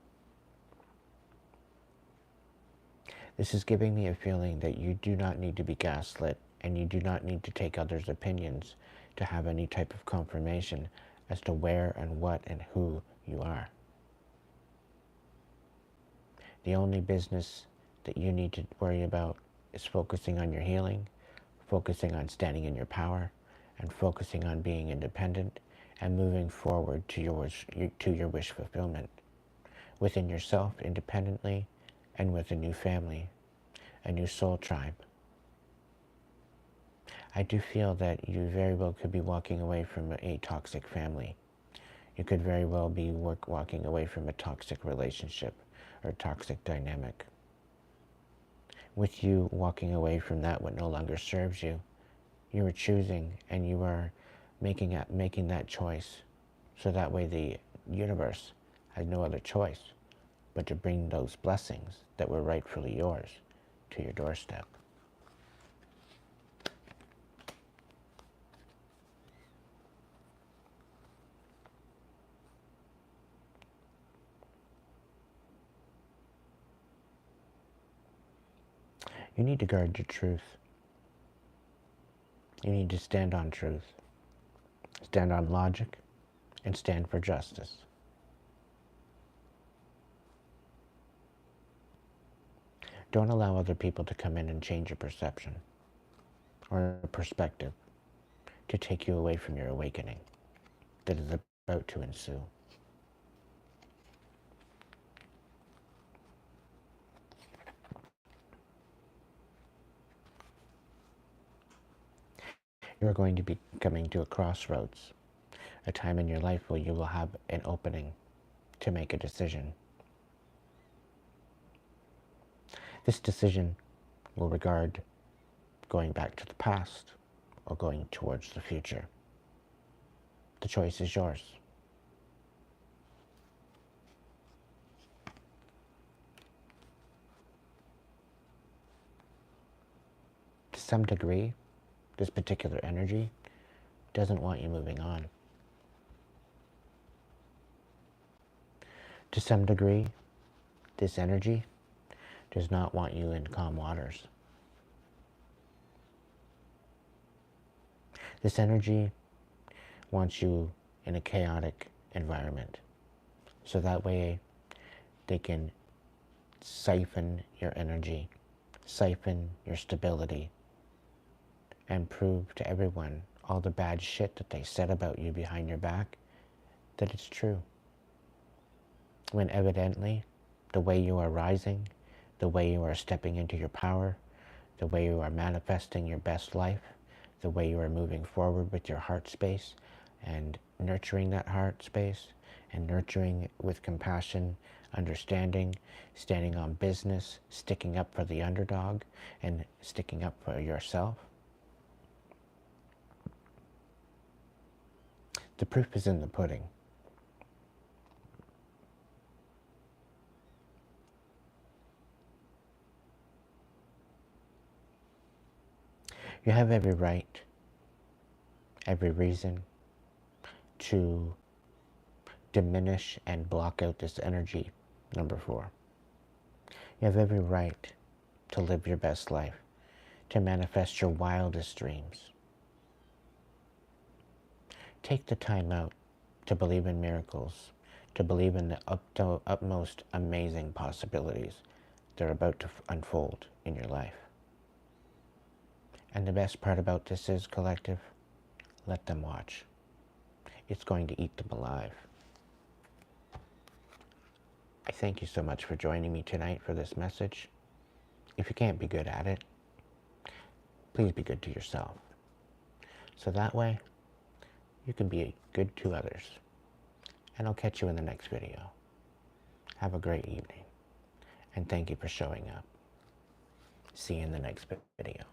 This is giving me a feeling that you do not need to be gaslit, and you do not need to take others' opinions to have any type of confirmation as to where and what and who you are. The only business that you need to worry about is focusing on your healing, focusing on standing in your power, and focusing on being independent and moving forward to your wish fulfillment within yourself independently and with a new family, a new soul tribe. I do feel that you very well could be walking away from a toxic family. You could very well be walking away from a toxic relationship or toxic dynamic. With you walking away from that what no longer serves you, you are choosing and you are making that choice, so that way the universe has no other choice but to bring those blessings that were rightfully yours to your doorstep. You need to guard your truth. You need to stand on truth, stand on logic, and stand for justice. Don't allow other people to come in and change your perception or perspective to take you away from your awakening that is about to ensue. You're going to be coming to a crossroads, a time in your life where you will have an opening to make a decision. This decision will regard going back to the past or going towards the future. The choice is yours. To some degree, this particular energy doesn't want you moving on. To some degree, this energy does not want you in calm waters. This energy wants you in a chaotic environment, so that way they can siphon your energy, siphon your stability, and prove to everyone all the bad shit that they said about you behind your back that it's true. When evidently, the way you are rising, the way you are stepping into your power, the way you are manifesting your best life, the way you are moving forward with your heart space and nurturing that heart space and nurturing with compassion, understanding, standing on business, sticking up for the underdog and sticking up for yourself. The proof is in the pudding. You have every right, every reason to diminish and block out this energy, number 4. You have every right to live your best life. to manifest your wildest dreams. Take the time out to believe in miracles, to believe in the utmost amazing possibilities that are about to unfold in your life. And the best part about this is, collective, let them watch. It's going to eat them alive. I thank you so much for joining me tonight for this message. If you can't be good at it, please be good to yourself. So that way, you can be good to others. And I'll catch you in the next video. Have a great evening. And thank you for showing up. See you in the next video.